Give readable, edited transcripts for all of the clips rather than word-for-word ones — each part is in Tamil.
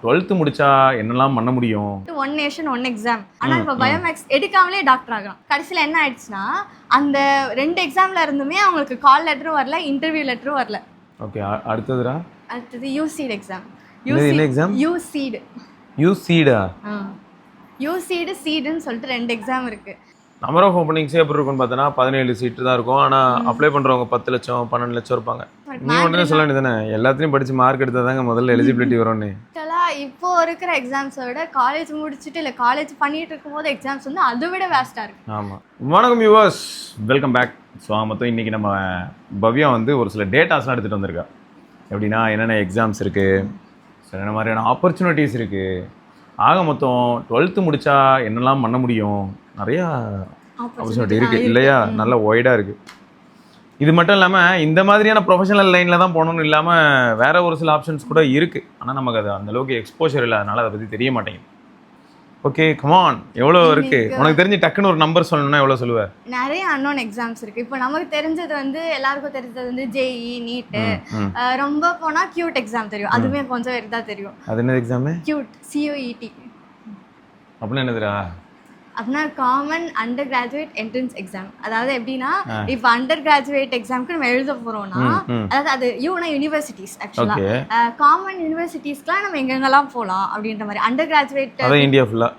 12th முடிச்சா என்னெல்லாம் பண்ண முடியும்? One nation one exam. ஆனால் இப்போ பயோமேக்ஸ் எடுக்காமலே டாக்டர் ஆகலாம். கடைசியில் என்ன ஆயிடுச்சுன்னா அந்த 2 எக்ஸாமில் இருந்துமே அவங்களுக்கு கால் லெட்டரும் வரல, இன்டர்வியூ லெட்டரும் வரல. ஓகே, அடுத்தது யூசீட் எக்ஸாம். யூசீட் யூசீடா? யூசீடு சீடுன்னு சொல்லிட்டு 2 எக்ஸாம் இருக்கு. நம்பர் ஆஃப் ஓப்பனிங்ஸே எப்படி இருக்குன்னு பார்த்தோன்னா 17 சீட்டு தான் இருக்கும். ஆனால் அப்ளை பண்ணுறவங்க 10 லட்சம் 12 லட்சம் இருப்பாங்க. நீ ஒன்றே சொல்ல வேண்டியதானே, எல்லாத்தையும் படித்து மார்க் எடுத்தால் தாங்க முதல்ல எலிஜிபிலிட்டி வரும்னு. இப்போ இருக்கிற எக்ஸாம்ஸை விட காலேஜ் முடிச்சுட்டு இல்லை காலேஜ் பண்ணிட்டு இருக்கும்போது எக்ஸாம்ஸ் வந்து அதை விட வேஸ்ட்டாக இருக்கு. ஆமாம். வணக்கம் வியூவர்ஸ், வெல்கம் பேக். ஸோ மொத்தம் இன்றைக்கி நம்ம பவ்யா வந்து ஒரு சில டேட்டாஸ்லாம் எடுத்துகிட்டு வந்திருக்கா. எப்படின்னா என்னென்ன எக்ஸாம்ஸ் இருக்குது, என்னென்ன மாதிரியான ஆப்பர்ச்சுனிட்டிஸ் இருக்குது, ஆக மொத்தம் 12th முடித்தா என்னெல்லாம் பண்ண முடியும், நிறையா ஆப்பர்ச்சுனிட்டி இருக்குது இல்லையா? நல்ல ஒய்டாக இருக்குது. இது மட்டும் இல்லாமல் இந்த மாதிரியான ப்ரொஃபஷனல் லைனில் தான் போகணுன்னு இல்லாமல் வேறு ஒரு சில ஆப்ஷன்ஸ் கூட இருக்குது. ஆனால் நமக்கு அது அந்தளவுக்கு எக்ஸ்போஷர் இல்லை, அதனால் அதை பற்றி தெரிய மாட்டேங்குது. ஓகே, கமான், எவ்வளோ இருக்குது உனக்கு தெரிஞ்சு? டக்குன்னு ஒரு நம்பர் சொல்லணும்னா எவ்வளோ சொல்லுவேன்? நிறைய அன்னோன் எக்ஸாம்ஸ் இருக்குது. இப்போ நமக்கு தெரிஞ்சது வந்து எல்லாருக்கும் தெரிஞ்சது வந்து ஜேஇ, நீட்டு, ரொம்ப போனால் கியூட் எக்ஸாம் தெரியும். அதுவுமே கொஞ்சம் பேருக்கு தான் தெரியும். அது என்ன எக்ஸாமு? Cute, CUET. அப்படின்னா என்னதுடா? அப்படின்னா common under graduate entrance exam. அதாவது எப்படின்னா இப்போ அண்டர் கிராஜுவேட் எக்ஸாமுக்கு நம்ம எழுத போறோம்னா, அதாவது அது யூனிவர்சிட்டிஸ் ஆக்சுவலா காமன் யூனிவர்சிட்டிஸ்க்குலாம் நம்ம எங்கெங்கெல்லாம் போகலாம் அப்படின்ற மாதிரி அண்டர் கிராஜுவேட் இந்தியா ஃபுல்லா.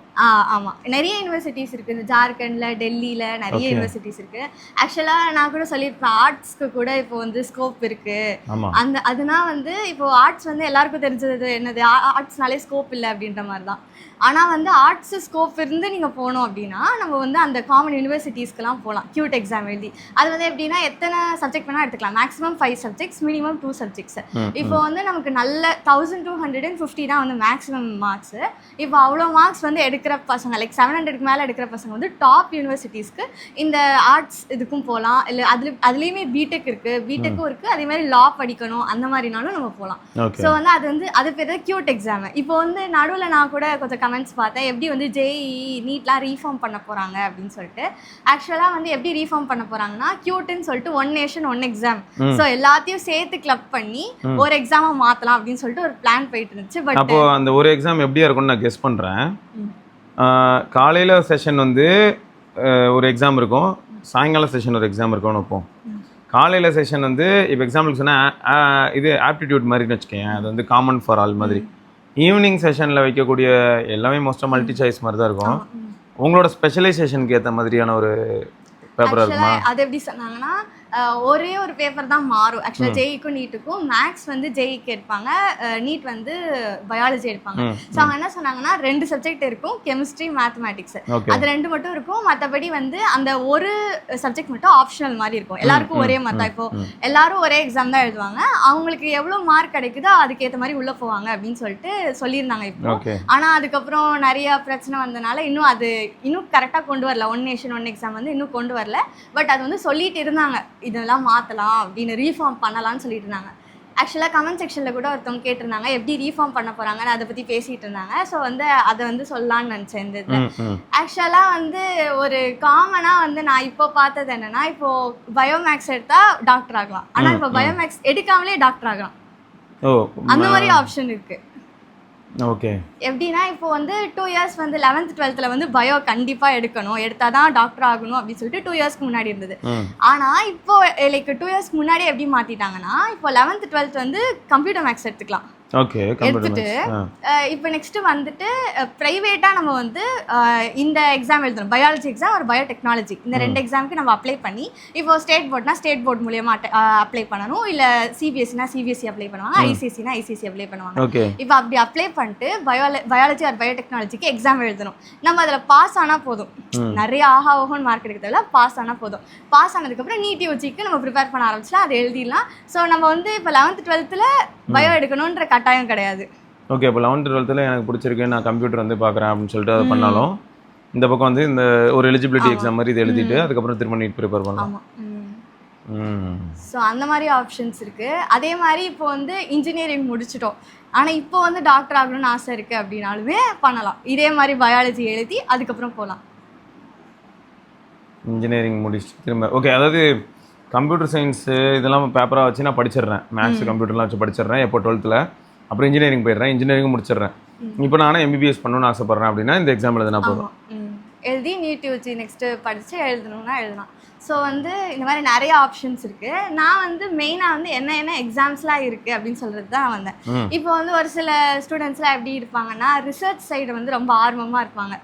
ஆமாம், நிறைய யூனிவர்சிட்டிஸ் இருக்குது. இந்த ஜார்க்கண்டில், டெல்லியில் நிறைய யூனிவர்சிட்டிஸ் இருக்குது. ஆக்சுவலாக நான் கூட சொல்லியிருப்பேன், ஆர்ட்ஸ்க்கு கூட இப்போ வந்து ஸ்கோப் இருக்குது. அதுனா வந்து இப்போது ஆர்ட்ஸ் வந்து எல்லாருக்கும் தெரிஞ்சது என்னது, ஆர்ட்ஸ்னாலே ஸ்கோப் இல்லை அப்படின்ற மாதிரி தான். ஆனால் வந்து ஆர்ட்ஸு ஸ்கோப் இருந்து நீங்கள் போகணும் அப்படின்னா நம்ம வந்து அந்த காமன் யூனிவர்சிட்டிஸ்க்கெலாம் போகலாம் கியூட் எக்ஸாம் எழுதி. அது வந்து எப்படின்னா எத்தனை சப்ஜெக்ட் வேணால் எடுத்துக்கலாம். Maximum 5 subjects, minimum 2 subjects. இப்போ வந்து நமக்கு நல்ல 1250 தான் வந்து மேக்ஸிமம் மார்க்ஸு. இப்போ அவ்வளோ மார்க்ஸ் வந்து எடுக்கிற பசங்க, லைக் 700க்கு மேலே எடுக்கிற பசங்க வந்து டாப் யூனிவர்சிட்டிஸ்க்கு இந்த ஆர்ட்ஸ் இதுக்கும் போகலாம். இல்லை அதுலேயுமே பிடெக் இருக்குது, பிடெக்கும் இருக்குது, அதே மாதிரி லா படிக்கணும் அந்த மாதிரினாலும் நம்ம போகலாம். ஸோ வந்து அது பேர் கியூட் எக்ஸாம். இப்போ வந்து நடுவில் நான் கூட கொஞ்சம் கமெண்ட்ஸ் பார்த்தேன், எப்படி வந்து ஜேஇ, நீட்லாம் ரீஃபார்ம் பண்ண போகிறாங்க அப்படின்னு சொல்லிட்டு. ஆக்சுவலாக வந்து எப்படி ரீஃபார்ம் பண்ண போகிறாங்கன்னா, கியூட்னு சொல்லிட்டு one nation one exam, so எல்லாத்தையும் சேர்த்து கிளப் பண்ணி ஒரு எக்ஸாமை மாற்றலாம் அப்படின்னு சொல்லிட்டு ஒரு பிளான் போயிட்டு இருந்துச்சு. பட் அப்போ அந்த ஒரு எக்ஸாம் எப்படியா இருக்கும்னு நான் கெஸ் பண்ணுறேன். காலையில் செஷன் வந்து ஒரு எக்ஸாம் இருக்கும், சாயங்கால செஷன் ஒரு எக்ஸாம் இருக்கும்னு வைப்போம். காலையில் செஷன் வந்து இப்போ எக்ஸாம்பிளுக்கு சொன்னால் இது ஆப்டிடியூட் மாதிரின்னு வச்சுக்கேன், அது வந்து காமன் ஃபார் ஆல் மாதிரி. ஈவினிங் செஷனில் வைக்கக்கூடிய எல்லாமே மோஸ்ட்டாக மல்டி சாய்ஸ் மாதிரி தான் இருக்கும். உங்களோட ஸ்பெஷலைசேஷனுக்கு ஏற்ற மாதிரியான ஒரு பேப்பராக இருக்குமா? அது எப்படி சொன்னாங்கன்னா ஒரே ஒரு பேப்பர் தான் மாறும். ஆக்சுவலாக ஜேஇக்கும் நீட்டுக்கும் மேக்ஸ் வந்து ஜேஇக்கு எடுப்பாங்க, நீட் வந்து பயாலஜி எடுப்பாங்க. ஸோ அவங்க என்ன சொன்னாங்கன்னா 2 சப்ஜெக்ட் இருக்கும், கெமிஸ்ட்ரி, மேத்தமேட்டிக்ஸ், அது 2 மட்டும் இருக்கும். மற்றபடி வந்து அந்த ஒரு சப்ஜெக்ட் மட்டும் ஆப்ஷனல் மாதிரி இருக்கும். எல்லாருக்கும் ஒரே மாதிரி தான். இப்போ எல்லாரும் ஒரே எக்ஸாம் தான் எழுதுவாங்க, அவங்களுக்கு எவ்வளோ மார்க் கிடைக்குதோ அதுக்கேற்ற மாதிரி உள்ளே போவாங்க அப்படின்னு சொல்லிட்டு சொல்லியிருந்தாங்க இப்போ. ஆனால் அதுக்கப்புறம் நிறைய பிரச்சனை வந்தனால இன்னும் கரெக்டாக கொண்டு வரல. ஒன் நேஷன் ஒன் எக்ஸாம் வந்து இன்னும் கொண்டு வரல. பட் அது வந்து சொல்லிட்டு இருந்தாங்க, இதெல்லாம் மாற்றலாம் அப்படின்னு, ரீஃபார்ம் பண்ணலாம்னு சொல்லிட்டு இருந்தாங்க. ஆக்சுவலாக கமெண்ட் செக்ஷனில் கூட ஒருத்தவங்க கேட்டிருந்தாங்க எப்படி ரீஃபார்ம் பண்ண போகிறாங்கன்னு, அதை பற்றி பேசிகிட்டு இருந்தாங்க. ஸோ வந்து அதை வந்து சொல்லலான்னு நினச்சேன் இந்த இதில். ஆக்சுவலாக வந்து ஒரு காமனாக வந்து நான் இப்போ பார்த்தது என்னென்னா, இப்போது பயோமேக்ஸ் எடுத்தால் டாக்டர் ஆகலாம், ஆனால் இப்போ பயோமேக்ஸ் எடுக்காமலே டாக்டர் ஆகலாம். அந்த மாதிரி ஆப்ஷன் இருக்குது. ஓகே, எப்படின்னா இப்போ வந்து 2 இயர்ஸ் வந்து 11th 12th வந்து பயோ கண்டிப்பாக எடுத்தால் தான் டாக்டர் ஆகணும் அப்படின்னு சொல்லிட்டு 2 இயர்ஸ்க்கு முன்னாடி இருந்தது. ஆனால் இப்போ லைக் 2 இயர்ஸ்க்கு முன்னாடி எப்படி மாற்றிட்டாங்கன்னா, இப்போ 11th 12th வந்து கம்ப்யூட்டர் மேக்ஸ் எடுத்துக்கலாம். எடுத்துட்டு இப்போ நெக்ஸ்ட் வந்துட்டு ப்ரைவேட்டாக நம்ம வந்து இந்த எக்ஸாம் எழுதணும், பயாலஜி எக்ஸாம் ஒரு பயோடெக்னாலஜி, இந்த 2 எக்ஸாமுக்கு நம்ம அப்ளை பண்ணி, இப்போ ஸ்டேட் போர்ட்னா ஸ்டேட் போர்ட் மூலியமா அப்ளை பண்ணணும், இல்லை சிபிஎஸ்சினா சிபிஎஸ்சி அப்ளை பண்ணுவாங்க, ஐசிஎஸ்சினா ஐசிஎஸ்சி அப்ளை பண்ணுவாங்க. இப்போ அப்படி அப்ளை பண்ணிட்டு பயாலஜி ஆர் பயோடெக்னாலஜிக்கு எக்ஸாம் எழுதணும். நம்ம அதில் பாஸ் ஆனால் போதும், நிறைய ஆஹாவோகன் மார்க் எடுக்கிறதுல பாஸ் ஆனால் போதும். பாஸ் ஆனதுக்கப்புறம் நீட் யூஜிக்கு நம்ம ப்ரிப்பேர் பண்ண ஆரம்பிச்சலாம், அதை எழுதிடலாம். ஸோ நம்ம வந்து இப்போ 11th 12th பயோ எடுக்கணுன்ற கட்டாயம் கிடையாது. ஓகே, இப்போ 11th 12th எனக்கு பிடிச்சிருக்கு, நான் கம்ப்யூட்டர் வந்து பார்க்குறேன் அப்படின்னு சொல்லிட்டு அதை பண்ணாலும் இந்த பக்கம் வந்து இந்த ஒரு எலிஜிபிலிட்டி எக்ஸாம் மாதிரி இதை எழுதிட்டு அதுக்கப்புறம் திரும்ப நீட் ப்ரிப்பேர் பண்ணலாம். ஸோ அந்த மாதிரி ஆப்ஷன்ஸ் இருக்குது. அதே மாதிரி இப்போ வந்து இன்ஜினியரிங் முடிச்சிட்டோம், ஆனால் இப்போ வந்து டாக்டர் ஆகணும்னு ஆசை இருக்குது அப்படின்னாலுமே பண்ணலாம். இதே மாதிரி பயாலஜி எழுதி அதுக்கப்புறம் போகலாம். இன்ஜினியரிங் முடிச்சுட்டு திரும்ப ஓகே, அதாவது கம்ப்யூட்டர் சயின்ஸு இதெல்லாம் பேப்பராக வச்சு நான் படிச்சிடுறேன், மேக்ஸ் கம்ப்யூட்டர்லாம் வச்சு படிச்சிடுறேன் எப்போ 12th. அப்புறம் இன்ஜினியரிங் போயிடுறேன், இன்ஜினியரிங் முடிச்சிடுறேன். இப்போ நானும் எம்பிபிஎஸ் பண்ணணும்னு ஆசைப்பட்றேன் அப்படின்னா இந்த எக்ஸாம் எழுதுனா போதும். எழுதி நீட் யூஜி நெக்ஸ்ட்டு படித்து எழுதணும்னா எழுதலாம். ஸோ வந்து இந்த மாதிரி நிறைய ஆப்ஷன்ஸ் இருக்குது. நான் வந்து மெயினாக வந்து என்ன எக்ஸாம்ஸ்லாம் இருக்குது அப்படின்னு சொல்கிறது தான் வந்தேன். இப்போ வந்து ஒரு சில ஸ்டூடெண்ட்ஸ்லாம் எப்படி இருப்பாங்கன்னா ரிசர்ச் சைடு வந்து ரொம்ப ஆர்வமாக இருப்பாங்க.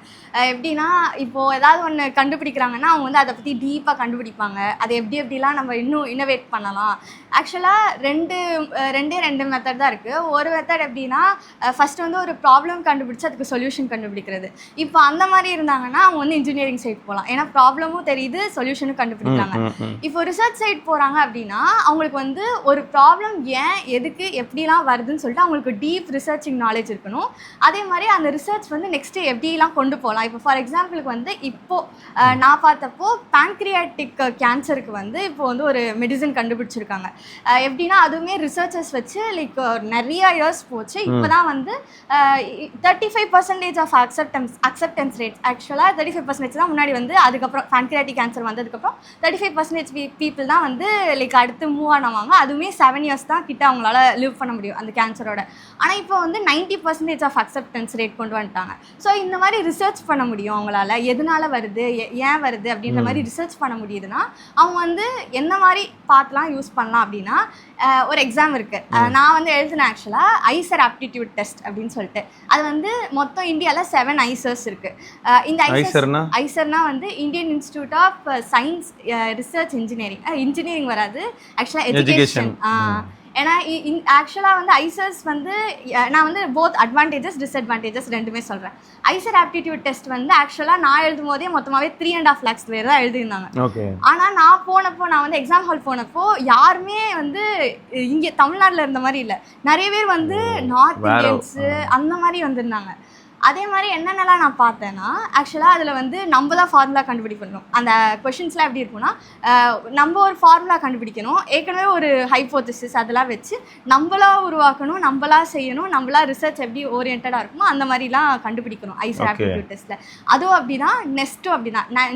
எப்படின்னா இப்போது ஏதாவது ஒன்று கண்டுபிடிக்கிறாங்கன்னா அவங்க வந்து அதை பற்றி டீப்பாக கண்டுபிடிப்பாங்க. அதை எப்படிலாம் நம்ம இன்னும் இன்னோவேட் பண்ணலாம். ஆக்சுவலாக ரெண்டு மெத்தட் தான் இருக்குது. ஒரு மெத்தட் எப்படின்னா ஃபஸ்ட்டு வந்து ஒரு ப்ராப்ளம் கண்டுபிடிச்சி அதுக்கு சொல்யூஷன் கண்டுபிடிக்கிறது. இப்போ அந்த மாதிரி இருந்தாங்கன்னா அவங்க வந்து இன்ஜினியரிங் சைட் போகலாம். ஏன்னா ப்ராப்ளமும் தெரியுது, சொல்யூஷனும் கண்டுபிடிக்கிறாங்க. இப்போ ரிசர்ச் சைட் போகிறாங்க அப்படின்னா அவங்களுக்கு வந்து ஒரு ப்ராப்ளம் ஏன் எதுக்கு எப்படிலாம் வருதுன்னு சொல்லிட்டு அவங்களுக்கு டீப் ரிசர்ச்சிங் நாலேஜ் இருக்கணும். அதே மாதிரி அந்த ரிசர்ச் வந்து நெக்ஸ்ட்டு எப்படிலாம் கொண்டு போகலாம். இப்போ ஃபார் எக்ஸாம்பிளுக்கு வந்து இப்போது நான் பார்த்தப்போ பேன்க்ரியாட்டிக் கேன்சருக்கு வந்து இப்போ வந்து ஒரு மெடிசன் கண்டுபிடிச்சிருக்காங்க. எப்படின்னா அதுவுமே ரிசர்ச்சர்ஸ் வச்சு லைக் நிறைய இயர்ஸ் போச்சு. இப்போ தான் வந்து 35% ஆஃப் அக்செப்டன்ஸ் ரேட்ஸ். ஆக்சுவலாக 35% தான் முன்னாடி வந்து அதுக்கப்புறம் பேன்க்ரியாட்டிக் கேன்சர் வந்ததுக்கப்புறம் 35% பீப்புள் தான் வந்து லைக் அடுத்து மூவ் ஆனவாங்க. அதுவுமே 7 years தான் கிட்ட அவங்களால லிவ் பண்ண முடியும் அந்த கேன்சரோட. ஆனால் இப்போ வந்து 90% ஆஃப் அக்செப்டன்ஸ் ரேட் கொண்டு வந்துட்டாங்க. ஸோ இந்த மாதிரி ரிசர்ச் பண்ண முடியும் அவங்களால. எதனால வருது, ஏன் வருது அப்படின்ற மாதிரி ரிசர்ச் பண்ண முடியுதுன்னா அவங்க வந்து என்ன மாதிரி பாத்லாம் யூஸ் பண்ணலாம் அப்படின்னா ஒரு எக்ஸாம் இருக்குது. நான் வந்து எழுதினேன் ஆக்சுவலாக ஐசர் ஆப்டிடியூட் டெஸ்ட் அப்படின்னு சொல்லிட்டு. அது வந்து மொத்தம் இந்தியாவில் 7 ஐசர்ஸ் இருக்குது. இந்த ஐசர்னா வந்து Indian institute of science research engineering வராது ஆக்சுவலாக எஜுகேஷன். ஏன்னா ஆக்சுவலாக வந்து ஐசர்ஸ் வந்து நான் வந்து போத் அட்வான்டேஜஸ் டிஸ்அட்வான்டேஜஸ் ரெண்டுமே சொல்கிறேன். ஐசர் ஆப்டிடியூட் டெஸ்ட் வந்து ஆக்சுவலாக நான் எழுதும் போதே மொத்தமாகவே 3.5 lakhs பேர் தான் எழுதியிருந்தாங்க. ஆனால் நான் வந்து எக்ஸாம் ஹால் போனப்போ யாருமே வந்து இங்கே தமிழ்நாட்டில் இருந்த மாதிரி இல்லை. நிறைய பேர் வந்து நார்த் இந்தியன்ஸு அந்த மாதிரி வந்திருந்தாங்க. அதே மாதிரி என்னென்னலாம் நான் பார்த்தேன்னா ஆக்சுவலாக அதில் வந்து நம்ம தான் ஃபார்முலா கண்டுபிடிக்கணும். அந்த கொஷின்ஸ்லாம் எப்படி இருக்குன்னா நம்ம ஒரு ஃபார்முலா கண்டுபிடிக்கணும். ஏற்கனவே ஒரு ஹைப்போதிசிஸ் அதெல்லாம் வச்சு நம்மளா உருவாக்கணும், நம்மளா செய்யணும், நம்மளா ரிசர்ச் எப்படி ஓரியன்டாக இருக்குமோ அந்த மாதிரிலாம் கண்டுபிடிக்கணும் ஐசர் ஆப்டிடியூட் டெஸ்ட்டில். அதுவும் அப்படின்னா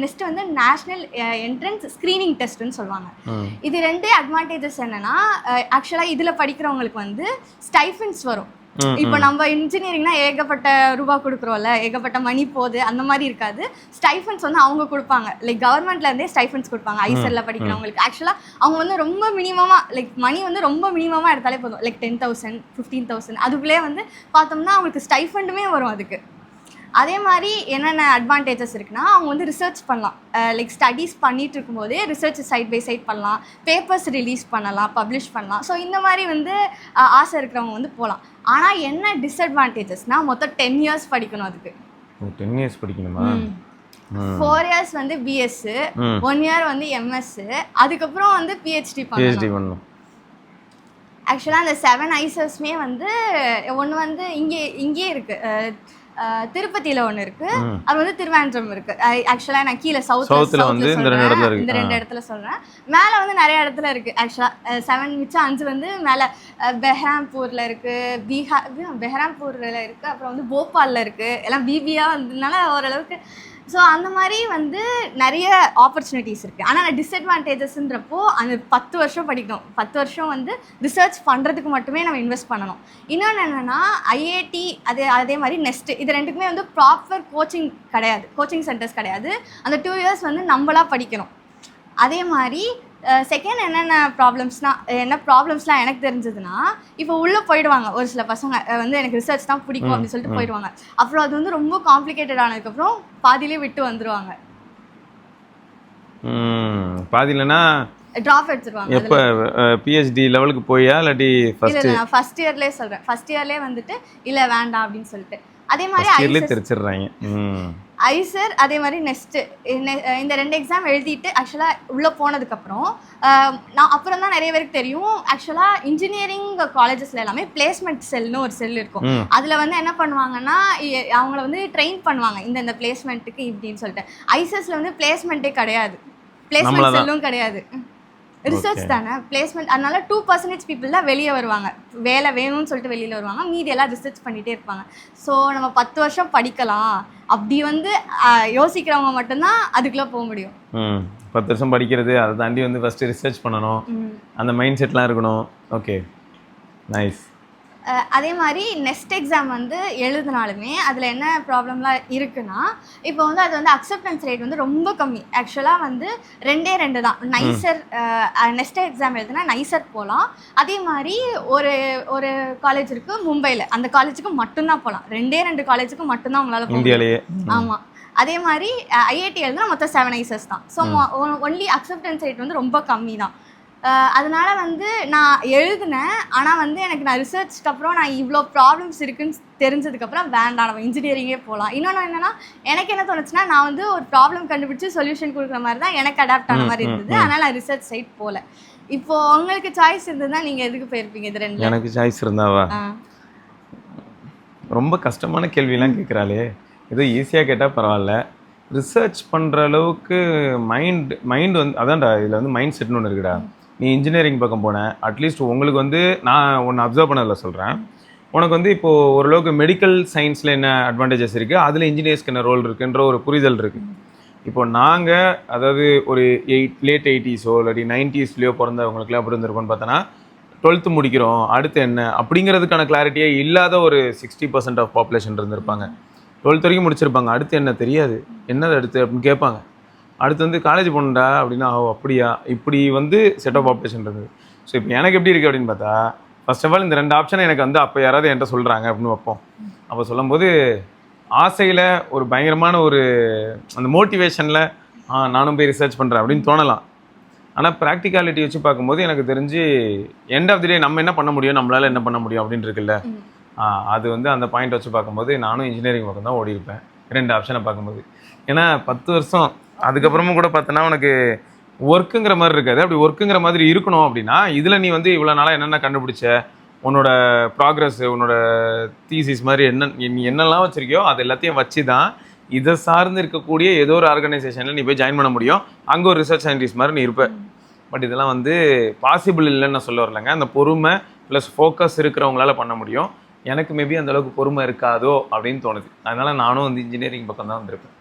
நெக்ஸ்ட்டு வந்து நேஷ்னல் என்ட்ரன்ஸ் ஸ்க்ரீனிங் டெஸ்ட்டுன்னு சொல்லுவாங்க. இது 2 அட்வான்டேஜஸ் என்னென்னா ஆக்சுவலாக இதில் படிக்கிறவங்களுக்கு வந்து ஸ்டைஃபன்ஸ் வரும். இப்போ நம்ம இன்ஜினியரிங்னா ஏகப்பட்ட ரூபா கொடுக்குறோம்ல, ஏகப்பட்ட மணி போகுது, அந்த மாதிரி இருக்காது. ஸ்டைஃபன்ஸ் வந்து அவங்க கொடுப்பாங்க. லைக் கவர்மெண்ட்லேருந்தே ஸ்டைஃபன்ஸ் கொடுப்பாங்க ஐசரில் படிக்கிறவங்களுக்கு. ஆக்சுவலாக அவங்க வந்து ரொம்ப மினிமமாக லைக் மணி வந்து ரொம்ப மினிமமாக எடுத்தாலே போதும். லைக் 10,000 15,000 அதுக்குள்ளே வந்து பார்த்தோம்னா அவங்களுக்கு ஸ்டைஃபண்டுமே வரும் அதுக்கு. அதே மாதிரி என்னென்ன அட்வான்டேஜஸ் இருக்குன்னா அவங்க வந்து ரிசர்ச் பண்ணலாம். லைக் ஸ்டடீஸ் பண்ணிட்டு இருக்கும்போதே ரிசர்ச் சைட் பை சைட் பண்ணலாம், பேப்பர்ஸ் ரிலீஸ் பண்ணலாம், பப்ளிஷ் பண்ணலாம். ஸோ இந்த மாதிரி வந்து ஆசை இருக்கிறவங்க வந்து போகலாம். ஆனால் என்ன டிஸ்அட்வான்டேஜஸ்னால் மொத்தம் 10 years படிக்கணும். அதுக்கு 10 years படிக்கணுமா? 4 years வந்து பிஎஸ், 1 year வந்து எம்எஸ், அதுக்கப்புறம் வந்து பிஹெச்டி பண்ணணும். ஆக்சுவலாக அந்த 7 ஐசர்ஸுமே வந்து ஒன்று வந்து இங்கே இருக்குது, திருப்பதியில் ஒன்று இருக்குது, அது வந்து திருவாண்டம் இருக்குது. ஆக்சுவலாக நான் கீழே சவுத்தில் வந்து இந்த 2 இடத்துல சொல்கிறேன். மேலே வந்து நிறைய இடத்துல இருக்குது. ஆக்சுவலாக 7 மிச்சம் 5 வந்து மேலே பெஹ்ராம்பூரில் இருக்குது, பெஹ்ராம்பூரில் இருக்குது, அப்புறம் வந்து போபாலில் இருக்குது. எல்லாம் பிபியாக வந்ததுனால ஓரளவுக்கு. ஸோ அந்த மாதிரி வந்து நிறைய ஆப்பர்ச்சுனிட்டிஸ் இருக்குது. ஆனால் நான் டிஸ்அட்வான்டேஜஸ்ன்றப்போ அந்த 10 வருஷம் படிக்கணும். 10 வருஷம் வந்து ரிசர்ச் பண்ணுறதுக்கு மட்டுமே நம்ம இன்வெஸ்ட் பண்ணணும். இன்னொன்று என்னென்னா ஐஐடி அதே மாதிரி நெஸ்ட்டு இது ரெண்டுக்குமே வந்து ப்ராப்பர் கோச்சிங் சென்டர்ஸ் கிடையாது. அந்த 2 years வந்து நம்மளாக படிக்கணும். அதே மாதிரி செகண்ட் என்ன ப்ராப்ளம்ஸ்லாம் எனக்கு தெரிஞ்சதுன்னா இப்போ உள்ளே போயிடுவாங்க ஒரு சில பசங்க வந்து எனக்கு ரிசர்ச் தான் பிடிக்கும் அப்படின்னு சொல்லிட்டு போயிடுவாங்க. அப்புறம் அது வந்து ரொம்ப காம்ப்ளிகேட்டட் ஆனதுக்கப்புறம் பாதியிலே விட்டு வந்துடுவாங்க. பாதியிலனா ட்ராப் எடுத்துருவாங்க. எப்போ பிஹெச்டி லெவலுக்கு போயா இல்லாட்டி ஃபர்ஸ்ட் இயர்லேயே சொல்கிறேன். ஃபர்ஸ்ட் இயர்லேயே வந்துட்டு இல்லை வேண்டாம் அப்படின்னு சொல்லிட்டு. அதே மாதிரி தெரிச்சிடுறாங்க ஐசர். அதே மாதிரி நெக்ஸ்ட்டு இந்த 2 எக்ஸாம் எழுதிட்டு ஆக்சுவலாக உள்ளே போனதுக்கப்புறம் நான் அப்புறம் தான் நிறைய பேருக்கு தெரியும். ஆக்சுவலாக இன்ஜினியரிங் காலேஜஸில் எல்லாமே பிளேஸ்மெண்ட் செல்னு ஒரு செல் இருக்கும். அதில் வந்து என்ன பண்ணுவாங்கன்னா அவங்கள வந்து ட்ரெயின் பண்ணுவாங்க இந்த பிளேஸ்மெண்ட்டுக்கு இப்படின்னு சொல்லிட்டு. ஐசர்ஸில் வந்து பிளேஸ்மெண்ட்டே கிடையாது, பிளேஸ்மெண்ட் செல்லும் கிடையாது, ரிசர்ச் தானே பிளேஸ்மெண்ட். அதனால 2% பீப்புள் தான் வெளியே வருவாங்க, வேலை வேணும்னு சொல்லிட்டு வெளியில் வருவாங்க. மீதி எல்லாம் ரிசர்ச் பண்ணிகிட்டே இருப்பாங்க. ஸோ நம்ம 10 வருஷம் படிக்கலாம் அப்படி வந்து யோசிக்கிறவங்க மட்டும்தான் அதுக்குள்ளே போக முடியும். 10 வருஷம் படிக்கிறது, அதை தாண்டி வந்து ஃபஸ்ட்டு ரிசர்ச் பண்ணணும், அந்த மைண்ட் செட்லாம் இருக்கணும். Okay, nice. அதே மாதிரி நெக்ஸ்ட் எக்ஸாம் வந்து எழுதினாலுமே அதில் என்ன ப்ராப்ளம்லாம் இருக்குன்னா இப்போ வந்து அது வந்து அக்செப்டன்ஸ் ரேட் வந்து ரொம்ப கம்மி. ஆக்சுவலாக வந்து 2 தான். நைசர் நெக்ஸ்ட் எக்ஸாம் எழுதுனா நைசர் போகலாம். அதே மாதிரி ஒரு ஒரு காலேஜ் இருக்குது மும்பையில், அந்த காலேஜுக்கு மட்டும்தான் போகலாம். 2 காலேஜுக்கு மட்டும்தான் உங்களால் போக முடியும். ஆமாம். அதே மாதிரி ஐஐடி எழுதுனா மொத்தம் 7 ஐசஸ் தான். ஸோ ஒன்லி அக்செப்டன்ஸ் ரேட் வந்து ரொம்ப கம்மி தான். அதனால வந்து நான் எழுதினேன். ஆனால் வந்து எனக்கு நான் ரிசர்ச்க்கு அப்புறம் நான் இவ்வளோ ப்ராப்ளம்ஸ் இருக்குன்னு தெரிஞ்சதுக்கப்புறம் வேண்டாம் நம்ம இன்ஜினியரிங்கே போகலாம். இன்னொன்று என்னென்னா எனக்கு என்ன தோணுச்சுன்னா நான் வந்து ஒரு ப்ராப்ளம் கண்டுபிடிச்சி சொல்யூஷன் கொடுக்குற மாதிரி தான் எனக்கு அடாப்ட் ஆன மாதிரி இருந்தது. அதனால் நான் ரிசர்ச் சைட் போகல. இப்போது உங்களுக்கு சாய்ஸ் இருந்ததுன்னா நீங்கள் எதுக்கு போயிருப்பீங்க? இது 2 எனக்கு சாய்ஸ் இருந்தாவா? ரொம்ப கஷ்டமான கேள்வியெல்லாம் கேட்குறாளே, ஏதோ ஈஸியாக கேட்டால் பரவாயில்ல. ரிசர்ச் பண்ணுற அளவுக்கு மைண்ட் வந்து அதான்டா, இதில் வந்து மைண்ட் செட்னு ஒன்று இருக்குடா. நீ இன்ஜினியரிங் பக்கம் போனேன், அட்லீஸ்ட் உங்களுக்கு வந்து நான் ஒன்று அப்சர்வ் பண்ணதில் சொல்கிறேன். உனக்கு வந்து இப்போது ஓரளவுக்கு மெடிக்கல் சயின்ஸில் என்ன அட்வான்டேஜஸ் இருக்குது, அதில் இன்ஜினியர்ஸ்க்கு என்ன ரோல் இருக்குன்ற ஒரு புரிதல் இருக்குது. இப்போ நாங்கள் அதாவது ஒரு லேட் 80s இல்லாட்டி 90s பிறந்தவங்களுக்குலாம் எப்படி இருந்திருக்கோன்னு பார்த்தோன்னா 12th முடிக்கிறோம் அடுத்து என்ன அப்படிங்கிறதுக்கான கிளாரிட்டியே இல்லாத ஒரு 60% ஆஃப் பாப்புலேஷன் இருந்திருப்பாங்க. 12th வரைக்கும் முடிச்சிருப்பாங்க, அடுத்து என்ன தெரியாது, என்னது அடுத்து அப்படின்னு கேட்பாங்க. அடுத்து வந்து காலேஜ் போகணுண்டா அப்படின்னா அப்படியா, இப்படி வந்து செட் ஆஃப் பாப்புலேஷன் இருந்தது. ஸோ இப்போ எனக்கு எப்படி இருக்குது அப்படின்னு பார்த்தா, ஃபர்ஸ்ட் ஆஃப் ஆல் இந்த 2 ஆப்ஷனை எனக்கு வந்து அப்போ யாராவது என்கிட்ட சொல்கிறாங்க அப்படின்னு வைப்போம். அப்போ சொல்லும்போது ஆசையில் ஒரு பயங்கரமான ஒரு அந்த மோட்டிவேஷனில் நானும் போய் ரிசர்ச் பண்ணுறேன் அப்படின்னு தோணலாம். ஆனால் ப்ராக்டிகாலிட்டி வச்சு பார்க்கும்போது எனக்கு தெரிஞ்சு எண்ட் ஆஃப் தி டே நம்ம என்ன பண்ண முடியும், நம்மளால் என்ன பண்ண முடியும் அப்படின்னு இருக்குல்ல. அது வந்து அந்த பாயிண்ட் வச்சு பார்க்கும்போது நானும் இன்ஜினியரிங் பக்கம் தான் ஓடி இருப்பேன் 2 ஆப்ஷனை பார்க்கும்போது. ஏன்னா 10 வருஷம் அதுக்கப்புறமும் கூட பார்த்தோன்னா உனக்கு ஒர்க்குங்கிற மாதிரி இருக்காது. அப்படி ஒர்க்குங்கிற மாதிரி இருக்கணும் அப்படின்னா இதில் நீ வந்து இவ்வளோ நாளாக என்னென்ன கண்டுபிடிச்ச, உன்னோட ப்ராக்ரஸ்ஸு, உன்னோட தீசிஸ் மாதிரி நீ என்னெல்லாம் வச்சுருக்கியோ அது எல்லாத்தையும் வச்சு தான் இதை சார்ந்து இருக்கக்கூடிய ஏதோ ஒரு ஆர்கனைசேஷனில் நீ போய் ஜாயின் பண்ண முடியும். அங்கே ஒரு ரிசர்ச் சயின்டிஸ்ட் மாதிரி நீ இருப்ப. பட் இதெல்லாம் வந்து பாசிபிள் இல்லைன்னு நான் சொல்ல வரலைங்க. அந்த பொறுமை ப்ளஸ் ஃபோக்கஸ் இருக்கிறவங்களால பண்ண முடியும். எனக்கு மேபி அந்தளவுக்கு பொறுமை இருக்காதோ அப்படின்னு தோணுது. அதனால் நானும் வந்து இன்ஜினியரிங் பக்கம் தான் வந்திருப்பேன்.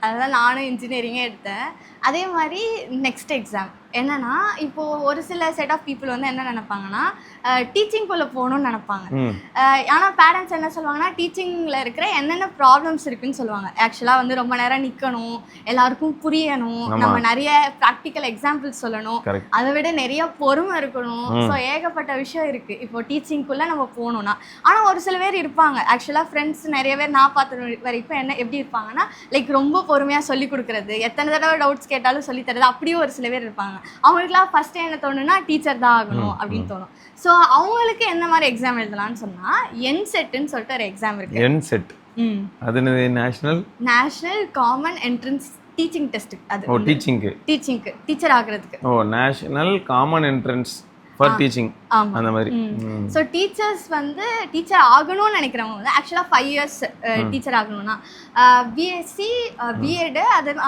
அதனால் நானும் இன்ஜினியரிங்கே எடுத்தேன். அதே மாதிரி நெக்ஸ்ட் எக்ஸாம் என்னன்னா, இப்போது ஒரு சில செட் ஆஃப் பீப்புள் வந்து என்ன நினைப்பாங்கன்னா டீச்சிங்குள்ளே போகணும்னு நினைப்பாங்க. ஆனால் பேரண்ட்ஸ் என்ன சொல்லுவாங்கன்னா டீச்சிங்கில் இருக்கிற என்னென்ன ப்ராப்ளம்ஸ் இருக்குன்னு சொல்லுவாங்க. ஆக்சுவலாக வந்து ரொம்ப நேரம் நிற்கணும், எல்லாருக்கும் புரியணும், நம்ம நிறைய ப்ராக்டிக்கல் எக்ஸாம்பிள்ஸ் சொல்லணும், அதை விட நிறைய பொறுமை இருக்கணும். ஸோ ஏகப்பட்ட விஷயம் இருக்குது இப்போ டீச்சிங்குள்ளே நம்ம போகணுன்னா. ஆனால் ஒரு சில பேர் இருப்பாங்க, ஆக்சுவலாக ஃப்ரெண்ட்ஸ் நிறைய பேர் நான் பார்த்த வரைக்கும் என்ன எப்படி இருப்பாங்கன்னா லைக் ரொம்ப பொறுமையாக சொல்லிக் கொடுக்குறது, எத்தனை தடவை டவுட்ஸ் கேட்டாலும் சொல்லித்தரது, அப்படியே ஒரு சில பேர் இருப்பாங்க. அவங்களுக்குலாம் ஃபர்ஸ்ட் என்ன தோணுன்னா டீச்சர் தான் ஆகணும் அப்படின்னு தோணும். ஸோ அவங்களுக்கு எந்த மாதிரி எக்ஸாம் எழுதலாம்னு சொன்னால் என்செட்னு சொல்லிட்டு ஒரு எக்ஸாம் இருக்கு. என்செட் அது national common entrance teaching test. அது டீச்சர் ஆகிறதுக்கு. National common entrance for teaching அந்த மாதிரி. ஸோ டீச்சர்ஸ் வந்து டீச்சர் ஆகணும்னு நினைக்கிறவங்க வந்து ஆக்சுவலாக 5 years டீச்சர் ஆகணும்னா பிஎஸ்சி பிஎட்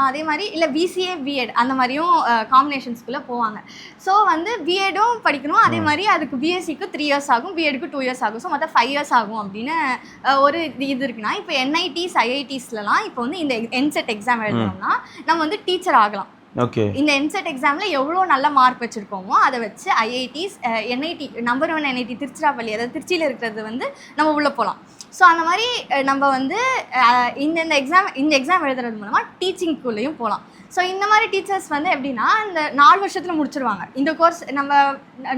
அதே மாதிரி இல்லை பிசிஏ பிஎட் அந்த மாதிரியும் காம்பினேஷன்ஸ்குள்ளே போவாங்க. ஸோ வந்து பிஎடும் படிக்கணும், அதே மாதிரி அதுக்கு பிஎஸ்சிக்கு 3 years ஆகும், பிஎடுக்கு 2 years ஆகும். ஸோ மொத்தம் 5 years ஆகும் அப்படின்னு ஒரு இது இருக்குன்னா, இப்போ என்ஐடிஸ் ஐஐடிஸ்லாம் இப்போ வந்து இந்த என்செட் எக்ஸாம் எழுதணும்னா நம்ம வந்து டீச்சர் ஆகலாம். ஓகே, இந்த என்செட் எக்ஸாம்ல எவ்வளோ நல்ல மார்க் வச்சிருக்கோமோ அதை வச்சு IITs NIT number 1 NIT Tiruchirappalli, அதாவது திருச்சியில் இருக்கிறது வந்து நம்ம உள்ளே போகலாம். ஸோ அந்த மாதிரி நம்ம வந்து இந்த எக்ஸாம் எழுதுறது மூலமாக டீச்சிங்குள்ளேயும் போகலாம். ஸோ இந்த மாதிரி டீச்சர்ஸ் வந்து எப்படின்னா இந்த 4 வருஷத்தில் முடிச்சிருவாங்க. இந்த கோர்ஸ் நம்ம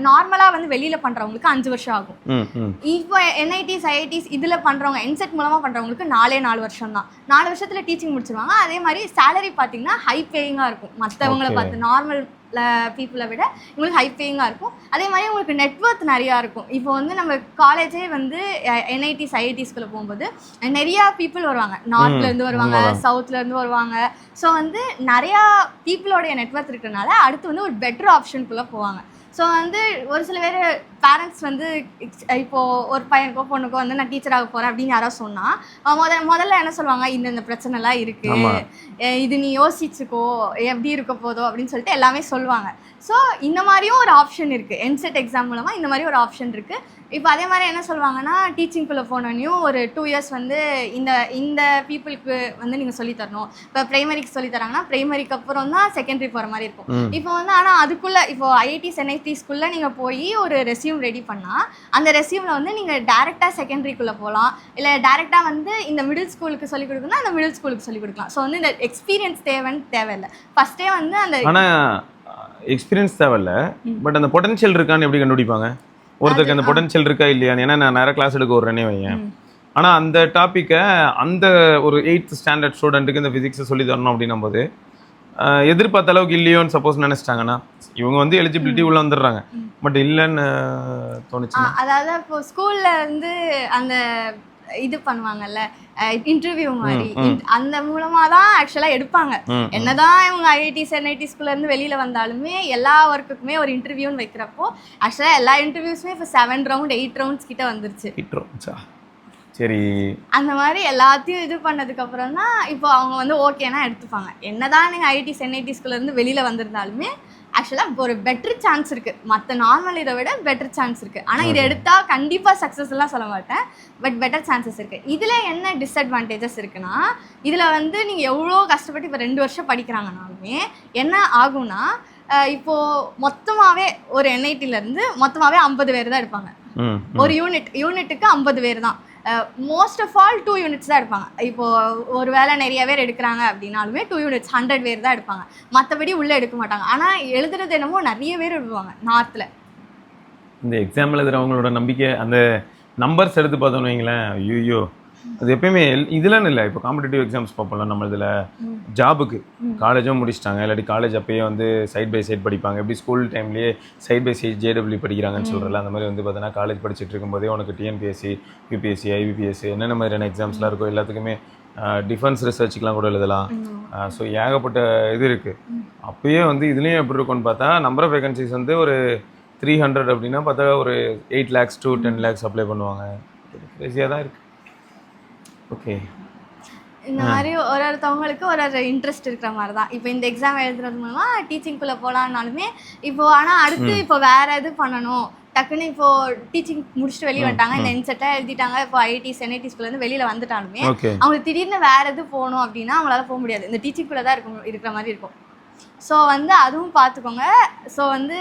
நார்மலாக வந்து வெளியில் பண்ணுறவங்களுக்கு 5 வருஷம் ஆகும். இப்போ என்ஐடிஸ் ஐஐடிஸ் இதில் பண்ணுறவங்க என்செட் மூலமாக பண்ணுறவங்களுக்கு 4 வருஷம் தான். 4 வருஷத்தில் டீச்சிங் முடிச்சிருவாங்க. அதே மாதிரி சேலரி பார்த்தீங்கன்னா ஹை பேயிங்காக இருக்கும். மற்றவங்களை பார்த்து நார்மல் பீப்புளை விட உங்களுக்கு ஹை பேயிங்காக இருக்கும். அதே மாதிரி உங்களுக்கு நெட்வொர்க் நிறையா இருக்கும். இப்போ வந்து நம்ம காலேஜே வந்து என்ஐடிஸ் ஐஐடிஸ்குள்ளே போகும்போது நிறையா பீப்புள் வருவாங்க, நார்த்லேருந்து வருவாங்க, சவுத்லேருந்து வருவாங்க. ஸோ வந்து நிறையா பீப்புளோடைய நெட்வொர்க் இருக்கிறனால அடுத்து வந்து ஒரு பெட்டர் ஆப்ஷனுக்குள்ளே போவாங்க. ஸோ வந்து ஒரு சில பேர் பேரண்ட்ஸ் வந்து இப்போது ஒரு பையனுக்கோ பொண்ணுக்கோ வந்து நான் டீச்சராக போகிறேன் அப்படின்னு யாராவது சொன்னால் முதல்ல என்ன சொல்லுவாங்க, இந்த பிரச்சனைலாம் இருக்குது, இது நீ யோசிச்சுக்கோ எப்படி இருக்க போதோ அப்படின்னு சொல்லிட்டு எல்லாமே சொல்லுவாங்க. ஸோ இந்த மாதிரியும் ஒரு ஆப்ஷன் இருக்குது. என்செட் எக்ஸாம் மூலமாக இந்த மாதிரி ஒரு ஆப்ஷன் இருக்குது. இப்போ அதே மாதிரி என்ன சொல்லுவாங்கன்னா டீச்சிங்குள்ளே போனோன்னையும் ஒரு 2 years வந்து இந்த பீப்புளுக்கு வந்து நீங்கள் சொல்லித்தரணும். இப்போ ப்ரைமரிக்கு சொல்லித்தராங்கன்னா ப்ரைமரிக்கு அப்புறம் தான் செகண்டரி போகிற மாதிரி இருக்கும். இப்போ வந்து ஆனால் அதுக்குள்ளே இப்போ ஐஐடிஸ் என்ஐடிஸ்குள்ளே நீங்கள் போய் ஒரு ரெஸ்யூம் ரெஸ்யூம் ரெடி பண்ணால் அந்த ரெஸ்யூமில் வந்து நீங்கள் டேரெக்டாக செகண்டரிக்குள்ளே போகலாம், இல்லை டேரெக்டாக வந்து இந்த மிடில் ஸ்கூலுக்கு சொல்லிக் கொடுக்கணும்னா அந்த மிடில் ஸ்கூலுக்கு சொல்லிக் கொடுக்கலாம். ஸோ வந்து இந்த எக்ஸ்பீரியன்ஸ் தேவையில்லை. ஃபஸ்ட்டே வந்து அந்த ஆனால் எக்ஸ்பீரியன்ஸ் தேவையில்ல, பட் அந்த பொட்டன்ஷியல் இருக்கான்னு எப்படி கண்டுபிடிப்பாங்க ஒருத்தருக்கு? அந்த பொட்டன்ஷியல் இருக்கா இல்லையான்னு. ஏன்னா நான் நிறைய கிளாஸ் எடுக்க விட்றேனே வையேன், ஆனால் அந்த டாப்பிக்கை அந்த ஒரு 8th ஸ்டாண்டர்ட் ஸ்டூடெண்ட்டுக்கு இந்த ஃபிசிக்ஸை சொல்லி தரணும் அப்படின்னும் போது எதிர்பார்த்த அளவுக்கு இல்லையோன்னு சப்போஸ் நினச்சிட்டாங்கன்னா இவங்க வந்து எலிஜிபிலிட்டி உள்ள வந்துடுறாங்க, பட் இல்லைன்னு தோணுச்சு. அதாவது இப்போ ஸ்கூலில் வந்து அந்த இது பண்ணுவாங்கல்ல இன்டர்வியூ மாதிரி, அந்த மூலமாக தான் ஆக்சுவலாக எடுப்பாங்க. என்னதான் இவங்க ஐஐடிஸ் என்ஐடிஸ்குள்ள இருந்து வெளியில வந்தாலுமே எல்லா ஒர்க்குக்குமே ஒரு இன்டர்வியூன்னு வைக்கிறப்போ ஆக்சுவலாக எல்லா இன்டர்வியூஸுமே இப்போ 7 ரவுண்ட் 8 ரவுண்ட்ஸ் கிட்ட வந்துருச்சு. சரி, அந்த மாதிரி எல்லாத்தையும் இது பண்ணதுக்கப்புறம் தான் இப்போ அவங்க வந்து ஓகேனா எடுத்துப்பாங்க. என்னதான் நீங்கள் ஐஐடிஸ் என்ஐடிஸ்குள்ள இருந்து வெளியில வந்திருந்தாலுமே ஆக்சுவலாக ஒரு பெட்டர் சான்ஸ் இருக்குது, மற்ற நார்மல் இதை விட பெட்டர் சான்ஸ் இருக்குது. ஆனால் இதை எடுத்தால் கண்டிப்பாக சக்ஸஸ்லாம் சொல்ல மாட்டேன், பட் பெட்டர் சான்சஸ் இருக்குது. இதில் என்ன டிஸ்அட்வான்டேஜஸ் இருக்குன்னா, இதில் வந்து நீங்கள் எவ்வளோ கஷ்டப்பட்டு இப்போ 2 வருஷம் படிக்கிறாங்கனாலுமே என்ன ஆகும்னா, இப்போது மொத்தமாகவே ஒரு என்ஐடியிலேருந்து மொத்தமாகவே 50 பேர் தான் எடுப்பாங்க. ஒரு யூனிட்டுக்கு 50 பேர் தான். மோஸ்ட் ஆஃப் ஆல் 2 யூனிட்ஸ் தான் எடுப்பாங்க. இப்போது ஒரு வேளை நிறைய பேர் எடுக்கிறாங்க அப்படின்னாலுமே 2 யூனிட்ஸ் 100 பேர் தான் எடுப்பாங்க, மற்றபடி உள்ளே எடுக்க மாட்டாங்க. ஆனால் எழுதுறது என்னமோ நிறைய பேர் எழுதுவாங்க நார்த்தில். இந்த எக்ஸாம்பிள் எழுதுறவங்களோட நம்பிக்கை அந்த நம்பர்ஸ் எடுத்து பார்த்தோன்னு வைங்களேன், ஐயோ அது எப்பயுமே இதுலன்னு இல்லை. இப்போ காம்படிட்டிவ் எக்ஸாம்ஸ் பார்ப்போம்ல நம்ம இதில், ஜாபுக்கு காலேஜும் முடிச்சிட்டாங்க, இல்லாட்டி காலேஜ் அப்பயே வந்து சைட் பை சைட் படிப்பாங்க. எப்படி ஸ்கூல் டைம்லேயே சைட் பை சைட் ஜேடபிள்யூ படிக்கிறாங்கன்னு சொல்கிறல, அந்த மாதிரி வந்து பார்த்தீங்கன்னா காலேஜ் படிச்சுட்டு இருக்கும்போதே உனக்கு டிஎன்பிஎஸ்சி, யூபிஎஸ்சி, ஐபிபிஎஸ்சி என்னென்ன மாதிரியான எக்ஸாம்ஸ்லாம் இருக்கோ எல்லாத்துக்குமே டிஃபென்ஸ் ரிசர்ச்சுக்கெலாம் கூட எழுதலாம். ஸோ ஏகப்பட்ட இது இருக்குது. அப்பயே வந்து இதுலேயும் எப்படி இருக்கும்னு பார்த்தா நம்பர் ஆஃப் வேகன்சிஸ் வந்து ஒரு 300 அப்படின்னா பார்த்தா ஒரு 8 lakhs to 10 lakhs அப்ளை பண்ணுவாங்க. ஈஸியாக தான் இருக்குது. ஓகே, இந்த மாதிரி ஒருத்தவங்களுக்கு ஒரு இன்ட்ரெஸ்ட் இருக்கிற மாதிரி தான். இப்போ இந்த எக்ஸாம் எழுதுறது மூலமாக டீச்சிங்குள்ளே போகலான்னாலுமே இப்போது, ஆனால் அடுத்து இப்போ வேறு இது பண்ணணும், டக்குன்னு இப்போது டீச்சிங் முடிச்சுட்டு வெளியே வந்துட்டாங்க, இந்த என்செட்டாக எழுதிட்டாங்க, இப்போ ஐஐடிஸ் என்ஐடிஸ்குள்ளேருந்து வெளியில் வந்துட்டாலுமே அவங்களுக்கு திடீர்னு வேறு எது போகணும் அப்படின்னா அவங்களால போக முடியாது, இந்த டீச்சிங்குள்ளே தான் இருக்கிற மாதிரி இருக்கும். ஸோ வந்து அதுவும் பார்த்துக்கோங்க. ஸோ வந்து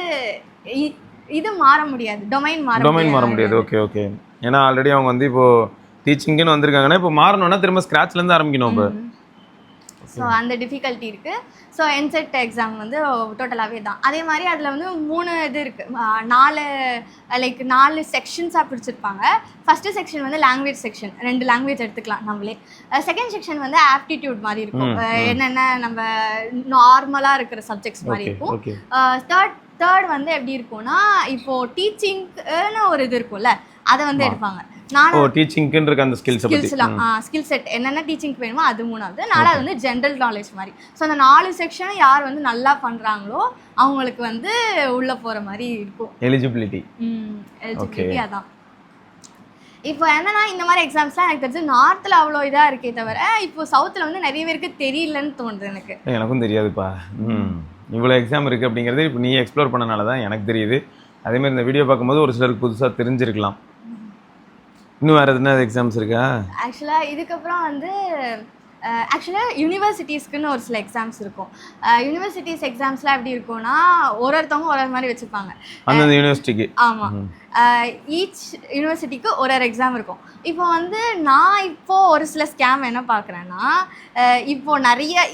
இது மாற முடியாது, டொமைன் மாற முடியாது. ஓகே ஓகே, ஏன்னா ஆல்ரெடி அவங்க வந்து இப்போது டீச்சிங்னு வந்திருக்காங்கன்னா இப்போ மாறணும்னா திரும்ப ஸ்க்ராட்ச்லேருந்து ஆரம்பிக்கணும். இப்போ ஸோ அந்த டிஃபிகல்ட்டி இருக்குது. ஸோ என்செட் எக்ஸாம் வந்து டோட்டலாகவே தான். அதே மாதிரி அதில் வந்து 3 இது இருக்குது, 4 செக்ஷன்ஸாக பிடிச்சிருப்பாங்க. ஃபஸ்ட்டு செக்ஷன் வந்து லாங்குவேஜ் செக்ஷன், 2 லாங்குவேஜ் எடுத்துக்கலாம் நம்மளே. செகண்ட் செக்ஷன் வந்து ஆப்டிடியூட் மாதிரி இருக்கும், என்னென்ன நம்ம நார்மலாக இருக்கிற சப்ஜெக்ட்ஸ் மாதிரி இருக்கும். தேர்ட் வந்து எப்படி இருக்கும்னா, இப்போது டீச்சிங்னு ஒரு இது இருக்கும்ல, அதை வந்து எடுப்பாங்க. ஸ்கில் செட் என்னென்ன டீச்சிங்க்கு வேணுமோ அது 3வது. 4வது வந்து ஜென்ரல் நாலேஜ் மாதிரி. ஸோ அந்த 4 செக்ஷன் யார் வந்து நல்லா பண்ணுறாங்களோ அவங்களுக்கு வந்து உள்ளே போகிற மாதிரி இருக்கும் எலிஜிபிலிட்டி. அதான் இப்போ என்னன்னா, இந்த மாதிரி எக்ஸாம்ஸ்லாம் எனக்கு தெரிஞ்சு நார்த்தில் அவ்வளோ இதாக இருக்கே தவிர இப்போ சவுத்தில் வந்து நிறைய பேருக்கு தெரியலன்னு தோணுது. எனக்கும் தெரியாதுப்பா, இவ்வளோ எக்ஸாம் இருக்குது அப்படிங்கிறது இப்போ நீ எக்ஸ்ப்ளோர் பண்ணனால தான் எனக்கு தெரியுது. அதேமாதிரி இந்த வீடியோ பார்க்கும்போது ஒரு சிலருக்கு புதுசாக தெரிஞ்சிருக்கலாம். இன்னும் வேறு எதுனா எக்ஸாம்ஸ் இருக்கா? ஆக்சுவலாக இதுக்கப்புறம் வந்து யூனிவர்சிட்டிஸ்க்குன்னு ஒரு சில எக்ஸாம்ஸ் இருக்கும். யூனிவர்சிட்டிஸ் எக்ஸாம்ஸ்லாம் எப்படி இருக்கும்னா, ஒருத்தவங்க ஒரு மாதிரி வச்சுருப்பாங்க அந்த யூனிவர்சிட்டிக்கு. ஆமாம், ஈச் யூனிவர்சிட்டிக்கு ஒரு எக்ஸாம் இருக்கும். இப்போ வந்து நான் இப்போது ஒரு சில ஸ்கேம் என்ன பார்க்குறேன்னா, இப்போது நிறைய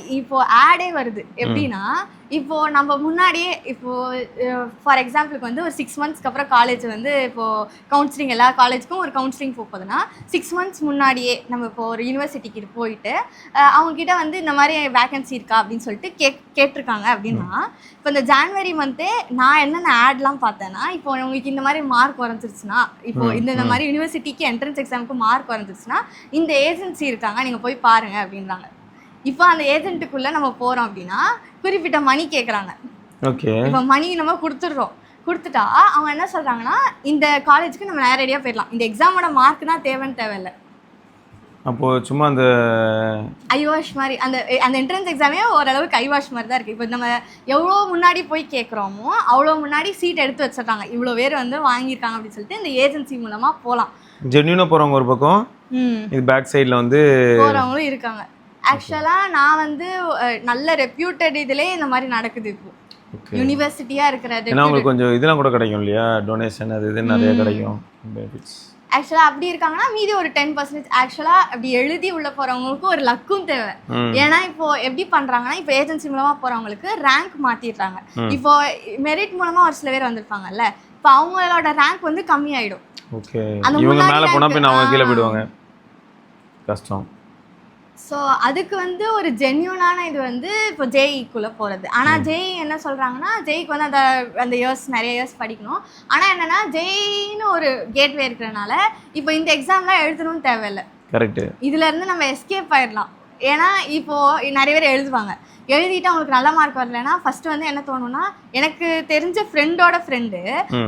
ஆடே வருது. எப்படின்னா, இப்போது நம்ம முன்னாடியே இப்போது ஃபார் எக்ஸாம்பிளுக்கு வந்து ஒரு 6 monthsக்கு அப்புறம் காலேஜ் வந்து இப்போது கவுன்சிலிங், எல்லா காலேஜுக்கும் ஒரு கவுன்சிலிங் போகுதுன்னா 6 months முன்னாடியே நம்ம இப்போ ஒரு யூனிவர்சிட்டிக்கு போயிட்டு அவங்கக்கிட்ட வந்து இந்த மாதிரி வேகன்சி இருக்கா அப்படின்னு சொல்லிட்டு கேட்டிருக்காங்க. அப்படின்னா இப்போ இந்த ஜான்வரி மந்த்தே நான் என்னென்ன ஆட்லாம் பார்த்தேன்னா, இப்போ உங்களுக்கு இந்த மாதிரி மார்க் குறைஞ்சிருச்சுன்னா, இப்போ இந்த மாதிரி யூனிவர்சிட்டிக்கு என்ட்ரன்ஸ் எக்ஸாமுக்கு மார்க் குறைஞ்சிருச்சுன்னா இந்த ஏஜென்சி இருக்காங்க, நீங்கள் போய் பாருங்கள் அப்படின்றாங்க. இப்போ அந்த ஏஜென்ட்டுக்குள்ளே நம்ம போகிறோம் அப்படின்னா குறிப்பிட்ட மணி கேட்குறாங்க. ஓகே, இப்போ மணி நம்ம கொடுத்துட்டா அவங்க என்ன சொல்கிறாங்கன்னா, இந்த காலேஜுக்கு நம்ம நேரடியாக போயிடலாம், இந்த எக்ஸாமோட மார்க் தான் தேவையில்லை. அப்போது சும்மா அந்த ஐவாஷ் மாதிரி அந்த என்ட்ரன்ஸ் எக்ஸாமே ஓரளவுக்கு ஐவாஷ் மாதிரி தான் இருக்குது. இப்போ நம்ம எவ்வளோ முன்னாடி போய் கேட்குறோமோ அவ்வளோ முன்னாடி சீட் எடுத்து வச்சிடறாங்க, இவ்வளோ பேர் வந்து வாங்கியிருக்காங்க அப்படின்னு சொல்லிட்டு இந்த ஏஜென்சி மூலமாக போகலாம். ஜென்யூனாக போகிறவங்க ஒரு பக்கம், இது பேக் சைடில் வந்து போகிறவங்களும் இருக்காங்க. ஆக்சுவலாக நான் வந்து நல்ல ரெப்யூட்டட் இதிலே இந்த மாதிரி நடக்குது. இப்போ யூனிவர்சிட்டியாக இருக்கிற ஏன்னா உங்களுக்கு கொஞ்சம் இதெல்லாம் கூட கிடைக்கும் இல்லையா, டொனேஷன் அது இது நிறைய கிடைக்கும் பெனிஃபிட்ஸ். ஆக்சுவலாக அப்படி இருக்காங்கன்னா மீதி ஒரு 10% ஆக்சுவலாக அப்படி எழுதி உள்ள போகிறவங்களுக்கு ஒரு லக்கும் தேவை. ஏன்னா இப்போ எப்படி பண்ணுறாங்கன்னா, இப்போ ஏஜென்சி மூலமாக போகிறவங்களுக்கு ரேங்க் மாற்றிடுறாங்க. இப்போ மெரிட் மூலமாக ஒரு சில பேர் வந்திருப்பாங்கல்ல, இப்போ அவங்களோட ரேங்க் வந்து கம்மியாயிடும். ஓகே, இவங்க மேலே போனால் பின்ன அவங்க கீழே போயிடுவாங்க, கஷ்டம். ஸோ அதுக்கு வந்து ஒரு ஜென்யூனான இது வந்து இப்போ ஜேஇக்குள்ளே போகிறது. ஆனால் ஜேஇ என்ன சொல்கிறாங்கன்னா, ஜேஇக்கு வந்து அந்த இயர்ஸ் நிறைய இயர்ஸ் படிக்கணும். ஆனால் என்னென்னா ஜேஇன்னு ஒரு கேட்வே இருக்கிறனால இப்போ இந்த எக்ஸாம்லாம் எழுதணும்னு தேவையில்லை. கரெக்டு. இதுலேருந்து நம்ம எஸ்கேப் ஆயிடலாம். ஏன்னா இப்போது நிறைய பேர் எழுதுவாங்க, எழுதிட்டு அவங்களுக்கு நல்ல மார்க் வரலன்னா ஃபர்ஸ்ட் வந்து என்ன தோணும்னா, எனக்கு தெரிஞ்ச ஃப்ரெண்டோட ஃப்ரெண்டு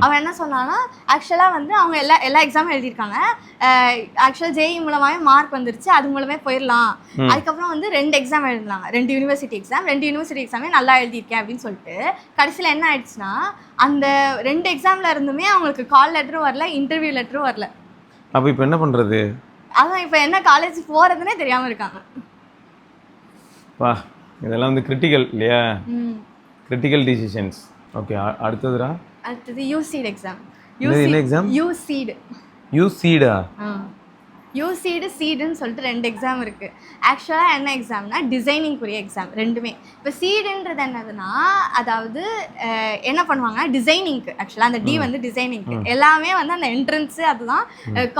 அவன் என்ன சொன்னான்னா, ஆக்சுவலாக வந்து அவங்க எல்லா எக்ஸாமும் எழுதியிருக்காங்க, ஆக்சுவலாக ஜேஇ மூலமாகவே மார்க் வந்துருச்சு, அது மூலமே போயிடலாம். அதுக்கப்புறம் வந்து 2 எக்ஸாம் எழுதினாங்க, 2 யூனிவர்சிட்டி எக்ஸாமே நல்லா எழுதியிருக்கேன் அப்படின்னு சொல்லிட்டு கடைசியில் என்ன ஆயிடுச்சுன்னா, அந்த 2 எக்ஸாமில் இருந்துமே அவங்களுக்கு கால் லெட்டரும் வரல, இன்டர்வியூ லெட்டரும் வரல. அப்போ இப்போ என்ன பண்ணுறது? அதான் இப்போ என்ன காலேஜ் போகிறதுனே தெரியாமல் இருக்காங்க. வா, இதெல்லாம் வந்து கிரிட்டிக்கல் இல்லையா, கிரிட்டிக்கல் டிசிஷன்ஸ். ஓகே, அடுத்தது யூசீட் எக்ஸாம். என்ன எக்ஸாம்? யூசீடா? யூசீடு சீடுன்னு சொல்லிட்டு 2 எக்ஸாம் இருக்குது. ஆக்சுவலாக என்ன எக்ஸாம்னா டிசைனிங்குரிய எக்ஸாம் ரெண்டுமே. இப்போ சீடுன்றது என்னதுன்னா, அதாவது என்ன பண்ணுவாங்கன்னா டிசைனிங்க்கு, ஆக்சுவலாக அந்த டி வந்து டிசைனிங்க்கு, எல்லாமே வந்து அந்த என்ட்ரன்ஸு அதுதான்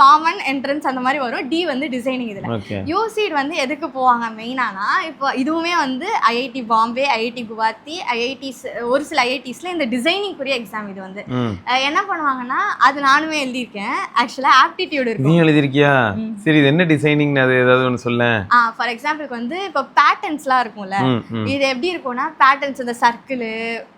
காமன் என்ட்ரன்ஸ் அந்த மாதிரி வரும். டி வந்து டிசைனிங். இதில் யூசீடு வந்து எதுக்கு போவாங்க மெயினானா, இப்போ இதுவுமே வந்து IIT Bombay, IIT Guwahati, IITs, ஒரு சில ஐஐடிஸில் இந்த டிசைனிங்குரிய எக்ஸாம். இது வந்து என்ன பண்ணுவாங்கன்னா, அது நானுமே எழுதியிருக்கேன். ஆக்சுவலாக ஆப்டிடியூட் இருக்கும். நீ எழுதியிருக்கியா? சரி, இது என்ன டிசைனிங், அது ஏதாவது ஒன்று சொல்ல. ஃபார் எக்ஸாம்பிளுக்கு வந்து இப்போ பேட்டர்ன்ஸ்லாம் இருக்கும்ல, இது எப்படி இருக்கும்னா, பேட்டர்ன்ஸ் இந்த சர்க்கிள்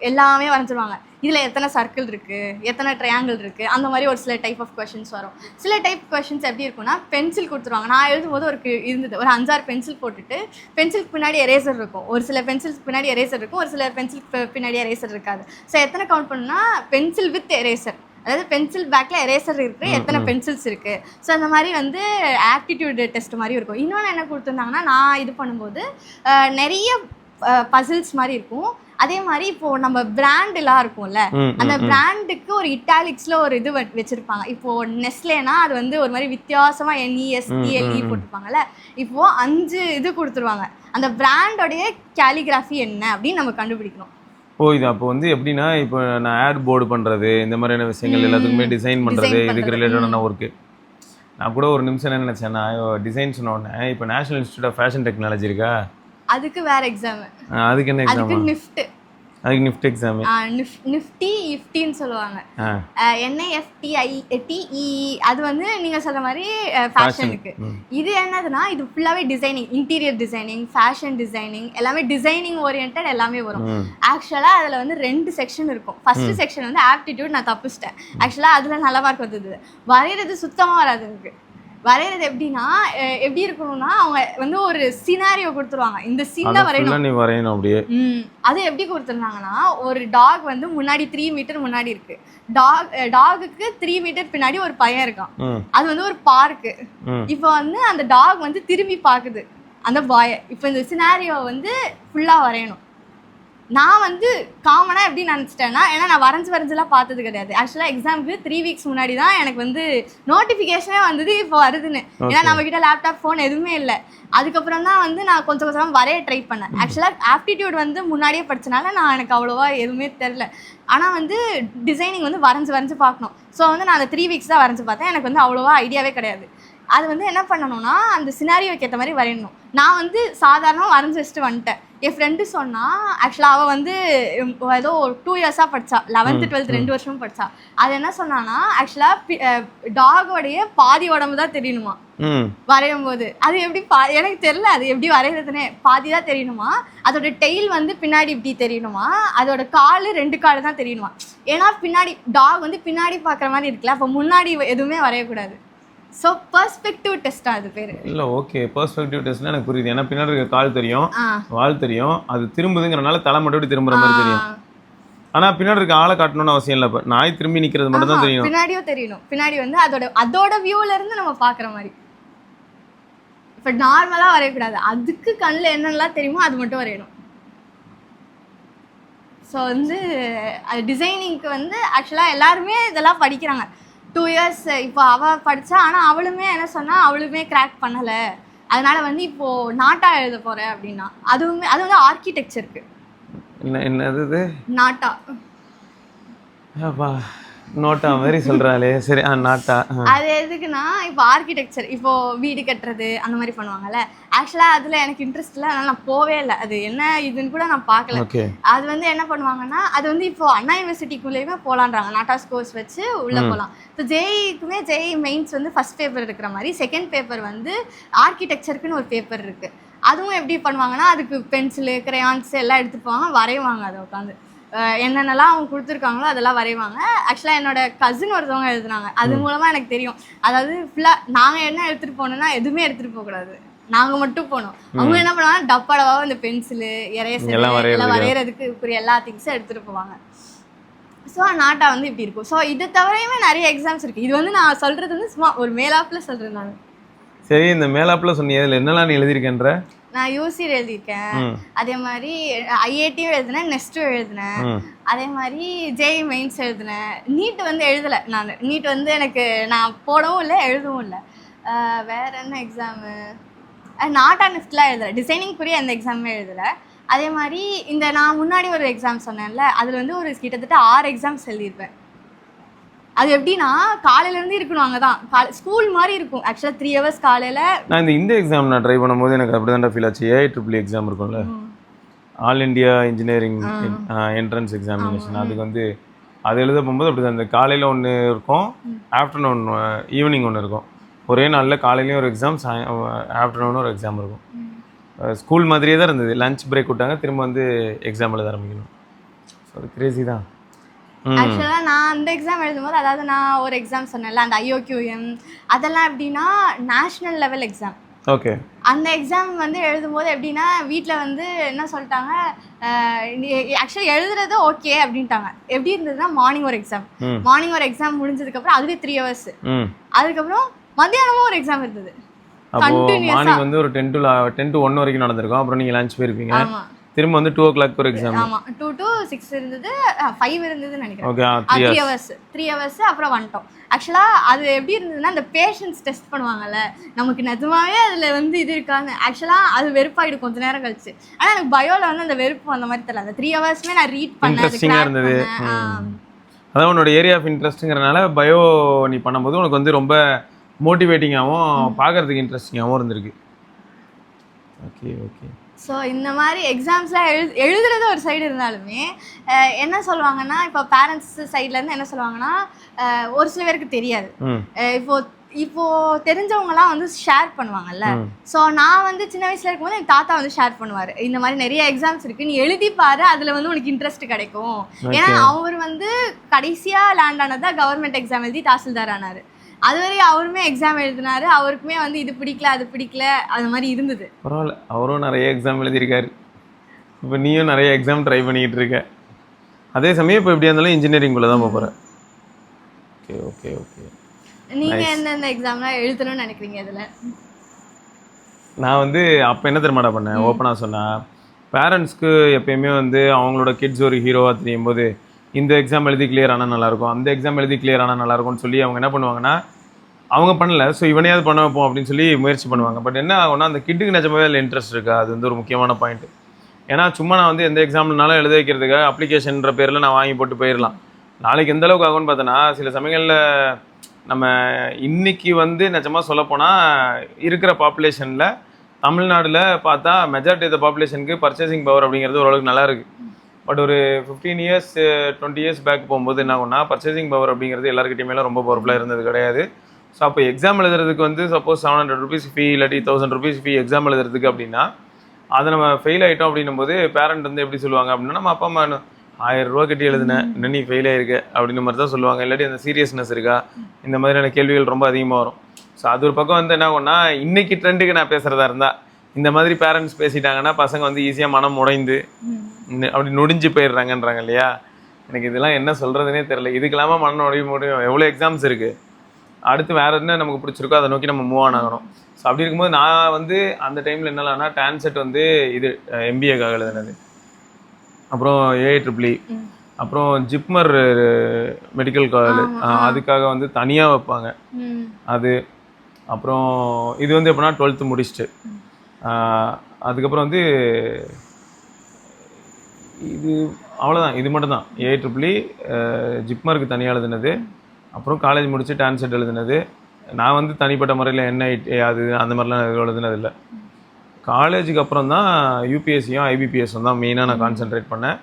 எல்லாமே வரைஞ்சிருவாங்க. இதில் எத்தனை சர்க்கிள் இருக்குது, எத்தனை ட்ரையாங்கிள் இருக்குது, அந்த மாதிரி ஒரு சில டைப் ஆஃப் கொஷின்ஸ் வரும். சில டைப் கொஷின்ஸ் எப்படி இருக்கும்னா, பென்சில் கொடுத்துருவாங்க. நான் எழுதும்போது இருந்தது ஒரு 5-6 பென்சில் போட்டுட்டு, பென்சிலுக்கு பின்னாடி எரேசர் இருக்கும். ஒரு சில பென்சிலுக்கு பின்னாடி எரேசர் இருக்கும், ஒரு சில பென்சிலுக்கு பின்னாடி எரேசர் இருக்காது. ஸோ எத்தனை கவுண்ட் பண்ணுன்னா, பென்சில் வித் எரேசர், அதாவது பென்சில் பேக்கில் எரேசர் இருக்குது, எத்தனை பென்சில்ஸ் இருக்குது. ஸோ அந்த மாதிரி வந்து ஆப்டிடியூட் டெஸ்ட் மாதிரி இருக்கும். இன்னொன்று என்ன கொடுத்துருந்தாங்கன்னா, நான் இது பண்ணும்போது நிறைய பசில்ஸ் மாதிரி இருக்கும். அதே மாதிரி இப்போது நம்ம பிராண்டெலாம் இருக்கும்ல, அந்த பிராண்டுக்கு ஒரு இட்டாலிக்ஸில் ஒரு இது வச்சுருப்பாங்க. இப்போது நெஸ்லேனா அது வந்து ஒரு மாதிரி வித்தியாசமாக NESTLE போட்டிருப்பாங்கல்ல, இப்போது 5 இது கொடுத்துருவாங்க. அந்த பிராண்டோடைய கேலிகிராஃபி என்ன அப்படின்னு நம்ம கண்டுபிடிக்கணும். இது அப்போ வந்து எப்படின்னா, இப்போ நான் ஆட் போர்டு பண்ணுறது, இந்த மாதிரியான விஷயங்கள் எல்லாத்துக்குமே டிசைன் பண்ணுறது, இதுக்கு ரிலேட்டடான ஒர்க்கு. நான் கூட ஒரு நிமிஷம் என்ன நினச்சேன்னா, டிசைன் சொன்னோடனே இப்போ national institute of fashion technology இருக்கா, அதுக்கு வேற எக்ஸாம். அதுக்கு என்ன எக்ஸாம்? நிஃப்ட். அதுக்கு நிஃப்ட் எக்ஸாம். நிஃப்டி இஃப்டின்னு சொல்லுவாங்க. NIFTITE. அது வந்து நீங்கள் சொல்கிற மாதிரி ஃபேஷனுக்கு. இது என்னதுன்னா, இது ஃபுல்லாகவே designing, interior designing, fashion designing, எல்லாமே டிசைனிங் ஓரியன்ட் எல்லாமே வரும். ஆக்சுவலாக அதில் வந்து 2 செக்ஷன் இருக்கும். ஃபர்ஸ்ட் செக்ஷன் வந்து ஆப்டிடியூட், நான் தப்பிச்சிட்டேன். ஆக்சுவலாக அதில் நல்ல மார்க் வந்தது. வரைகிறது சுத்தமாக வராது எனக்கு. வரைகிறது எப்படின்னா, எப்படி இருக்கணும்னா, அவங்க வந்து ஒரு சினாரியோ கொடுத்துருவாங்க, இந்த சீன் தான் வரையணும் அப்படியே. அது எப்படி கொடுத்துருந்தாங்கன்னா, ஒரு டாக் வந்து முன்னாடி 3 மீட்டர் முன்னாடி இருக்கு, டாகுக்கு 3 மீட்டர் பின்னாடி ஒரு பையன் இருக்கான், அது வந்து ஒரு பார்க்கு. இப்போ வந்து அந்த டாக் வந்து திரும்பி பார்க்குது அந்த பாயை. இப்போ இந்த சினாரியோ வந்து ஃபுல்லாக வரையணும். நான் வந்து காமனாக எப்படி நினச்சிட்டேன்னா, ஏன்னா நான் வரைஞ்செல்லாம் பார்த்தது கிடையாது. ஆக்சுவலாக எக்ஸாமுக்கு 3 வீக்ஸ் முன்னாடி தான் எனக்கு வந்து நோட்டிஃபிகேஷனே வந்தது இப்போ வருதுன்னு. ஏன்னா நம்மக்கிட்ட லேப்டாப், ஃபோன் எதுவுமே இல்லை. அதுக்கப்புறம் தான் வந்து நான் கொஞ்சம் கொஞ்சமாக வரைய ட்ரை பண்ணேன். ஆக்சுவலாக ஆப்டிடியூட் வந்து முன்னாடியே படித்தனால எனக்கு அவ்வளோவா எதுவுமே தெரில. ஆனால் வந்து டிசைனிங் வந்து வரைஞ்சு பார்க்கணும். ஸோ வந்து நான் அந்த 3 வீக்ஸ் தான் வரைஞ்சி பார்த்தேன். எனக்கு வந்து அவ்வளோவா ஐடியாவே கிடையாது. அது வந்து என்ன பண்ணணும்னா, அந்த சினாரியோக்கு ஏற்ற மாதிரி வரையணும். நான் வந்து சாதாரணமாக வரைஞ்சி வச்சுட்டு வந்துட்டேன். என் ஃப்ரெண்டு சொன்னால், ஆக்சுவலாக அவள் வந்து ஏதோ 2 இயர்ஸாக படித்தா, 11th 12th 2 வருஷமும் படித்தா. அது என்ன சொன்னான்னா, ஆக்சுவலாக டாகோடைய பாதி உடம்பு தான் தெரியணுமா வரையும் போது. அது எப்படி எனக்கு தெரியல, அது எப்படி வரைகிறதுனே. பாதி தான் தெரியணுமா, அதோட டெய்ல் வந்து பின்னாடி இப்படி தெரியணுமா, அதோட கால் 2 கால் தான் தெரியணுமா. ஏன்னா பின்னாடி டாக் வந்து பின்னாடி பார்க்குற மாதிரி இருக்குல்ல, அப்போ முன்னாடி எதுவுமே வரையக்கூடாது. ஸோ பெர்ஸ்பெக்டிவ் டெஸ்ட்டாக அது பேர். இல்லை, ஓகே, பெர்ஸ்பெக்டிவ் டெஸ்ட்னா எனக்கு புரியுது. ஏன்னா பின்னாடி இருக்க கால் தெரியும், வால் தெரியும், அது திரும்புதுங்கிறனால தலை மட்டும் திரும்புற மாதிரி தெரியும். ஆனால் பின்னாடி இருக்க ஆளை காட்டணும்னு அவசியம் இல்லை. இப்போ நாய் திரும்பி நிற்கிறது மட்டும் தான் தெரியும். பின்னாடியும் தெரியணும். பின்னாடி வந்து அதோட வியூல இருந்து நம்ம பார்க்குற மாதிரி. இப்போ நார்மலாக வரையக்கூடாது, அதுக்கு கண்ணில் என்னெல்லாம் தெரியுமோ அது மட்டும் வரையணும். ஸோ வந்து டிசைனிங்க்கு வந்து ஆக்சுவலாக எல்லாருமே இதெல்லாம் படிக்கிறாங்க 2 இயர்ஸ். இப்போ அவள் படித்தா, ஆனால் அவளுமே என்ன சொன்னால் அவளுமே கிராக் பண்ணலை, அதனால வந்து இப்போது நாட்டா எழுத போகிறேன் அப்படின்னா. அது வந்து ஆர்கிடெக்சருக்கு. என்னது இது? நாட்டா. நோட்டா மாதிரி சொல்கிறாளே. சரி, நாட்டா. அது எதுக்குன்னா, இப்போ ஆர்கிடெக்சர், இப்போ வீடு கட்டுறது அந்த மாதிரி பண்ணுவாங்கல்ல. ஆக்சுவலாக அதில் எனக்கு இன்ட்ரெஸ்ட் இல்லை, அதனால் நான் போவே இல்லை. அது என்ன இதுன்னு கூட நான் பார்க்கல. அது வந்து என்ன பண்ணுவாங்கன்னா, அது வந்து இப்போ அண்ணா யூனிவர்சிட்டிக்குள்ளேயுமே போகலான்றாங்க, நாட்டாஸ் கோர்ஸ் வச்சு உள்ளே போகலாம். ஸோ ஜேஇக்குமே ஜேஇ மெயின்ஸ் வந்து ஃபஸ்ட் பேப்பர் இருக்கிற மாதிரி செகண்ட் பேப்பர் வந்து ஆர்கிடெக்சருக்குன்னு ஒரு பேப்பர் இருக்குது. அதுவும் எப்படி பண்ணுவாங்கன்னா, அதுக்கு பென்சிலு கிரையான்ஸ் எல்லாம் எடுத்துப்பாங்க, வரைவாங்க. அதை உட்காந்து என்னென்னலாம் அவங்க கொடுத்துருக்காங்களோ அதெல்லாம் வரைவாங்க. ஆக்சுவலாக என்னோட கசின் ஒருத்தவங்க எழுதுனாங்க, அது மூலமாக எனக்கு தெரியும். அதாவது ஃபுல்லாக நாங்கள் என்ன எடுத்துகிட்டு போனோம்னா எதுவுமே எடுத்துகிட்டு போகக்கூடாது, நாங்கள் மட்டும் போனோம். அவங்க என்ன பண்ணுவாங்கன்னா டப்பாடவாக இந்த பென்சிலு எரேசர் எல்லாம் வரைகிறதுக்கு இப்படி எல்லா திங்ஸும் எடுத்துகிட்டு போவாங்க. ஸோ நாட்டா வந்து இப்படி இருக்கும். ஸோ இது தவிரையுமே நிறைய எக்ஸாம்ஸ் இருக்குது. இது வந்து நான் சொல்கிறது வந்து சும்மா ஒரு மேலாப்பில் சொல்கிறேன் நான். சரி, இந்த மேலாப்பில் சொன்னீங்க, இதில் என்னெல்லாம் நீ எழுதியிருக்கேன்ற? நான் யூசி எழுதியிருக்கேன், அதே மாதிரி ஐஐடியும் எழுதினேன், நெஸ்ட்டும் எழுதினேன், அதே மாதிரி ஜேஇ மெயின்ஸ் எழுதினேன். நீட் வந்து எழுதலை நான். நீட் வந்து எனக்கு நான் போடவும் இல்லை எழுதவும் இல்லை. வேறு என்ன எக்ஸாமு? நாட்டா நெஃப்ட்லாம் எழுதலை, டிசைனிங்குரிய எந்த எக்ஸாமுமே எழுதலை. அதே மாதிரி இந்த நான் முன்னாடி ஒரு எக்ஸாம் சொன்னேன்ல, அதில் வந்து ஒரு கிட்டத்தட்ட 6 எக்ஸாம்ஸ் எழுதியிருப்பேன். அது எப்படின்னா காலையிலேருந்து இருக்கணும், அங்கே தான் ஸ்கூல் மாதிரி இருக்கும். ஆக்சுவலாக 3 hours காலையில். நான் இந்த எக்ஸாம் நான் ட்ரை பண்ணும்போது எனக்கு அப்படி தான் ஃபீல் ஆச்சு. AIEEE எக்ஸாம் இருக்கும்ல, all India engineering entrance examination. அதுக்கு வந்து அது எழுத போகும்போது அப்படி தான். இந்த காலையில் ஒன்று இருக்கும், ஆஃப்டர்நூன் ஈவினிங் ஒன்று இருக்கும். ஒரே நாளில் காலையிலையும் ஒரு எக்ஸாம், ஆஃப்டர்நூனும் ஒரு எக்ஸாம் இருக்கும். ஸ்கூல் மாதிரியே தான் இருந்தது. லஞ்ச் பிரேக் விட்டாங்க, திரும்ப வந்து எக்ஸாம் எழுத ஆரம்பிக்கணும். ஸோ அது கிரேசி தான். ஆக்சுவலாக நான் அந்த எக்ஸாம் எழுதும்போது, அதாவது நான் ஒரு எக்ஸாம் சொன்னேன்ல அந்த IOQM, அதெல்லாம் எப்படின்னா நேஷ்னல் லெவல் எக்ஸாம். ஓகே. அந்த எக்ஸாம் வந்து எழுதும்போது எப்படின்னா வீட்டில் வந்து என்ன சொல்லிட்டாங்க, ஆக்சுவலி எழுதுறது ஓகே அப்படின்ட்டாங்க. எப்படி இருந்ததுன்னா மார்னிங் ஒரு எக்ஸாம் முடிஞ்சதுக்கப்புறம் அதுவே 3 hours. அதுக்கப்புறம் மத்தியானமும் ஒரு எக்ஸாம் இருந்தது. மார்னிங் வந்து ஒரு 10 to 1 வரைக்கும் நடந்திருக்கும். அப்புறம் நீங்கள் லஞ்ச் போயிருப்பீங்க, திரும்ப வந்து 2 o'clock ஒரு எக்ஸாம். ஆமாம், 2 to 6 இருந்தது, 5 இருந்ததுன்னு நினைக்கிறேன். ஓகே, 3 hours அப்புறம் வந்துட்டோம். ஆக்சுவலாக அது எப்படி இருந்ததுன்னா, அந்த பேஷன்ஸ் டெஸ்ட் பண்ணுவாங்கல்ல, நமக்கு நிஜமாவே அதில் வந்து இது இருக்கான்னு. ஆக்சுவலாக அது வெறுப்பாயிடும் கொஞ்சம் நேரம் கழிச்சு. ஆனால் எனக்கு பயோவில் வந்து அந்த வெறுப்பு அந்த மாதிரி தெரியல. அந்த 3 hours நான் ரீட் இன்ட்ரெஸ்டிங்காக இருந்தது. அதான் உன்னோட ஏரியா ஆஃப் இன்ட்ரெஸ்ட்டுங்கிறனால பயோ நீ பண்ணும்போது உனக்கு வந்து ரொம்ப மோட்டிவேட்டிங்காகவும் பார்க்குறதுக்கு இன்ட்ரெஸ்டிங்காகவும் இருந்திருக்கு. Okay okay. ஸோ இந்த மாதிரி எக்ஸாம்ஸ்லாம் எழுதுறது ஒரு சைடு இருந்தாலுமே என்ன சொல்லுவாங்கன்னா, இப்போ பேரண்ட்ஸ் சைட்லேருந்து என்ன சொல்லுவாங்கன்னா, ஒரு சில பேருக்கு தெரியாது. இப்போ தெரிஞ்சவங்கலாம் வந்து ஷேர் பண்ணுவாங்கல்ல. ஸோ நான் வந்து சின்ன வயசுல இருக்கும்போது என் தாத்தா வந்து ஷேர் பண்ணுவார், இந்த மாதிரி நிறைய எக்ஸாம்ஸ் இருக்குது, நீ எழுதி பாரு, அதில் வந்து உனக்கு இன்ட்ரெஸ்ட் கிடைக்கும். ஏன்னா அவர் வந்து கடைசியாக லேண்ட் ஆனதான் கவர்மெண்ட் எக்ஸாம் எழுதி தாசில்தார் ஆனார். அதுவரையும் அவருமே எக்ஸாம் எழுதினாரு, அவருக்குமே வந்து இது பிடிக்கல அது பிடிக்கல அது மாதிரி இருந்தது. பரவாயில்ல, அவரும் நிறைய எக்ஸாம் எழுதியிருக்காரு. இப்போ நீயும் நிறைய எக்ஸாம் ட்ரை பண்ணிக்கிட்டு இருக்க. அதே சமயம் இப்போ எப்படியா இருந்தாலும் இன்ஜினியரிங்குள்ளே தான் போகிற. Okay okay okay. நீங்கள் எந்தெந்த எக்ஸாம்லாம் எழுதணும்னு நினைக்கிறீங்க? இதில் நான் வந்து அப்போ என்ன தெரியுமாடா பண்ணேன், ஓப்பனாக சொன்னால் பேரண்ட்ஸ்க்கு எப்பயுமே வந்து அவங்களோட கிட்ஸ் ஒரு ஹீரோவாக தெரியும் போது இந்த எக்ஸாம் எழுதி கிளியர் ஆனால் நல்லாயிருக்கும், அந்த எக்ஸாம் எழுதி கிளியர் ஆனால் நல்லாயிருக்கும்னு சொல்லி அவங்க என்ன பண்ணுவாங்கன்னா, அவங்க பண்ணல, ஸோ இவனையாவது பண்ண வைப்போம் அப்படின்னு சொல்லி முயற்சி பண்ணுவாங்க. பட் என்ன ஆகும்னா, அந்த கிட்டுக்கு நிஜமாவே அதில் இன்ட்ரெஸ்ட் இருக்கா, அது வந்து ஒரு முக்கியமான பாயிண்ட். ஏன்னா சும்மா நான் வந்து எந்த எக்ஸாம்னாலும் எழுத வைக்கிறதுக்காக அப்ளிகேஷன்ற பேரில் நான் வாங்கி போட்டு போயிடலாம். நாளைக்கு எந்த அளவுக்கு ஆகும்னு பார்த்தோன்னா, சில சமயங்களில் நம்ம இன்னைக்கு வந்து நிஜமாக சொல்லப்போனால் இருக்கிற பாப்புலேஷனில் தமிழ்நாட்டில் பார்த்தா மெஜாரிட்டி ஆஃப் த பாப்புலேஷனுக்கு பர்ச்சேசிங் பவர் அப்படிங்கிறது ஓரளவுக்கு நல்லா இருக்குது. பட் ஒரு 15 years 20 years பேக் போகும்போது என்ன ஆகும்னா, பர்ச்சேசிங் பவர் அப்படிங்கிறது எல்லாருக்கிட்டையுமே ரொம்ப பவர்ஃபுல்லாக இருந்தது கிடையாது. ஸோ அப்போ எக்ஸாம் எழுதுறதுக்கு வந்து சப்போஸ் 700 rupees ஃபீ இல்லாட்டி 1000 rupees ஃபீ எக்ஸாம் எழுதுறதுக்கு அப்படின்னா, அதை நம்ம ஃபெயில் ஆகிட்டோம் அப்படின்னும் போது பேரண்ட் வந்து எப்படி சொல்லுவாங்க அப்படின்னா, நம்ம அப்பா அம்மா 1000 ரூபா கட்டி எழுதுனேன், இன்னும் நீ ஃபெயில் ஆகிருக்க அப்படின்ற மாதிரி தான் சொல்லுவாங்க. இல்லாட்டி அந்த சீரியஸ்னஸ் இருக்கா, இந்த மாதிரியான கேள்விகள் ரொம்ப அதிகமாக வரும். ஸோ அது ஒரு பக்கம் வந்து என்ன ஆகும்னா, இன்னைக்கு ட்ரெண்டுக்கு நான் பேசுகிறதா இருந்தால் இந்த மாதிரி பேரண்ட்ஸ் பேசிட்டாங்கன்னா பசங்க வந்து ஈஸியாக மனம் உடைந்து அப்படி நொடிஞ்சு போயிடுறாங்கன்றாங்க இல்லையா. எனக்கு இதெல்லாம் என்ன சொல்கிறதுனே தெரில. இதுக்கெல்லாமா மனம் உடைய முடியும்? எவ்வளோ எக்ஸாம்ஸ் இருக்குது, அடுத்து வேறு என்ன நமக்கு பிடிச்சிருக்கோ அதை நோக்கி நம்ம மூவ் ஆன் ஆகணும். ஸோ அப்படி இருக்கும்போது நான் வந்து அந்த டைமில் என்னலான்னா டான்செட் வந்து இது MBAக்காக எழுதுனது. அப்புறம் ஏஐஇஇ, அப்புறம் ஜிப்மர் மெடிக்கல் காலேஜ், அதுக்காக வந்து தனியாக வைப்பாங்க அது. அப்புறம் இது வந்து எப்படின்னா 12th முடிச்சுட்டு அதுக்கப்புறம் வந்து இது அவ்வளோதான், இது மட்டும் தான் ஏஐஇஇ, ஜிப்மருக்கு தனியாக எழுதுனது, அப்புறம் காலேஜ் முடிச்சு டான்செட் எழுதுனது. நான் வந்து தனிப்பட்ட முறையில் என்ஐடி அது அந்த மாதிரிலாம் எழுதுனது இல்லை. காலேஜுக்கு அப்புறம் தான் யூபிஎஸ்சியும் ஐபிபிஎஸும் தான் மெயினாக நான் கான்சென்ட்ரேட் பண்ணேன்.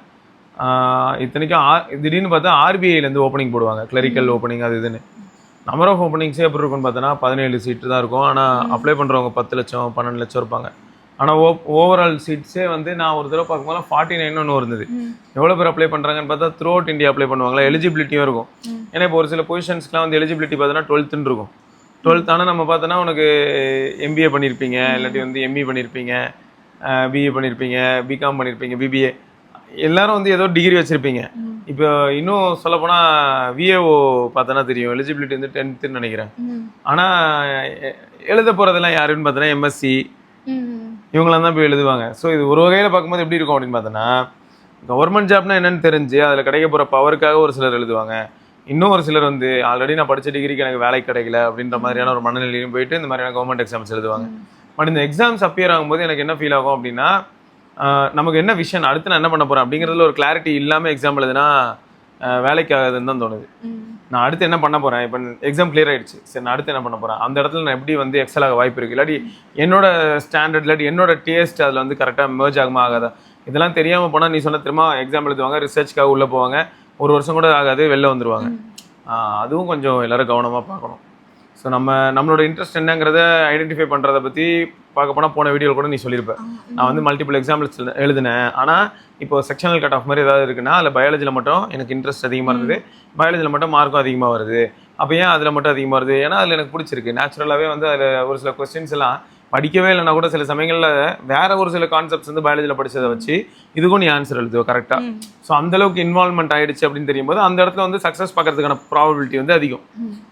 இத்தனைக்கும் திடீர்னு பார்த்தா ஆர்பிஐலேருந்து ஓப்பனிங் போடுவாங்க, கிளரிக்கல் ஓப்பனிங் அது இதுன்னு. நம்பர் ஆஃப் ஓப்பனிங்ஸே எப்படி இருக்குன்னு பார்த்தோன்னா 17 சீட்டு தான் இருக்கும். ஆனால் அப்ளை பண்ணுறவங்க 10 லட்சம் 12 லட்சம் இருப்பாங்க. ஆனால் ஓவரால் சீட்ஸே வந்து நான் ஒரு தடவை பார்க்கும்போது 49 ஒன்று இருந்தது. எவ்வளோ பேர் அப்ளை பண்ணுறாங்கன்னு பார்த்தா த்ரூ அவுட் இந்தியா அப்ளை பண்ணுவாங்களா, எலிஜிபிலிட்டியும் இருக்கும். ஏன்னா இப்போ ஒரு சில பொசிஷன்ஸ்க்குலாம் வந்து எலிஜிபிலிட்டி பார்த்தோன்னா 12th இருக்கும். 12th ஆனால் நம்ம பார்த்தோன்னா உனக்கு எம்பிஏ பண்ணியிருப்பீங்க, இல்லாட்டி வந்து எம்இ பண்ணியிருப்பீங்க, பிஏ பண்ணியிருப்பீங்க, பிகாம் பண்ணியிருப்பீங்க, பிபிஏ, எல்லாரும் வந்து ஏதோ டிகிரி வச்சுருப்பீங்க. இப்போ இன்னும் சொல்லப்போனால் விஏஓ பார்த்தோன்னா தெரியும், எலிஜிபிலிட்டி வந்து 10th நினைக்கிறேன். ஆனால் எழுத போகிறதெல்லாம் யாருன்னு பார்த்தோன்னா எம்எஸ்சி இவங்களாம் தான் போய் எழுதுவாங்க. ஸோ இது ஒரு வகையில் பார்க்கும்போது எப்படி இருக்கும் அப்படின்னு பார்த்தோன்னா, கவர்மெண்ட் ஜாப்னா என்னன்னு தெரிஞ்சு அதில் கிடைக்க போகிற பவருக்காக ஒரு சிலர் எழுதுவாங்க. இன்னும் ஒரு சிலர் வந்து ஆல்ரெடி நான் படித்த டிகிரிக்கு எனக்கு வேலை கிடைக்கல அப்படின்ற மாதிரியான ஒரு மனநிலையும் போயிட்டு இந்த மாதிரியான கவர்மெண்ட் எக்ஸாம்ஸ் எழுதுவாங்க. பட் இந்த எக்ஸாம்ஸ் அப்பியர் ஆகும்போது எனக்கு என்ன ஃபீல் ஆகும் அப்படின்னா, நமக்கு என்ன விஷன், அடுத்து நான் என்ன பண்ண போகிறேன் அப்படிங்கிறதுல ஒரு கிளாரிட்டி இல்லாமல் எக்ஸாம் எழுதுனா வேலைக்கு ஆகாதுன்னு தான் தோணுது. நான் அடுத்து என்ன பண்ண போகிறேன், இப்போ எக்ஸாம் கிளியர் ஆகிடுச்சு, சரி நான் அடுத்து என்ன பண்ண போகிறேன், அந்த இடத்துல நான் எப்படி வந்து எக்ஸல் ஆக வாய்ப்பு இருக்குது, இல்லாட்டி என்னோட ஸ்டாண்டர்ட் இல்லாட்டி என்னோட டேஸ்ட் அதில் வந்து கரெக்டாக மெர்ஜ் ஆகுமா ஆகாதா, இதெல்லாம் தெரியாமல் போனால் நீ சொன்ன திரும்ப எக்ஸாம் எழுதுவாங்க, ரிசர்ச்க்காக உள்ளே போவாங்க, ஒரு வருஷம் கூட ஆகாது, வெளில வந்துடுவாங்க. அதுவும் கொஞ்சம் எல்லோரும் கவனமாக பார்க்கணும். ஸோ நம்மளோட இன்ட்ரெஸ்ட் என்னங்கிறத ஐடென்டிஃபை பண்ணுறதை பற்றி பார்க்க போனால் போன வீடியோவில் கூட நீ சொல்லியிருப்பேன். நான் வந்து மல்டிபிள் எக்ஸாம்பிள்ஸ் எழுதினேன். ஆனால் இப்போ செக்ஷனல் கட் ஆஃப் மாதிரி ஏதாவது இருக்குன்னா அதில் பயாலஜியில் மட்டும் எனக்கு இன்ட்ரெஸ்ட் அதிகமாக இருந்தது, பயாலஜியில் மட்டும் மார்க்கும் அதிகமாக வருது. அப்போ ஏன் அதில் மட்டும் அதிகமாக வருது, ஏன்னா அதில் எனக்கு பிடிச்சிருக்கு. நேச்சுரலாகவே வந்து அதில் ஒரு சில கொஸ்டின்ஸ் எல்லாம் படிக்கவே இல்லைனா கூட சில சமயங்களில் வேற ஒரு சில கான்செப்ட்ஸ் வந்து பயாலஜியில் படித்ததை வச்சு இதுக்கும் நீ ஆன்சர் எழுதுவ கரெக்டாக. ஸோ அந்தளவுக்கு இன்வால்மெண்ட் ஆகிடுச்சு அப்படின்னு தெரியும் போது அந்த இடத்துல வந்து சக்ஸஸ் பார்க்கறதுக்கான ப்ராபபிலிட்டி வந்து அதிகம்.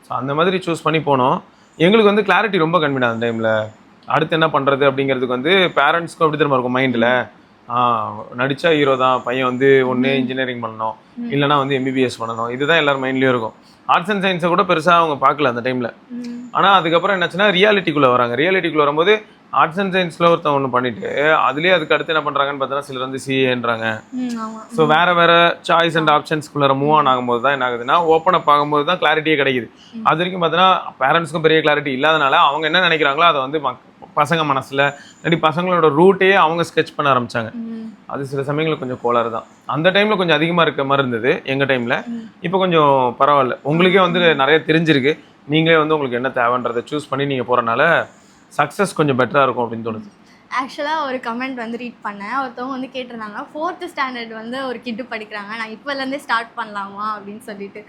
ஸோ அந்த மாதிரி சூஸ் பண்ணி போனோம். எங்களுக்கு வந்து கிளாரிட்டி ரொம்ப கன்வீனியன் அந்த டைமில். அடுத்து என்ன பண்ணுறது அப்படிங்கிறதுக்கு வந்து பேரண்ட்ஸ்க்கும் எப்படி திரும்ப இருக்கும் மைண்டில், நடித்தா ஹீரோ தான் பையன் வந்து ஒன்று இன்ஜினியரிங் பண்ணணும், இல்லைனா வந்து எம்பிபிஎஸ் பண்ணணும், இதுதான் எல்லாரும் மைண்ட்லேயும் இருக்கும். ஆர்ட்ஸ் அண்ட் சயின்ஸை கூட பெருசாக அவங்க பார்க்கல அந்த டைமில். ஆனால் அதுக்கப்புறம் என்னாச்சுன்னா ரியாலிட்டிக்குள்ளே வராங்க. ரியாலிட்டிக்குள்ளே வரும்போது ஆர்ட்ஸ் அண்ட் சயின்ஸில் ஒருத்தன் ஒன்று பண்ணிட்டு அதுலேயே அதுக்கு அடுத்து என்ன பண்ணுறாங்கன்னு பார்த்தோன்னா சிலர் வந்து சிஏன்றாங்க. ஸோ வேறு சாய்ஸ் அண்ட் ஆப்ஷன்ஸ்குள்ளே மூவ் ஆன் ஆகும்போது தான் என்ன ஆகுதுன்னா ஓப்பன் அப் ஆகும்போது தான் கிளாரிட்டியே கிடைக்குது. அது வரைக்கும் பார்த்தோன்னா பேரண்ட்ஸ்க்கும் பெரிய கிளாரிட்டி இல்லாதனால அவங்க என்ன நினைக்கிறாங்களோ அதை வந்து பசங்க மனசில் இல்லாட்டி பசங்களோட ரூட்டையே அவங்க ஸ்கெட்ச் பண்ண ஆரம்பித்தாங்க. அது சில சமயங்களில் கொஞ்சம் கோளாறு தான். அந்த டைமில் கொஞ்சம் அதிகமாக இருக்க மாதிரி இருந்தது எங்கள் டைமில். இப்போ கொஞ்சம் பரவாயில்ல. உங்களுக்கே வந்து நிறைய தெரிஞ்சிருக்கு. நீங்களே வந்து உங்களுக்கு என்ன தேவைன்றதை சூஸ் பண்ணி நீங்கள் போகிறனால சக்ஸஸ் கொஞ்சம் பெட்டராக இருக்கும் அப்படின்னு தோணுது. ஆக்சுவலாக ஒரு கமெண்ட் வந்து ரீட் பண்ணேன். ஒருத்தவங்க வந்து கேட்டிருந்தாங்க, 4th ஸ்டாண்டர்ட் வந்து ஒரு கிட்டு படிக்கிறாங்க, நான் இப்போலேருந்தே ஸ்டார்ட் பண்ணலாமா அப்படின்னு சொல்லிட்டு.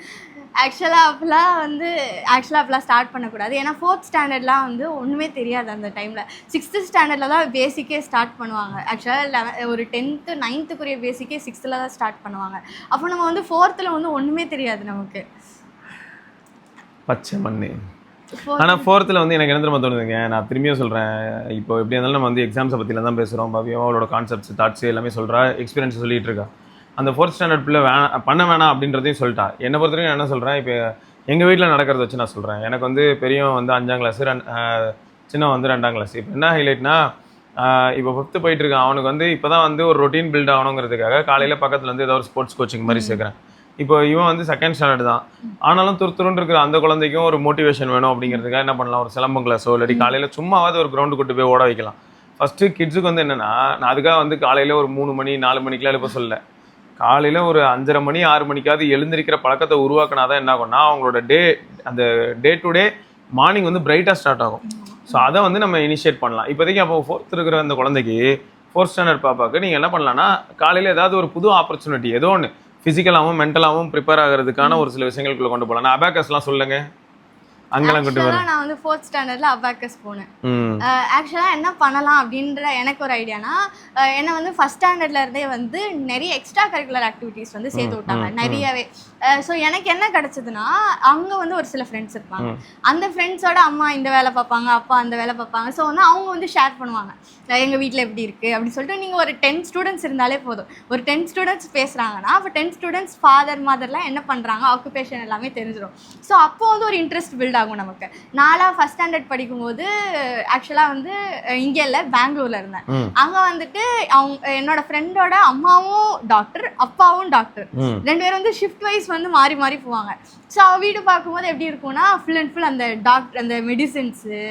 ஆக்சுவலாக அப்போலாம் ஸ்டார்ட் பண்ணக்கூடாது. ஏன்னா 4th ஸ்டாண்டர்ட்லாம் வந்து ஒன்றுமே தெரியாது அந்த டைமில். 6th ஸ்டாண்டர்டில் தான் பேசிக்கே ஸ்டார்ட் பண்ணுவாங்க. ஆக்சுவலாக ஒரு 10th 9th பேசிக்கே 6th தான் ஸ்டார்ட் பண்ணுவாங்க. அப்போ நம்ம வந்து 4th வந்து ஒன்றுமே தெரியாது நமக்கு. பச்சை மண்ணு. ஆனால் 4th வந்து எனக்கு என்ன தெரியுமா தோணுதுங்க, நான் திரும்பியும் சொல்கிறேன், இப்போ எப்படி இருந்தாலும் நம்ம வந்து எக்ஸாம்ஸை பற்றியில் தான் பேசுகிறோம். பவியோ அவளோட கான்செப்ட்ஸ் தாட்ஸ் எல்லாமே சொல்கிறா, எக்ஸ்பீரியன்ஸ் சொல்லிகிட்டு இருக்கா. அந்த 4th ஸ்டாண்டர்ட் பிள்ளை பண்ண வேணாம் அப்படின்றதையும் சொல்லிட்டா. என்னை பொறுத்த வரைக்கும் நான் என்ன சொல்கிறேன், இப்போ எங்கள் வீட்டில் நடக்கிறத வச்சு நான் சொல்கிறேன். எனக்கு வந்து பெரியவன் வந்து 5ஆம் கிளாஸ், சின்னவன் வந்து 2ஆம் கிளாஸ். இப்போ என்ன ஹைலைட்னா, இப்போ 5th போயிட்டுருக்கான். அவனுக்கு வந்து இப்போ தான் வந்து ஒரு ரொட்டீன் பில்ட் ஆகணுங்கிறதுக்காக காலையில் பக்கத்தில் வந்து ஏதோ ஒரு ஸ்போர்ட்ஸ் கோச்சிங் மாதிரி சேர்க்குறேன். இப்போ இவன் வந்து 2nd ஸ்டாண்டர்ட் தான். ஆனாலும் துருத்துருன்னு இருக்கிற அந்த குழந்தைக்கும் ஒரு மோட்டிவேஷன் வேணும் அப்படிங்கிறதுக்காக என்ன பண்ணலாம், ஒரு சிலம்பம் கிளாஸோ இல்லாட்டி காலையில் சும்மாவது ஒரு கிரவுண்டு கூட்டு போய் ஓட வைக்கலாம். ஃபஸ்ட்டு கிட்ஸுக்கு வந்து என்னென்னா, நான் அதுக்காக வந்து காலையில் ஒரு 3 மணி 4 மணிக்கெலாம் எழுப்ப சொல்லலை. காலையில் ஒரு 5:30 மணி 6 மணிக்காவது எழுந்திருக்கிற பழக்கத்தை உருவாக்கினா தான் என்ன ஆகும்னா அவங்களோட அந்த டே டு டே மார்னிங் வந்து பிரைட்டாக ஸ்டார்ட் ஆகும். ஸோ அதை வந்து நம்ம இனிஷியேட் பண்ணலாம். இப்போதைக்கு அப்போ 4th இருக்கிற அந்த குழந்தைக்கு 4th ஸ்டாண்டர்ட் பாப்பாவுக்கு நீங்கள் என்ன பண்ணலான்னா, காலையில் ஏதாவது ஒரு புது ஆப்பர்ச்சுனிட்டி ஏதோ ஒன்று ஃபிசிக்கலாகவும் மென்டலாகவும் ப்ரிப்பேர் ஆகிறதுக்கான ஒரு சில விஷயங்களுக்குள்ள கொண்டு போகலாம். நான் அபாக்கஸ்லாம் சொல்லுங்க, அங்கெல்லாம் கொண்டு வரேன். நான் வந்து 4th ஸ்டாண்டர்டில் அபாக்கஸ் போனேன். ஆக்சுவலாக என்ன பண்ணலாம் அப்படின்ற எனக்கு ஒரு ஐடியானா, என்ன வந்து 1st ஸ்டாண்டர்ட்ல இருந்தே வந்து நிறைய எக்ஸ்ட்ரா கரிக்குலர் ஆக்டிவிட்டீஸ் வந்து சேர்த்து விட்டாங்க நிறையவே. ஸோ எனக்கு என்ன கிடைச்சதுன்னா அங்கே வந்து ஒரு சில ஃப்ரெண்ட்ஸ் இருப்பாங்க. அந்த ஃப்ரெண்ட்ஸோட அம்மா இந்த வேலை பார்ப்பாங்க, அப்பா அந்த வேலை பார்ப்பாங்க. ஸோ வந்து அவங்க வந்து ஷேர் பண்ணுவாங்க, எங்கள் வீட்டில் எப்படி இருக்குது அப்படின்னு சொல்லிட்டு. நீங்கள் ஒரு 10 ஸ்டூடெண்ட்ஸ் இருந்தாலே போதும். ஒரு 10 ஸ்டூடெண்ட்ஸ் பேசுகிறாங்கன்னா அப்போ 10 ஸ்டூடெண்ட்ஸ் ஃபாதர் மதர்லாம் என்ன பண்ணுறாங்க, ஆக்குபேஷன் எல்லாமே தெரிஞ்சிடும். ஸோ அப்போ வந்து ஒரு இன்ட்ரெஸ்ட் பில்ட் ஆகும் நமக்கு. நான்லாம் ஃபஸ்ட் ஸ்டாண்டர்ட் படிக்கும்போது ஆக்சுவலாக வந்து இங்கே இல்லை, பெங்களூரில் இருந்தேன். அங்கே வந்துட்டு என்னோட ஃப்ரெண்டோட அம்மாவும் டாக்டர், அப்பாவும் டாக்டர், 2 பேரும் வந்து ஷிஃப்ட் வைஸ் வந்து மாறி மாறி போவாங்க. ஸோ வீடு பார்க்கும்போது எப்படி இருக்கும்னா ஃபுல் அண்ட் ஃபுல் அந்த டாக்டர், அந்த மெடிசின்ஸு,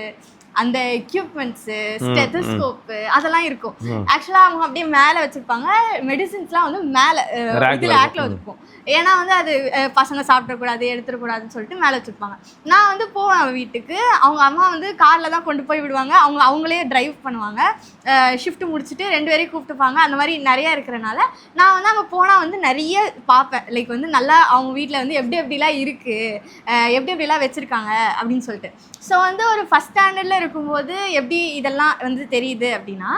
அந்த எக்யூப்மெண்ட்ஸு, ஸ்டெத்தோஸ்கோப்பு அதெல்லாம் இருக்கும். ஆக்சுவலாக அவங்க அப்படியே மேலே வச்சுருப்பாங்க. மெடிசின்ஸ்லாம் வந்து மேலே இதில் ரேக்கில் வச்சுருப்போம். ஏன்னா வந்து அது பசங்க சாப்பிடக்கூடாது, எடுத்துடக்கூடாதுன்னு சொல்லிட்டு மேலே வச்சுருப்பாங்க. நான் வந்து போவேன் அவன் வீட்டுக்கு. அவங்க அம்மா வந்து காரில் தான் கொண்டு போய் விடுவாங்க. அவங்களே ட்ரைவ் பண்ணுவாங்க. ஷிஃப்ட்டு முடிச்சுட்டு 2 பேரையும் கூப்பிட்டுப்பாங்க. அந்த மாதிரி நிறையா இருக்கிறனால நான் வந்து அங்கே போனால் வந்து நிறைய பார்ப்பேன். லைக் வந்து நல்லா அவங்க வீட்டில் வந்து எப்படி எப்படிலாம் இருக்குது, எப்படி எப்படிலாம் வச்சுருக்காங்க அப்படின்னு சொல்லிட்டு. ஸோ வந்து ஒரு ஃபஸ்ட் ஸ்டாண்டர்டில் இருக்கும்போது எப்படி இதெல்லாம் வந்து தெரியுது அப்படின்னா,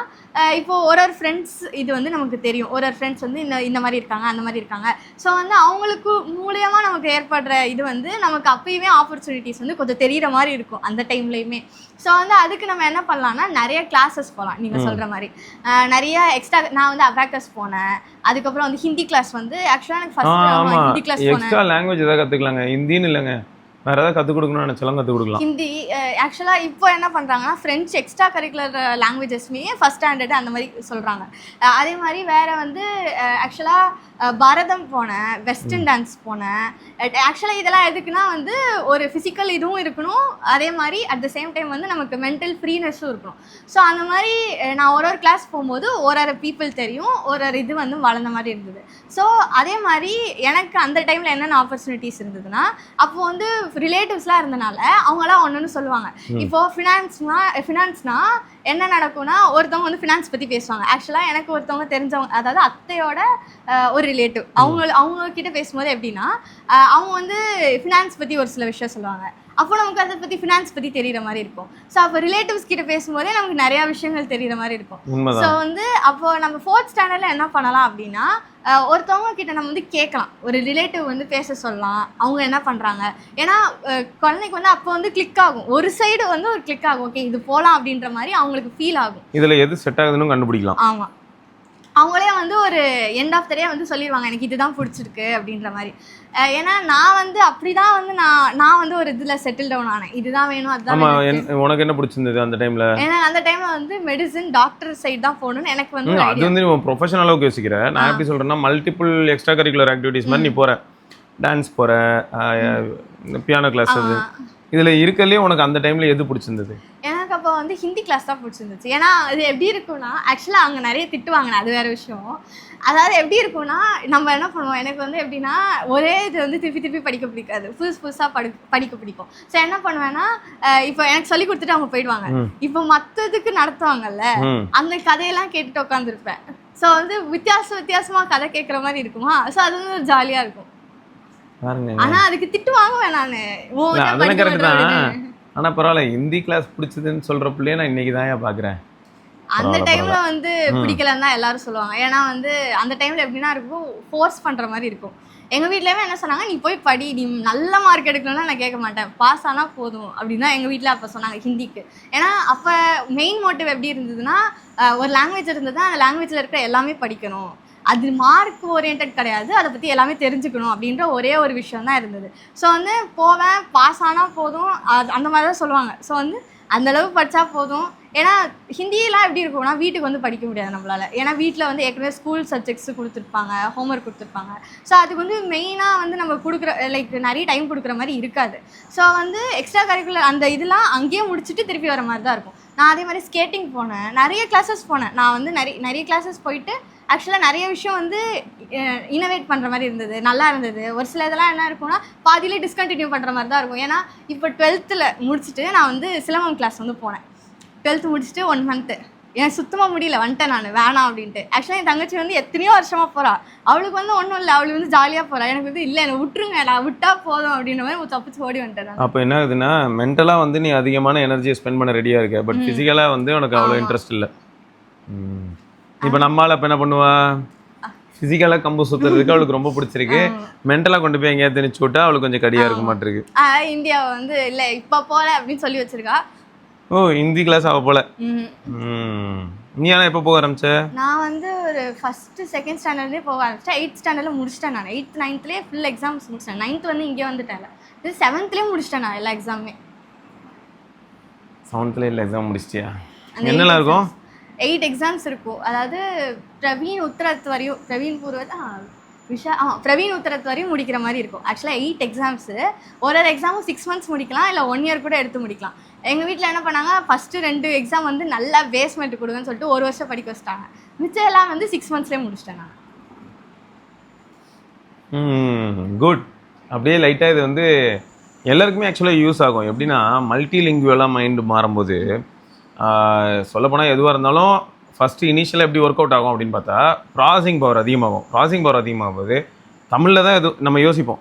இப்போது ஒரு ஃப்ரெண்ட்ஸ் இது வந்து நமக்கு தெரியும். ஒரு ஃப்ரெண்ட்ஸ் வந்து இந்த மாதிரி இருக்காங்க, அந்த மாதிரி இருக்காங்க. ஸோ வந்து அவங்களுக்கு மூலியமாக நமக்கு ஏற்படுற இது வந்து நமக்கு அப்பயுமே ஆப்பர்ச்சுனிட்டிஸ் வந்து கொஞ்சம் தெரிகிற மாதிரி இருக்கும் அந்த டைம்லையுமே. ஸோ வந்து அதுக்கு நம்ம என்ன பண்ணலாம்னா நிறைய கிளாஸஸ் போகலாம். நீங்கள் சொல்கிற மாதிரி நிறைய எக்ஸ்ட்ரா. நான் வந்து அபாக்கஸ் போனேன். அதுக்கப்புறம் வந்து ஹிந்தி கிளாஸ் வந்து ஆக்சுவலாக எனக்கு ஃபர்ஸ்ட் ஹிந்தி கிளாஸ் போனேன். எக்ஸ்ட்ரா லாங்குவேஜ் ஏதாவது கற்றுக்கலாங்க, ஹிந்தின்னு இல்லைங்க, வேறு ஏதாவது கற்றுக் கொடுக்கணும்னு நினச்சாலும் கற்றுக் கொடுக்கலாம். ஹிந்தி ஆக்சுவலாக இப்போ என்ன பண்ணுறாங்கன்னா ஃப்ரெண்ட்ஸ் எக்ஸ்ட்ரா கரிக்குலர் லாங்குவேஜஸ்மே ஃபஸ்ட் ஸ்டாண்டர்டு அந்த மாதிரி சொல்கிறாங்க. அதே மாதிரி வேறு வந்து ஆக்சுவலாக பரதம் போனேன், வெஸ்டர்ன் டான்ஸ் போனேன். ஆக்சுவலாக இதெல்லாம் எதுக்குன்னா வந்து ஒரு ஃபிசிக்கல் இதுவும் இருக்கணும், அதே மாதிரி அட் த சேம் டைம் வந்து நமக்கு மென்டல் ஃப்ரீனஸும் இருக்கணும். ஸோ அந்த மாதிரி நான் ஒரு கிளாஸ் போகும்போது ஒரு பீப்புள் தெரியும், ஒரு இது வந்து வளர்ந்த மாதிரி இருந்தது. ஸோ அதே மாதிரி எனக்கு அந்த டைமில் என்னென்ன ஆப்பர்ச்சுனிட்டிஸ் இருந்ததுன்னா, அப்போது வந்து ரிலேட்டிவ்ஸ்லாம் இருந்தனால அவங்களாம் ஒன்றுன்னு சொல்லுவாங்க. இப்போது ஃபினான்ஸ்னா என்ன நடக்கும்னா ஒருத்தவங்க வந்து ஃபினான்ஸ் பற்றி பேசுவாங்க. ஆக்சுவலாக எனக்கு ஒருத்தவங்க தெரிஞ்சவங்க, அதாவது அத்தையோட ஒரு ரிலேட்டிவ், அவங்க கிட்ட பேசும்போது எப்படின்னா அவங்க வந்து ஃபினான்ஸ் பற்றி ஒரு சில விஷயம் சொல்லுவாங்க. அப்போ நமக்கு அதை பற்றி ஃபினான்ஸ் பற்றி தெரிகிற மாதிரி இருக்கும். ஸோ அப்போ ரிலேட்டிவ்ஸ் கிட்ட பேசும்போதே நமக்கு நிறையா விஷயங்கள் தெரிகிற மாதிரி இருக்கும். ஸோ வந்து அப்போது நம்ம 4th ஸ்டாண்டர்டில் என்ன பண்ணலாம் அப்படின்னா, ஒருத்தவங்க கிட்ட நம்ம வந்து கேட்கலாம், ஒரு ரிலேட்டிவ் வந்து பேச சொல்லலாம், அவங்க என்ன பண்ணுறாங்க. ஏன்னா குழந்தைக்கு வந்து அப்போ வந்து கிளிக் ஆகும், ஒரு சைடு வந்து ஒரு கிளிக் ஆகும், ஓகே இது போகலாம் அப்படின்ற மாதிரி அவங்களுக்கு ஃபீல் ஆகும். இதில் எது செட் ஆகுதுன்னு கண்டுபிடிக்கலாம். ஆமாம், அவங்களே வந்து ஒரு எண்ட் ஆஃப் த டே வந்து சொல்லிடுவாங்க எனக்கு இதுதான் பிடிச்சிருக்கு அப்படின்ற மாதிரி. ஏன்னா நான் வந்து அப்படி தான் வந்து நான் வந்து ஒரு இதில் செட்டில் டவுன் ஆனேன். இதுதான் வேணும், அதுதான். உனக்கு என்ன பிடிச்சிருந்தது அந்த டைமில்? ஏன்னா அந்த டைமில் வந்து மெடிசன் டாக்டர் சைடு தான் போகணும்னு எனக்கு வந்து அது வந்து நீ ப்ரொஃபஷனல் அளவுக்கு யோசிக்கிறேன். நான் எப்படி சொல்கிறேன்னா மல்டிபிள் எக்ஸ்ட்ரா கரிக்குலர் ஆக்டிவிட்டீஸ் மாதிரி நீ போகிற, டான்ஸ் போகிற, பியானோ கிளாஸ், அது இதில் இருக்கிறதுலே உனக்கு அந்த டைமில் எது பிடிச்சிருந்தது? எனக்கு அப்போ வந்து ஹிந்தி கிளாஸ் தான் பிடிச்சிருந்துச்சு. ஏன்னா அது எப்படி இருக்கும்னா ஆக்சுவலாக அங்கே நிறைய திட்டுவாங்க, அது வேறு விஷயம். அதாவது எப்படி இருக்கும்னா நம்ம என்ன பண்ணுவோம், எனக்கு வந்து எப்படின்னா ஒரே இது வந்து திருப்பி படிக்க பிடிக்காது, புதுசாக படிக்க பிடிக்கும். ஸோ என்ன பண்ணுவேன்னா இப்போ எனக்கு சொல்லி கொடுத்துட்டு அவங்க போயிடுவாங்க. இப்போ மற்றதுக்கு நடத்துவாங்கல்ல, அந்த கதையெல்லாம் கேட்டுட்டு உட்காந்துருப்பேன். ஸோ வந்து வித்தியாசமாக கதை கேட்குற மாதிரி இருக்குமா. ஸோ அது வந்து ஜாலியாக இருக்கும். ஆனா அதுக்கு திட்டு வாங்குவேன் நானு. அதெல்லாம் கரெக்ட் தான். ஆனா பரவாயில்ல, ஹிந்தி கிளாஸ் பிடிச்சதுன்னு சொல்ற பிள்ளைய நான் இன்னைக்கு தான் பாக்குறேன். அந்த டைம்ல வந்து பிடிக்கலன்னு தான் எல்லாரும் சொல்லுவாங்க. ஏன்னா வந்து அந்த டைம்ல எப்படின்னா இருக்கும், ஃபோர்ஸ் பண்ற மாதிரி இருக்கும். எங்க வீட்லயுமே என்ன சொன்னாங்க, நீ போய் படி, நீ நல்ல மார்க் எடுக்கணும்னா நான் கேட்க மாட்டேன், பாஸ் ஆனா போதும் அப்படின்னு தான் எங்க வீட்டில் அப்போ சொன்னாங்க ஹிந்திக்கு. ஏன்னா அப்போ மெயின் மோட்டிவ் எப்படி இருந்ததுன்னா, ஒரு லாங்குவேஜ் இருந்தது, அந்த லாங்குவேஜில் இருக்கிற எல்லாமே படிக்கணும், அது மார்க் ஓரியன்ட் கிடையாது, அதை பற்றி எல்லாமே தெரிஞ்சுக்கணும் அப்படின்ற ஒரே ஒரு விஷயம் தான் இருந்தது. ஸோ வந்து போவேன், பாஸ் ஆனால் போதும், அந்த மாதிரி தான் சொல்லுவாங்க. ஸோ வந்து அந்தளவு படித்தா போதும். ஏன்னா ஹிந்தியெலாம் எப்படி இருக்கும்னா வீட்டுக்கு வந்து படிக்க முடியாது நம்மளால். ஏன்னா வீட்டில் வந்து ஏற்கனவே ஸ்கூல் சப்ஜெக்ட்ஸு கொடுத்துருப்பாங்க, ஹோம்ஒர்க் கொடுத்துருப்பாங்க. ஸோ அதுக்கு வந்து மெயினாக வந்து நம்ம கொடுக்குற லைக் நிறைய டைம் கொடுக்குற மாதிரி இருக்காது. ஸோ வந்து எக்ஸ்ட்ரா கரிக்குலர் அந்த இதெல்லாம் அங்கேயே முடிச்சுட்டு திருப்பி வர மாதிரி தான் இருக்கும். நான் அதே மாதிரி ஸ்கேட்டிங் போனேன், நிறைய கிளாஸஸ் போனேன். நான் வந்து நிறைய கிளாஸஸ் போயிட்டு ஆக்சுவலாக நிறைய விஷயம் வந்து இனோவேட் பண்ணுற மாதிரி இருந்தது, நல்லா இருந்தது. ஒரு சில இதெல்லாம் என்ன இருக்கும்னா பாதியிலே டிஸ்கண்டினியூ பண்ணுற மாதிரி தான் இருக்கும். ஏன்னா இப்போ 12th முடிச்சுட்டு நான் வந்து சிலம்பம் கிளாஸ் வந்து போனேன். 12th முடிச்சுட்டு 1 month எனக்கு சுத்தமாக முடியல, வந்துட்டேன் நான், வேணாம் அப்படின்ட்டு. ஆக்சுவலாக என் தங்கச்சி வந்து எத்தனையோ வருஷமாக போகிறா, அவளுக்கு வந்து ஒன்றும் இல்லை, அவளுக்கு வந்து ஜாலியாக போகிறா. எனக்கு வந்து இல்லை, என்னை விட்டுருங்க, நான் விட்டா போதும் அப்படின்ற மாதிரி தப்பிச்சு ஓடி வந்துட்டேன். அப்போ என்ன ஆகுதுன்னா மென்டலாக வந்து நீ அதிகமான எனர்ஜியை ஸ்பெண்ட் பண்ண ரெடியாக இருக்க, பட் ஃபிசிக்கலாக வந்து உனக்கு அவ்வளோ இன்ட்ரெஸ்ட் இல்லை. இப்போ நம்மளால் இப்போ என்ன பண்ணுவா, ஃபிசிக்கலாக கம்பு சுற்றுறதுக்கு அவளுக்கு ரொம்ப பிடிச்சிருக்கு. மென்டலாக கொண்டு போய் எங்கேயாவது திணிச்சு விட்டா அவளுக்கு கொஞ்சம் கடியாக இருக்க மாட்டிருக்கு. இந்தியாவை வந்து இல்லை இப்போ போல அப்படின்னு சொல்லி வச்சிருக்கா. ஓ, ஹிந்தி கிளாஸ் அவ போல. நீ ஆனால் எப்போ போக ஆரம்பிச்ச? நான் வந்து ஒரு ஃபர்ஸ்ட் செகண்ட் ஸ்டாண்டர்ட்லேயே போக ஆரம்பிச்சேன். 8th ஸ்டாண்டர்டில் முடிச்சிட்டேன். நான் 8th 9thலேயே ஃபுல் எக்ஸாம்ஸ் முடிச்சிட்டேன். 9th வந்து இங்கே வந்துட்டேன். இது 7thலேயே முடிச்சிட்டேன் நான் எல்லா எக்ஸாமுமே. 7thலேயே இல்லை எக்ஸாம் முடிச்சிட்டியா? என்னெல்லாம் இருக்கும்? 8 எக்ஸாம்ஸ் இருக்கும். அதாவது பிரவீன் உத்தரத் வரையும், பிரவீன் உத்தரத் வரையும் முடிக்கிற மாதிரி இருக்கும். ஆக்சுவலாக 8 எக்ஸாம்ஸு. ஒரு எக்ஸாமும் 6 months முடிக்கலாம், இல்லை 1 year கூட எடுத்து முடிக்கலாம். எங்கள் வீட்டில் என்ன பண்ணாங்க, ஃபஸ்ட்டு 2 எக்ஸாம் வந்து நல்லா பேஸ்மெண்ட் கொடுங்கன்னு சொல்லிட்டு 1 வருஷம் படிக்க வச்சிட்டாங்க. மிச்சம் எல்லாம் வந்து 6 monthsலேயே முடிச்சிட்டேன் நான். குட். அப்படியே லைட்டாக இது வந்து எல்லாருக்குமே ஆக்சுவலாக யூஸ் ஆகும். எப்படின்னா மல்டிலிங்குவலாக மைண்டு மாறும்போது சொல்லப்போனால் எதுவாக இருந்தாலும் ஃபஸ்ட்டு இனிஷியலாக எப்படி ஒர்க் அவுட் ஆகும் அப்படின்னு பார்த்தா ப்ராசஸிங் பவர் அதிகமாகும். ப்ராசஸிங் பவர் அதிகமாகும்போது தமிழில் தான் எது நம்ம யோசிப்போம்,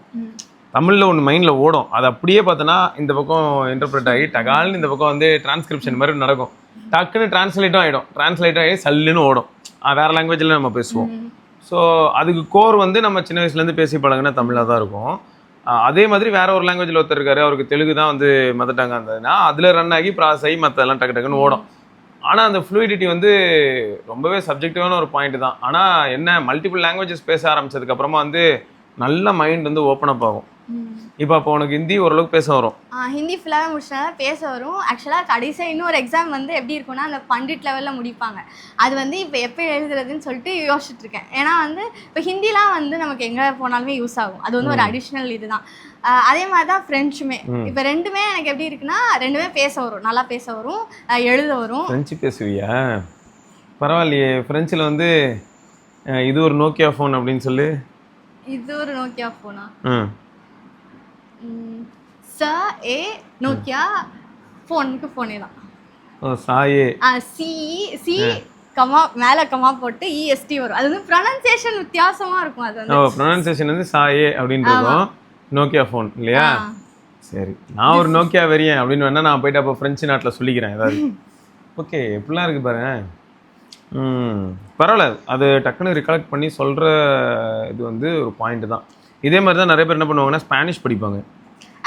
தமிழில் ஒன்று மைண்டில் ஓடும். அது அப்படியே பார்த்தோன்னா இந்த பக்கம் இன்டர்பிரட் ஆகி டகால்னு இந்த பக்கம் வந்து டிரான்ஸ்கிரிப்ஷன் மாதிரி நடக்கும். டக்குன்னு டிரான்ஸ்லேட்டும் ஆகிடும். டிரான்ஸ்லேட் ஆகி சல்லுன்னு ஓடும். வேறு லாங்குவேஜில் நம்ம பேசுவோம். ஸோ அதுக்கு கோர் வந்து நம்ம சின்ன வயசுலேருந்து பேசி பழகுனா தமிழில் தான் இருக்கும். அதே மாதிரி வேற ஒரு லாங்குவேஜில் ஒருத்தர் இருக்காரு, அவருக்கு தெலுங்கு தான் வந்து மதர் டங்கா இருந்ததுன்னா அதில் ரன் ஆகி ப்ராசஸ் ஆகி மற்றெல்லாம் டக்கு டக்குன்னு ஓடும். ஆனால் அந்த ஃப்ளூயிடிட்டி வந்து ரொம்பவே சப்ஜெக்டிவான ஒரு பாயிண்ட் தான். ஆனால் என்ன, மல்டிபிள் லாங்குவேஜஸ் பேச ஆரம்பிச்சதுக்கப்புறமா வந்து நல்ல மைண்ட் வந்து ஓப்பன் அப் ஆகும். இப்போ அப்போ உனக்கு ஹிந்தி ஓரளவுக்கு பேச வரும்? ஹிந்தி ஃபுல்லாகவே முடிச்சனால பேச வரும். ஆக்சுவலாக கடைசியாக இன்னொரு எக்ஸாம் வந்து எப்படி இருக்குன்னா அந்த பண்டிட் லெவலில் முடிப்பாங்க. அது வந்து இப்போ எப்போ எழுதுறதுன்னு சொல்லிட்டு யோசிச்சுட்ருக்கேன். ஏன்னா வந்து இப்போ ஹிந்திலாம் வந்து நமக்கு எங்கே போனாலுமே யூஸ் ஆகும். அது வந்து ஒரு அடிஷ்னல் இதுதான். அதே மாதிரி தான் ஃப்ரெஞ்சுமே. இப்போ ரெண்டுமே எனக்கு எப்படி இருக்குன்னா ரெண்டுமே பேச வரும், நல்லா பேச வரும், எழுத வரும். ஃப்ரெஞ்சு பேசுவியா? பரவாயில்லையே. ஃப்ரெஞ்சில் வந்து இது ஒரு நோக்கியா ஃபோன் அப்படின்னு சொல்லி. இது ஒரு நோக்கியா ஃபோனா? நோக்கியா ஃபோனுக்கு ஃபோனே தான். ஓ, சாயே. சி கமா மேலே கமா போட்டு EST வரும். அது வந்து ப்ரொனன்சியேஷன் வித்தியாசமாக இருக்கும். அது வந்து ப்ரொனன்சியேஷன் வந்து சாயே அப்படின்னு இருக்கும். நோக்கியா ஃபோன் இல்லையா? சரி, நான் ஒரு நோக்கியா வெறியன் அப்படின்னு வேணா நான் போயிட்டு அப்போ ஃப்ரெஞ்சு நாட்டில் சொல்லிக்கிறேன் ஏதாவது. ஓகே, எப்படிலாம் இருக்குது பாரு. பரவாயில்ல, அது டக்குன்னு ரிகலெக்ட் பண்ணி சொல்கிற இது வந்து ஒரு பாயிண்ட் தான். இதே மாதிரி தான் நிறைய பேர் என்ன பண்ணுவாங்கன்னா ஸ்பானிஷ் படிப்பாங்க.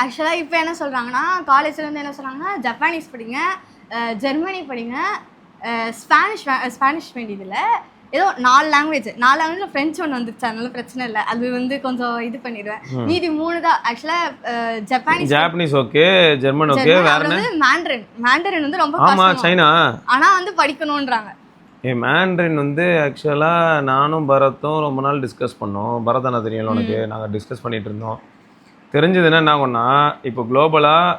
ஆக்சுவலாக இப்போ என்ன சொல்கிறாங்கன்னா காலேஜ்லேருந்து என்ன சொல்கிறாங்கன்னா ஜப்பானீஸ் படிங்க, ஜெர்மனி படிங்க, ஸ்பானிஷ் வேண்டியதில்லை, ஏதோ 4 லாங்குவேஜில் ஃப்ரெஞ்சு ஒன்று வந்துச்சு, அதனால பிரச்சனை இல்லை. அது வந்து கொஞ்சம் இது பண்ணிடுவேன். மீதி 3 தான். ஆக்சுவலாக ஜாப்பனீஸ் ஓகே, ஜெர்மன் ஓகே, வேற வந்து மேண்டரின் வந்து ரொம்ப கஷ்டம். சைனா ஆனால் வந்து படிக்கணுன்றாங்க. மேண்ட்ரின் வந்து ஆக்சுவலாக நானும் பரத்தும் ரொம்ப நாள் டிஸ்கஸ் பண்ணோம். பரதானா தெரியல உனக்கு? நாங்கள் டிஸ்கஸ் பண்ணிகிட்டு இருந்தோம். தெரிஞ்சதுன்னா என்ன ஆகும்னா, இப்போ குளோபலாக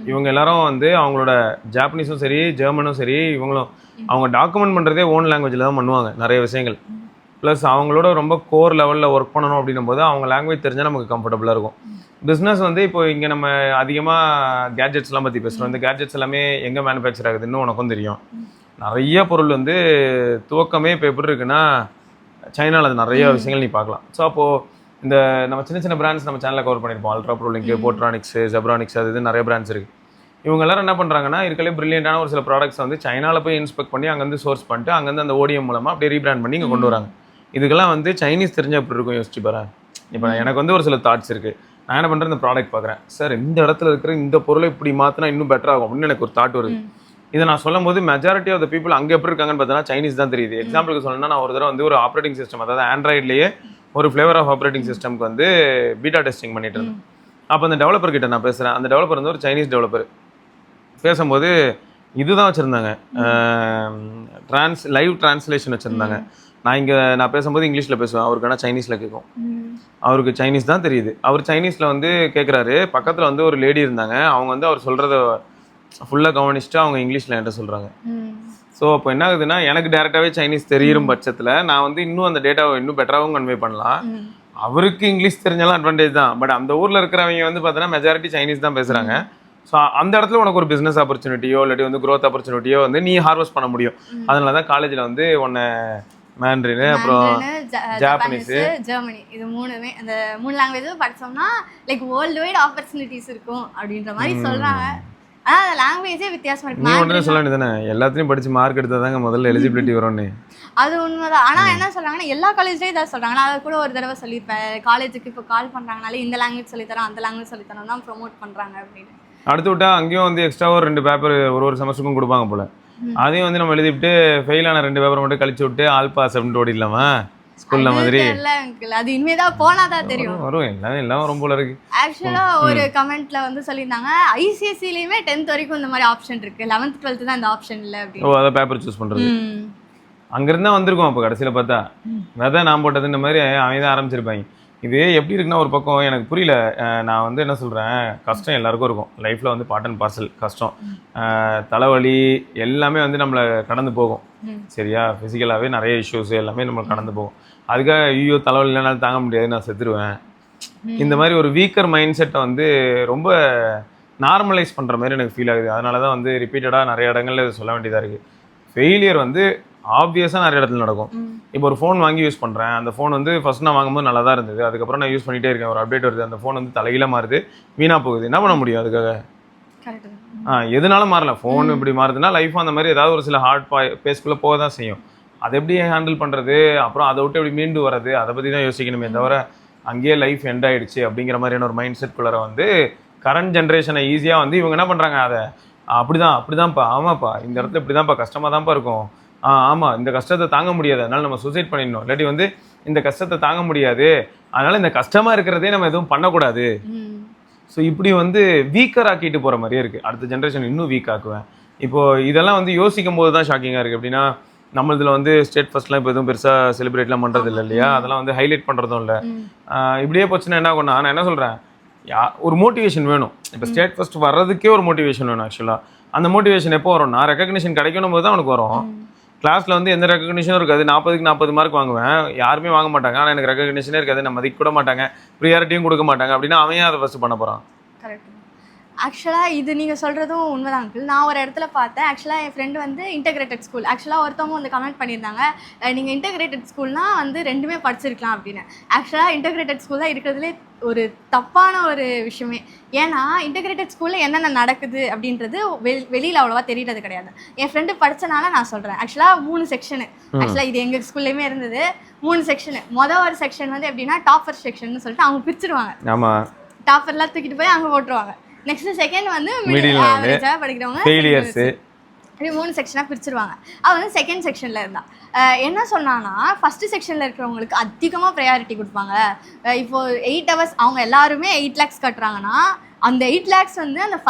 இவங்க எல்லாரும் வந்து அவங்களோட ஜாப்பனீஸும் சரி ஜெர்மனும் சரி இவங்களும் அவங்க டாக்குமெண்ட் பண்ணுறதே ஓன் லாங்குவேஜில் தான் பண்ணுவாங்க நிறைய விஷயங்கள். ப்ளஸ் அவங்களோட ரொம்ப கோர் லெவலில் ஒர்க் பண்ணணும் அப்படின்னும் போது அவங்க லாங்குவேஜ் தெரிஞ்சால் நமக்கு கம்ஃபர்டபுளாக இருக்கும். பிஸ்னஸ் வந்து இப்போ இங்கே நம்ம அதிகமாக கேட்ஜெட்ஸ்லாம் பற்றி பேசுகிறோம். இந்த கேட்ஜெட்ஸ் எல்லாமே எங்கே மேனுஃபேக்சர் ஆகுதுன்னு உனக்கும் தெரியும். நிறைய பொருள் வந்து துவக்கமே இப்போ எப்படி இருக்குன்னா சைனாவில் அது நிறைய விஷயங்கள் நீ பார்க்கலாம். ஸோ அப்போது இந்த நம்ம சின்ன சின்ன பிராண்ட்ஸ் நம்ம சேனலில் கவர் பண்ணியிருப்போம். Ultra bro link, Portronics, Zebronics, அது இது நிறைய பிராண்ட்ஸ் இருக்குது. இவங்க எல்லாரும் என்ன பண்ணுறாங்கன்னா இருக்கலே பிரில்லியண்டான ஒரு சில ப்ராடக்ட்ஸ் வந்து சைனாவில் போய் இன்ஸ்பெக்ட் பண்ணி அங்கேருந்து சோர்ஸ் பண்ணிட்டு அங்கேருந்து அந்த ஓடிஎம் மூலமாக அப்படியே ரீபிராண்ட் பண்ணி இங்கே கொண்டு வராங்க. இதுக்கெல்லாம் வந்து சைனீஸ் தெரிஞ்சால் எப்படி இருக்கும் யோசிச்சு பாரு. இப்போ எனக்கு வந்து ஒரு சில தாட்ஸ் இருக்குது. நான் என்ன பண்ணுறேன், இந்த ப்ராடக்ட் பார்க்குறேன், சார் இந்த இடத்துல இருக்கிற இந்த பொருளை இப்படி மாற்றினா இன்னும் பெட்டர் ஆகும் அப்படின்னு எனக்கு ஒரு தாட் வருது. இதை நான் சொல்லும் போது மெஜாரிட்டி ஆஃப் த பீப்புள் அங்கே எப்படி இருக்காங்கன்னு பார்த்தீங்கன்னா சைனீஸ் தான் தெரியுது. எக்ஸாம்பிளுக்கு சொல்லணும்னா நான் ஒரு தடவை வந்து ஒரு ஆப்ரேட்டிங் சிஸ்டம், அதாவது ஆண்ட்ராய்ட்லேயே ஒரு ஃப்ளேவர் ஆஃப் ஆப்ரேட்டிங் சிஸ்டம்க்கு வந்து பீட்டா டெஸ்டிங் பண்ணிட்டு இருந்தேன். அப்போ அந்த டெவலப்பர் கிட்ட நான் பேசுகிறேன். அந்த டெவலப்பர் வந்து ஒரு சைனீஸ் டெவலப்பர். பேசும்போது இதுதான் வச்சுருந்தாங்க, லைவ் டிரான்ஸ்லேஷன் வச்சுருந்தாங்க. நான் பேசும்போது இங்கிலீஷில் பேசுவேன், அவருக்கு ஆனால் சைனீஸில் கேட்கும். அவருக்கு சைனீஸ் தான் தெரியுது. அவர் சைனீஸில் வந்து கேட்குறாரு. பக்கத்தில் வந்து ஒரு லேடி இருந்தாங்க. அவங்க வந்து அவர் சொல்கிறத ஃபுல்லாக கவனிச்சுட்டு அவங்க இங்கிலீஷில் என்கிட்ட சொல்கிறாங்க. ஸோ அப்போ என்ன ஆகுதுன்னா எனக்கு டேரெக்டாகவே சைனீஸ் தெரியும் பட்சத்தில் நான் வந்து இன்னும் அந்த டேட்டாவை இன்னும் பெட்டராகவும் கன்வே பண்ணலாம். அவருக்கு இங்கிலீஷ் தெரிஞ்சாலும் அட்வான்டேஜ் தான். பட் அந்த ஊரில் இருக்கிறவங்க வந்து பார்த்தீங்கன்னா மெஜாரிட்டி சைனீஸ் தான் பேசுகிறாங்க. ஸோ அந்த இடத்துல உனக்கு ஒரு பிஸ்னஸ் ஆப்பர்ச்சுனிட்டியோ இல்லாட்டி வந்து க்ரோத் ஆப்பர்ச்சுனிட்டியோ வந்து நீ ஹார்வெஸ்ட் பண்ண முடியும். அதனால தான் காலேஜில் வந்து உன்னை மேண்ட்ரின், அப்புறம் ஜாப்பனீஸு, ஜெர்மனி, இது 3மே அந்த 3 லாங்குவேஜும் படித்தோம்னா லைக் வேர்ல்டு வைட் ஆப்பர்ச்சுனிட்டிஸ் இருக்கும் அப்படின்ற மாதிரி சொல்கிறாங்க. ஆனால் அந்த லாங்குவேஜே வித்தியாசமாக நீ இருக்கு. ஒன்று சொல்ல வேண்டியதானே எல்லாத்தையும் படிச்சு மார்க் எடுத்தால் தாங்க முதல்ல எலிஜிபிலிட்டி வரும்னு. அது உண்மைதான். ஆனால் என்ன சொல்கிறாங்கன்னா எல்லா காலேஜ்லேயும் இதாக சொல்கிறாங்க. நான் அதை கூட ஒரு தடவை சொல்லியிருப்பேன், காலேஜுக்கு இப்போ கால் பண்ணுறாங்கனாலே இந்த லாங்குவேஜ் சொல்லித்தரோம் அந்த லாங்குவேஜ் சொல்லித்தரோம் தான் ப்ரொமோட் பண்ணுறாங்க அப்படின்னு. அடுத்து விட்டா அங்கேயும் வந்து எக்ஸ்ட்ரா ஒரு 2 பேப்பர் ஒரு செமஸ்டருக்கும் கொடுப்பாங்க போல. அதையும் வந்து நம்ம எழுதிவிட்டு ஃபெயிலான 2 பேப்பர் மட்டும் கழிச்சு விட்டு ஆல் பாஸ் அப்படின்ட்டு ஓடிடலாமா ஸ்கூல்ல மாதிரி? அது இனிமேதான் போனாதான் தெரியும். வரும் எல்லாம் வரும் போல இருக்கு. ஆக்சுவலா ஒரு கமெண்ட்ல வந்து சொல்லியிருந்தாங்க ஐசிஎஸ்சிலயுமே 10th வரைக்கும் இந்த மாதிரி ஆப்ஷன் இருக்கு, 11th 12th தான் இந்த ஆப்ஷன் இல்லை அப்படின்னு. ஓ, அதை பேப்பர் சூஸ் பண்றது அங்கிருந்தா வந்திருக்கோம். அப்போ கடைசியில் பார்த்தா விதை நான் போட்டதுன்ற மாதிரி அவன் தான் ஆரம்பிச்சிருப்பாங்க. இது எப்படி இருக்குன்னா ஒரு பக்கம் எனக்கு புரியல. நான் வந்து என்ன சொல்கிறேன், கஷ்டம் எல்லாருக்கும் இருக்கும் லைஃப்பில், வந்து பார்ட் அண்ட் பார்சல் கஷ்டம், தலைவலி எல்லாமே வந்து நம்மளை கடந்து போகும். சரியா, ஃபிசிக்கலாகவே நிறைய இஷ்யூஸ் எல்லாமே நம்மளை கடந்து போகும். அதுக்காக ஐயோ தலைவலி இல்லைனாலும் தாங்க முடியாது நான் செத்துருவேன், இந்த மாதிரி ஒரு வீக்கர் மைண்ட் செட்டை வந்து ரொம்ப நார்மலைஸ் பண்ணுற மாதிரி எனக்கு ஃபீல் ஆகுது. அதனால தான் வந்து ரிப்பீட்டடாக நிறைய இடங்கள்ல இதை சொல்ல வேண்டியதாக இருக்குது. ஃபெயிலியர் வந்து ஆப்வியஸாக நிறைய இடத்துல நடக்கும். இப்போ ஒரு ஃபோன் வாங்கி யூஸ் பண்ணுறேன், அந்த ஃபோன் வந்து ஃபஸ்ட் நான் வாங்கும்போது நல்லா தான் இருந்தது, அதுக்கப்புறம் நான் யூஸ் பண்ணிகிட்டே இருக்கேன், ஒரு அப்டேட் வருது, அந்த ஃபோன் வந்து தலைகீழ மாறுது, வீணாக போகுது, என்ன பண்ண முடியும் அதுக்காக? எதுனாலும் மாறலாம். ஃபோன் இப்படி மாறுதுன்னா லைஃப்பும் அந்த மாதிரி ஏதாவது ஒரு சில ஹார்ட் பேஸ்க்குள்ளே போக தான் செய்யும். அதை எப்படி ஹேண்டில் பண்ணுறது, அப்புறம் அதை விட்டு எப்படி மீண்டு வர்றது, அதை பற்றி தான் யோசிக்கணுமே தவிர அங்கேயே லைஃப் எண்ட் ஆகிடுச்சு அப்படிங்கிற மாதிரியான ஒரு மைண்ட் செட்குள்ளார வந்து கரண்ட் ஜென்ரேஷனை ஈஸியாக வந்து இவங்க என்ன பண்ணுறாங்க, அதை அப்படிதான்ப்பா, ஆமாப்பா இந்த இடத்துல இப்படி தான்ப்பா கஷ்டமாக தான்ப்பா இருக்கும், ஆமாம் இந்த கஷ்டத்தை தாங்க முடியாது அதனால நம்ம சூசைட் பண்ணிடணும், இல்லாட்டி வந்து இந்த கஷ்டத்தை தாங்க முடியாது அதனால இந்த கஷ்டமாக இருக்கிறதே நம்ம எதுவும் பண்ணக்கூடாது. ஸோ இப்படி வந்து வீக்கர் ஆக்கிட்டு போகிற மாதிரியே இருக்குது. அடுத்த ஜென்ரேஷன் இன்னும் வீக் ஆக்குவேன். இப்போது இதெல்லாம் வந்து யோசிக்கும் போது தான் ஷாக்கிங்காக இருக்குது. எப்படின்னா நம்மளதில் வந்து ஸ்டேட் ஃபர்ஸ்ட்லாம் இப்போ எதுவும் பெருசாக செலிப்ரேட்லாம் பண்ணுறது இல்லை இல்லையா, அதெல்லாம் வந்து ஹைலைட் பண்ணுறதும் இல்லை. இப்படியே போச்சுன்னா என்ன ஆகும்னா, நான் என்ன சொல்கிறேன், ஒரு மோட்டிவேஷன் வேணும். இப்போ ஸ்டேட் ஃபர்ஸ்ட் வர்றதுக்கே ஒரு மோட்டிவேஷன் வேணும். ஆக்சுவலாக அந்த மோட்டிவேஷன் எப்போ வரும்னா ரெகக்னிஷன் கிடைக்கணும் போது தான் அவனுக்கு வரும். கிளாஸில் வந்து எந்த ரெகக்னிஷனும் இருக்காது, 40க்கு 40 மார்க் வாங்குவேன், யாருமே வாங்க மாட்டாங்க, ஆனால் எனக்கு ரெகக்னிஷனே இருக்காது, நம்ம மதிக்க கூட மாட்டாங்க, ப்ரியாரிட்டியும் கொடுக்க மாட்டாங்க அப்படின்னா அவன் ஏன் அதை ஃபஸ்ட்டு பண்ண போகிறான்? கரெக்ட். ஆக்சுவலாக இது நீங்கள் சொல்கிறதும் உண்மைதான் அங்கிள். நான் ஒரு இடத்துல பார்த்தேன், ஆக்சுவலாக என் ஃப்ரெண்டு வந்து இன்டெகிரேட்டட் ஸ்கூல், ஆக்சுவலாக ஒருத்தவங்க வந்து கமெண்ட் பண்ணியிருந்தாங்க, நீங்கள் இன்டெகிரேட்டட் ஸ்கூல்னால் வந்து 2மே படிச்சிருக்கலாம் அப்படின்னு. ஆக்சுவலாக இன்டெகிரேட்டட் ஸ்கூல் தான் இருக்கிறதுலே ஒரு தப்பான ஒரு விஷயமே. ஏன்னா இன்டெகிரேட்டட் ஸ்கூலில் என்னென்ன நடக்குது அப்படின்றது வெளியில் அவ்வளோவா தெரியறது கிடையாது. என் ஃப்ரெண்டு படித்தனால நான் சொல்கிறேன். ஆக்சுவலாக 3 செக்ஷனு, ஆக்சுவலாக இது எங்கள் ஸ்கூல்லையுமே இருந்தது 3 செக்ஷனு. ஒரு செக்ஷன் வந்து எப்படின்னா டாப்பர் செக்ஷன் சொல்லிட்டு அவங்க பிரிச்சுடுவாங்க. ஆமாம், டாப்பர்லாம் தூக்கிட்டு போய் அங்கே போட்டுருவாங்க. நெக்ஸ்ட் செகண்ட் வந்து மிடில் ஆவரேஜாக படிக்கிறவங்க, ஃபெயிலியர்ஸ், இப்படி 3 செக்ஷனாக பிரிச்சுருவாங்க. அவள் வந்து செகண்ட் செக்ஷனில் இருந்தா. என்ன சொன்னான்னா, ஃபஸ்ட்டு செக்ஷனில் இருக்கிறவங்களுக்கு அதிகமாக ப்ரையாரிட்டி கொடுப்பாங்க. இப்போது 8 hours அவங்க எல்லாருமே 8 lakhs கட்டுறாங்கன்னா அந்த 8 lakhs வந்து அந்த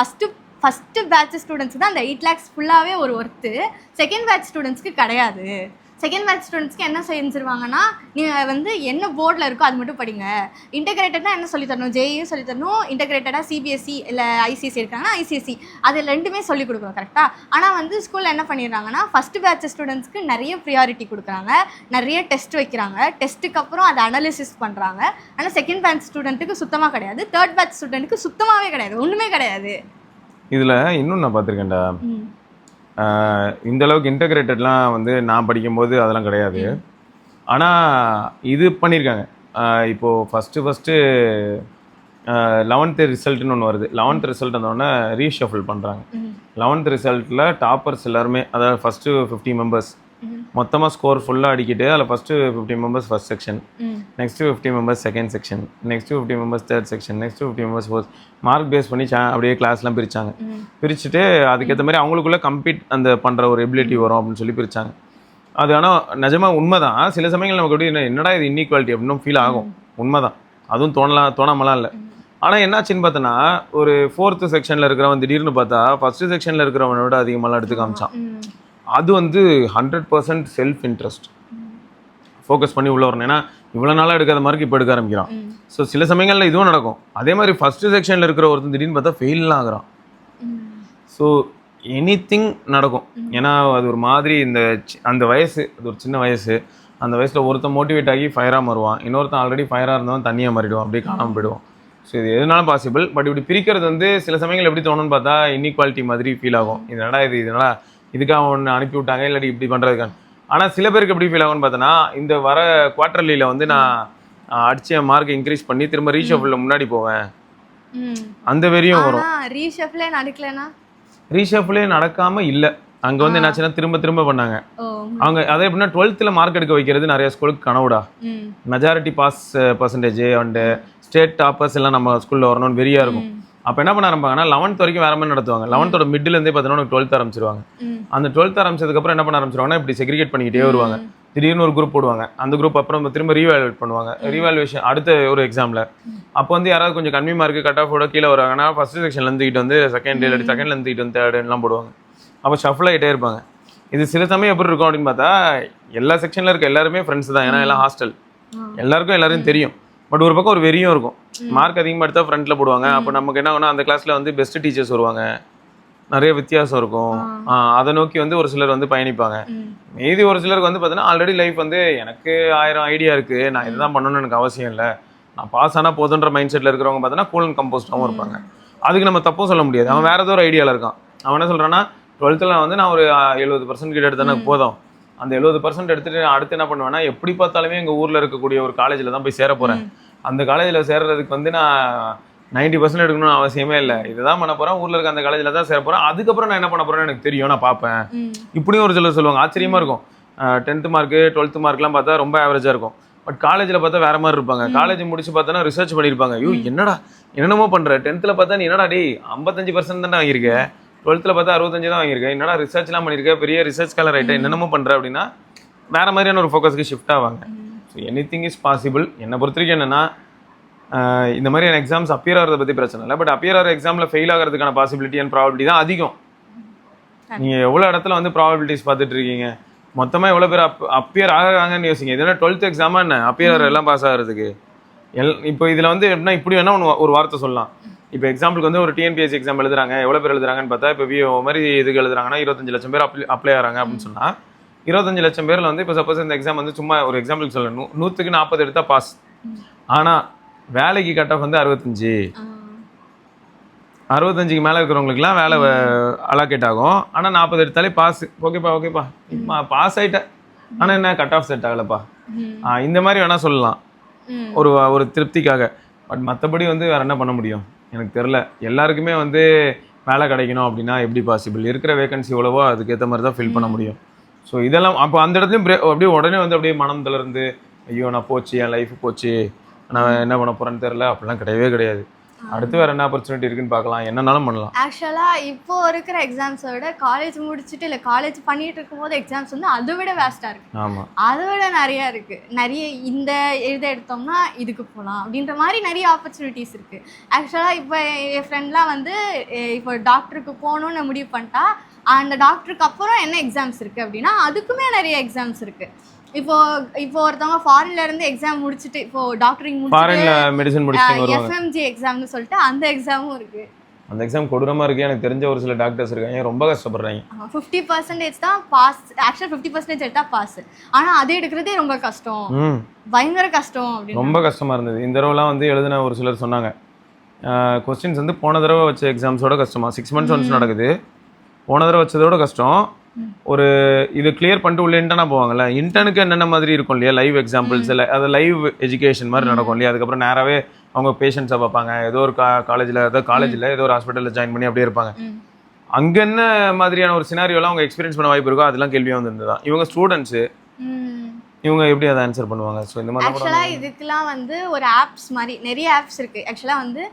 ஃபஸ்ட்டு பேட்ச் ஸ்டூடெண்ட்ஸ்க்கு தான் அந்த 8 lakhs ஃபுல்லாகவே ஒரு ஒர்த்து, செகண்ட் பேட்ச் ஸ்டூடெண்ட்ஸ்க்கு கிடையாது. செகண்ட் பேட்ச் ஸ்டூடெண்ட்ஸ்க்கு என்ன செஞ்சிருவாங்கன்னா, நீங்கள் வந்து என்ன போர்டில் இருக்கோ அது மட்டும் படிங்க. இன்டெகிரேட்டட்னா என்ன சொல்லித்தரணும், ஜேயும் சொல்லித்தரணும், இன்டெகிரேட்டடாக சிபிஎஸ்சி இல்லை ஐசிஎஸ்சி இருக்காங்கன்னா ஐசிஎஸ்சி, அது 2மே சொல்லிக் கொடுக்கணும் கரெக்டாக. ஆனால் வந்து ஸ்கூலில் என்ன பண்ணிடுறாங்கன்னா, ஃபஸ்ட்டு பேட்ச் ஸ்டூடெண்ட்ஸ்க்கு நிறைய ப்ரியாரிட்டி கொடுக்குறாங்க, நிறைய டெஸ்ட் வைக்கிறாங்க, டெஸ்ட்டுக்கு அப்புறம் அதை அனாலிசிஸ் பண்ணுறாங்க. ஆனால் செகண்ட் பேட்ச் ஸ்டூடெண்ட்டுக்கு சுத்தமாக கிடையாது, தேர்ட் பேட்ச் ஸ்டூடெண்ட்டுக்கு சுத்தமாகவே கிடையாது, ஒன்றுமே கிடையாது. இதில் இன்னும் நான் பார்த்துருக்கேன்டா, இந்த அளவுக்கு இன்டெகிரேட்டட்லாம் வந்து நான் படிக்கும்போது அதெல்லாம் கிடையாது. ஆனால் இது பண்ணியிருக்காங்க. இப்போது ஃபஸ்ட்டு 11th ரிசல்ட்னு ஒன்று வருது. 11th ரிசல்ட் வந்தோடனே ரீஷஃபில் பண்ணுறாங்க. 11th ரிசல்ட்டில் டாப்பர்ஸ் எல்லாருமே, அதாவது ஃபஸ்ட்டு 50 மெம்பர்ஸ் மொத்தமாக ஸ்கோர் ஃபுல்லாக அடிக்கிட்டு அதில் first 50 members first section, next 50 members second section, next 50 members third section, next 50 members fourth, mark base பண்ணி அப்படியே கிளாஸ்லாம் பிரித்தாங்க. பிரிச்சுட்டு அதுக்கேற்ற மாதிரி அவங்களுக்குள்ளே கம்பீட் அந்த பண்ணுற ஒரு எபிலிட்டி வரும் அப்படின்னு சொல்லி பிரித்தாங்க. அது ஆனால் நிஜமாக உண்மை தான். சில சமயங்கள் நமக்கு எப்படி என்னடா இது இன்இக்வாலிட்டி அப்படின்னு ஃபீல் ஆகும், உண்மை தான், அதுவும் தோணாமலாம் இல்லை. ஆனால் என்னாச்சுன்னு பார்த்தோன்னா, ஒரு 4th செக்ஷனில் இருக்கிறவன் திடீர்னு பார்த்தா ஃபஸ்ட்டு செக்ஷனில் இருக்கிறவனோட அதிகமாகலாம் எடுத்து காமிச்சான். அது வந்து 100% செல்ஃப் இன்ட்ரெஸ்ட் ஃபோக்கஸ் பண்ணி உள்ள வரணும். ஏன்னா இவ்வளோ நாளாக எடுக்காத மார்க் இப்போ எடுக்க ஆரம்பிக்கிறான். ஸோ சில சமயங்களில் இதுவும் நடக்கும். அதே மாதிரி ஃபஸ்ட்டு செக்ஷனில் இருக்கிற ஒருத்தன் திடீர்னு பார்த்தா ஃபெயில்லாம் ஆகுறான். ஸோ எனிதிங் நடக்கும். ஏன்னா அது ஒரு மாதிரி அந்த வயசு, அது ஒரு சின்ன வயசு, அந்த வயசில் ஒருத்தன் மோட்டிவேட் ஆகி ஃபயராக மாறுவான், இன்னொருத்தன் ஆல்ரெடி ஃபயராக இருந்தவன் தண்ணியாக மாறிடுவான், அப்படியே காணாமல் போயிடுவான். ஸோ இது எதுனாலும் பாசிபிள். பட் இப்படி பிரிக்கிறது வந்து சில சமயங்கள் எப்படி தோணுன்னு பார்த்தா இன்இக்வாலிட்டி மாதிரி ஃபீல் ஆகும். இதனால இதுக்காக ஒன்று அனுப்பி விட்டாங்க, இல்லாட்டி இப்படி பண்ணுறதுக்கான. ஆனால் சில பேருக்கு எப்படி ஃபீல் ஆகும்னு பார்த்தோன்னா, இந்த வர குவார்டர்லியில் வந்து நான் அடிச்ச மார்க் இன்க்ரீஸ் பண்ணி திரும்ப ரீஷஃபில் முன்னாடி போவேன், அந்த வெறியும் வரும். ரீஷஃபில் நடக்கலனா ரீஷஃபிளே நடக்காமல் இல்லை. அங்கே வந்து என்னாச்சுன்னா திரும்ப திரும்ப பண்ணாங்க. அவங்க அதே எப்படின்னா 12th மார்க் எடுக்க வைக்கிறது நிறைய ஸ்கூலுக்கு கனவுடா. Majority pass percentage and state toppers எல்லாம் நம்ம ஸ்கூலில் வரணும்னு வெறியாக இருக்கும். அப்போ என்ன பண்ண ஆரம்பிப்பாங்கன்னா 11th வரைக்கும் வேற மாதிரி நடத்துவாங்க. 11th மிட்லேருந்தே பார்த்தீங்கன்னா 12th ஆரம்பிச்சிருவாங்க. அந்த 12th ஆரம்பிச்சதுக்கப்புறம் என்ன பண்ண ஆரம்பிச்சிருவாங்கன்னா இப்படி செக்ரிகேட் பண்ணிக்கிட்டே வருவாங்க. திடீர்னு ஒரு குரூப் போடுவாங்க. அந்த குரூப் அப்புறம் திரும்ப ரீவேல்யூட் பண்ணுவாங்க. ரீவேல்யூஷன் அடுத்த ஒரு எக்ஸாமில் அப்போ வந்து யாராவது கொஞ்சம் கம்மி மார்க்கு கட் ஆஃபோட கீழே வராங்கன்னா ஃபர்ஸ்ட் செக்ஷன்லேருந்துக்கிட்டு வந்து செகண்ட்லேருந்துக்கிட்டு வந்து தேர்டுலாம் போடுவாங்க. அப்போ ஷஃபில் ஆகிட்டே இருப்பாங்க. இது சில சமயம் எப்படி இருக்கும் அப்படின்னு பார்த்தா எல்லா செக்ஷனில் இருக்க எல்லாருமே ஃப்ரெண்ட்ஸ் தான். ஏன்னா எல்லாம் ஹாஸ்டல், எல்லாருக்கும் எல்லாரும் தெரியும். பட் ஒரு பக்கம் ஒரு வெறியும் இருக்கும். மார்க் அதிகமாக எடுத்தால் ஃப்ரண்ட்டில் போடுவாங்க. அப்போ நமக்கு என்ன ஆகும்னா அந்த கிளாஸில் வந்து பெஸ்ட் டீச்சர்ஸ் வருவாங்க, நிறைய வித்தியாசம் இருக்கும். அதை நோக்கி வந்து ஒரு சிலர் வந்து பயணிப்பாங்க. மீதி ஒரு சிலருக்கு வந்து பார்த்தீங்கன்னா ஆல்ரெடி லைஃப் வந்து எனக்கு 1000 ஐடியா இருக்குது, நான் இதுதான் பண்ணணும்னு எனக்கு அவசியம் இல்லை, நான் பாஸ் ஆனால் போதுன்ற மைண்ட் செட்டில் இருக்கிறவங்க பார்த்தீங்கன்னா கூல் அண்ட் கம்போஸ்டாகவும் இருப்பாங்க. அதுக்கு நம்ம தப்பும் சொல்ல முடியாது. அவன் வேறு ஏதோ ஒரு ஐடியாவில் இருக்கான். அவன் என்ன சொல்கிறான்னா 12th வந்து நான் ஒரு 70% கிட்ட எடுத்தேன்னா போதும், அந்த 70% எடுத்துகிட்டு அடுத்து என்ன பண்ணுவேன்னா எப்படி பார்த்தாலுமே எங்கள் ஊரில் இருக்கக்கூடிய ஒரு காலேஜில் தான் போய் சேர போகிறேன். அந்த காலேஜில் சேர்றதுக்கு வந்து நான் 90% எடுக்கணும்னு அவசியமே இல்லை, இதுதான் பண்ண போகிறேன், ஊரில் இருக்க அந்த காலேஜில் தான் சேர போகிறேன், அதுக்கப்புறம் நான் என்ன பண்ண போகிறேன்னு எனக்கு தெரியும், நான் பார்ப்பேன். இப்படியும் ஒரு சிலர் சொல்லுவாங்க. ஆச்சரியமாக இருக்கும். 10th மார்க்கு 12th மார்க்லாம் பார்த்தா ரொம்ப ஆவரேஜாக இருக்கும். பட் காலேஜில் பார்த்தா வேறு மாதிரி இருப்பாங்க. காலேஜ் முடிச்சு பார்த்தோன்னா ரிசர்ச் பண்ணியிருப்பாங்க. என்னடா என்னென்னமோ பண்ணுற, 10th பார்த்தா நீ என்னடா டேய் 55% தானே வாங்கியிருக்க, 12th பார்த்தா 65 தான் வாங்கியிருக்கேன், என்னடா ரிசர்ச்லாம் பண்ணியிருக்கேன், பெரிய ரிசர்ச் ஸ்காலர் ஆகிட்டேன், என்னென்னமோ பண்ணுற அப்படின்னா வேறு மாதிரியான ஒரு ஃபோக்கஸ்க்கு ஷிஃப்ட் ஆவாங்க. So anything is possible. என்னை பொறுத்த வரைக்கும் என்னென்னா இந்த மாதிரியான எக்ஸாம்ஸ் அப்பியர் ஆகிறத பற்றி பிரச்சனை இல்லை. பட் அப்பியர் ஆகிற எக்ஸாமில் ஃபெயில் ஆகிறதுக்கான பாசிபிலிட்டி அண்ட் ப்ராபபிலிட்டி தான் அதிகம். நீங்கள் எவ்வளோ இடத்துல வந்து ப்ராபபிலிட்டிஸ் பார்த்துட்டு இருக்கீங்க, மொத்தமாக எவ்வளோ பேர் அப்பியர் ஆகிறாங்கன்னு யோசிங்க. இதெல்லாம் 12th எக்ஸாமா என்ன அப்பியர் எல்லாம் பாஸ் ஆகிறதுக்கு இப்போ இதில் வந்து எப்படின்னா இப்படி வேணால் ஒரு வார்த்தை சொல்லலாம். இப்போ எக்ஸாம்பிளுக்கு வந்து ஒரு டிஎன்பிஎஸ்சி எக்ஸாம் எழுதுறாங்க, எவ்வளோ பேர் எழுதுறாங்கன்னு பார்த்தா இப்போ விஓ மாதிரி இதுக்கு எழுதுறாங்கன்னா 25 லட்சம் பேர் அப்ளை ஆகிறாங்க அப்படின்னு சொன்னால் 25 லட்சம் பேரில் வந்து இப்போ சப்போஸ் இந்த எக்ஸாம் வந்து சும்மா ஒரு எக்ஸாம்பிளுக்கு சொல்லணும் 100க்கு 40 எடுத்தால் பாஸ். ஆனால் வேலைக்கு கட் ஆஃப் வந்து 65க்கு மேலே இருக்கிறவங்களுக்குலாம் வேலை அலோகேட் ஆகும். ஆனால் 40 எடுத்தாலே பாஸ். ஓகேப்பா பாஸ் ஆகிட்டேன், ஆனால் என்ன கட் ஆஃப் செட் ஆகலைப்பா, இந்த மாதிரி வேணால் சொல்லலாம் ஒரு திருப்திக்காக. பட் மற்றபடி வந்து வேறு என்ன பண்ண முடியும் எனக்கு தெரில. எல்லாருக்குமே வந்து வேலை கிடைக்கணும் அப்படின்னா எப்படி பாசிபிள்? இருக்கிற வேகன்சி எவ்வளவோ அதுக்கேற்ற மாதிரி தான் ஃபில் பண்ண முடியும். ஸோ இதெல்லாம் அப்போ அந்த இடத்துலையும் அப்படியே உடனே வந்து அப்படியே மனம் தளர்ந்து ஐயோ நான் போச்சு, என் லைஃப் போச்சு, நான் என்ன பண்ண போகிறேன்னு தெரில அப்படிலாம் கிடையவே கிடையாது. அடுத்து வேறு என்ன ஆப்பர்ச்சுனிட்டி இருக்குன்னு பார்க்கலாம், என்னன்னாலும் பண்ணலாம். ஆக்சுவலாக இப்போ இருக்கிற எக்ஸாம்ஸை விட காலேஜ் முடிச்சுட்டு இல்லை காலேஜ் பண்ணிட்டு இருக்கும்போது எக்ஸாம்ஸ் வந்து அதை விட வேஸ்ட்டாக இருக்குது. ஆமாம், அதை விட நிறையா இருக்குது. நிறைய இந்த இதை எடுத்தோம்னா இதுக்கு போகலாம் அப்படின்ற மாதிரி நிறைய ஆப்பர்ச்சுனிட்டிஸ் இருக்குது. ஆக்சுவலாக இப்போ என் ஃப்ரெண்ட்லாம் வந்து இப்போ டாக்டருக்கு போகணுன்னு முடிவு பண்ணிட்டா அந்த டாக்டருக்கு அப்புறம் என்ன எக்ஸாம்ஸ் இருக்குது அப்படின்னா அதுக்குமே நிறைய எக்ஸாம்ஸ் இருக்குது. இப்போ ஒருத்தவங்க ஃபாரின்ல இருந்து எக்ஸாம் முடிச்சுட்டு இப்போ டாக்டரிங் முடிச்சுட்டு எஃப்எம்ஜி எக்ஸாம்னு சொல்லிட்டு அந்த எக்ஸாமும் இருக்கு. அந்த எக்ஸாம் கொடூரமா இருக்கு. எனக்கு தெரிஞ்ச ஒரு சில டாக்டர்ஸ் இருக்காங்க, ரொம்ப கஷ்டப்படுறாங்க. 50% தான் பாஸ். ஆக்சுவலா 50% எடுத்தா பாஸ். ஆனா அது எடுக்கிறதே ரொம்ப கஷ்டம், பயங்கர கஷ்டம். ரொம்ப கஷ்டமா இருந்தது. இந்த தடவைலாம் வந்து எழுதின ஒரு சிலர் சொன்னாங்க கொஸ்டின்ஸ் வந்து போன தடவை வச்ச எக்ஸாம்ஸோட கஷ்டமா. 6 months ஒன்ஸ் நடக்குது. போன தடவை வச்சதோட கஷ்டம். ஒரு இது கிளியர் பண்ணிட்டு உள்ள இன்டர்னா போவாங்கல்ல, இன்டர்னுக்கு என்னென்ன மாதிரி இருக்கும் இல்லையா, லைவ் எக்ஸாம்பிள்ஸ் இல்லை, அது லைவ் எஜுகேஷன் மாதிரி நடக்கும் இல்லையா. அதுக்கப்புறம் நேராகவே அவங்க பேஷண்ட்ஸை பார்ப்பாங்க. ஏதோ ஒரு காலேஜில் ஏதோ ஒரு ஹாஸ்பிட்டலில் ஜாயின் பண்ணி அப்படியே இருப்பாங்க. அங்கே என்ன மாதிரியான ஒரு சினாரியோலாம் அவங்க எக்ஸ்பீரியன்ஸ் பண்ண வாய்ப்பு இருக்கோ அதெல்லாம் கேள்வியாக வந்துருந்துதான். இவங்க ஸ்டூடெண்ட்ஸு, இவங்க எப்படி அதை ஆன்சர் பண்ணுவாங்க? ஸோ இந்த மாதிரி ஆக்சுவலாக இதுக்கெலாம் வந்து ஒரு ஆப்ஸ் மாதிரி நிறைய ஆப்ஸ் இருக்குது. ஆக்சுவலாக வந்து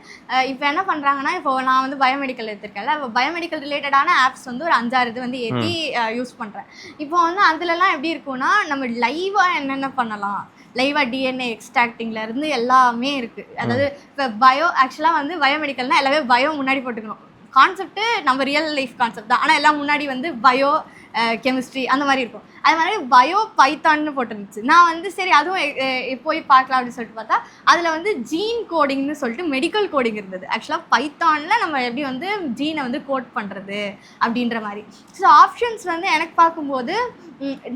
இப்போ என்ன பண்ணுறாங்கன்னா, இப்போ நான் வந்து பயோமெடிக்கல் எடுத்திருக்கேன்ல, இப்போ பயோமெடிக்கல் ரிலேட்டடான ஆப்ஸ் வந்து ஒரு 5-6 இது வந்து ஏற்றி யூஸ் பண்ணுறேன். இப்போ வந்து அதுலலாம் எப்படி இருக்கும்னா நம்ம லைவாக என்னென்ன பண்ணலாம், லைவாக டிஎன்ஏ எக்ஸ்ட்ராக்டிங்லேருந்து எல்லாமே இருக்குது. அதாவது இப்போ ஆக்சுவலாக வந்து பயோமெடிக்கல்னால் எல்லாமே பயோ முன்னாடி போட்டுக்கணும். கான்செப்ட்டு நம்ம ரியல் லைஃப் கான்செப்ட் தான், ஆனால் எல்லாம் முன்னாடி வந்து பயோ கெமிஸ்ட்ரி அந்த மாதிரி இருக்கும். அது மாதிரி பயோ பைத்தான்னு போட்டுருந்துச்சு. நான் வந்து சரி அதுவும் போய் பார்க்கலாம் அப்படின்னு சொல்லிட்டு பார்த்தா அதில் வந்து ஜீன் கோடிங்னு சொல்லிட்டு மெடிக்கல் கோடிங் இருந்தது. ஆக்சுவலாக பைத்தானில் நம்ம எப்படி வந்து ஜீனை வந்து கோட் பண்ணுறது அப்படின்ற மாதிரி. ஸோ ஆப்ஷன்ஸ் வந்து எனக்கு பார்க்கும்போது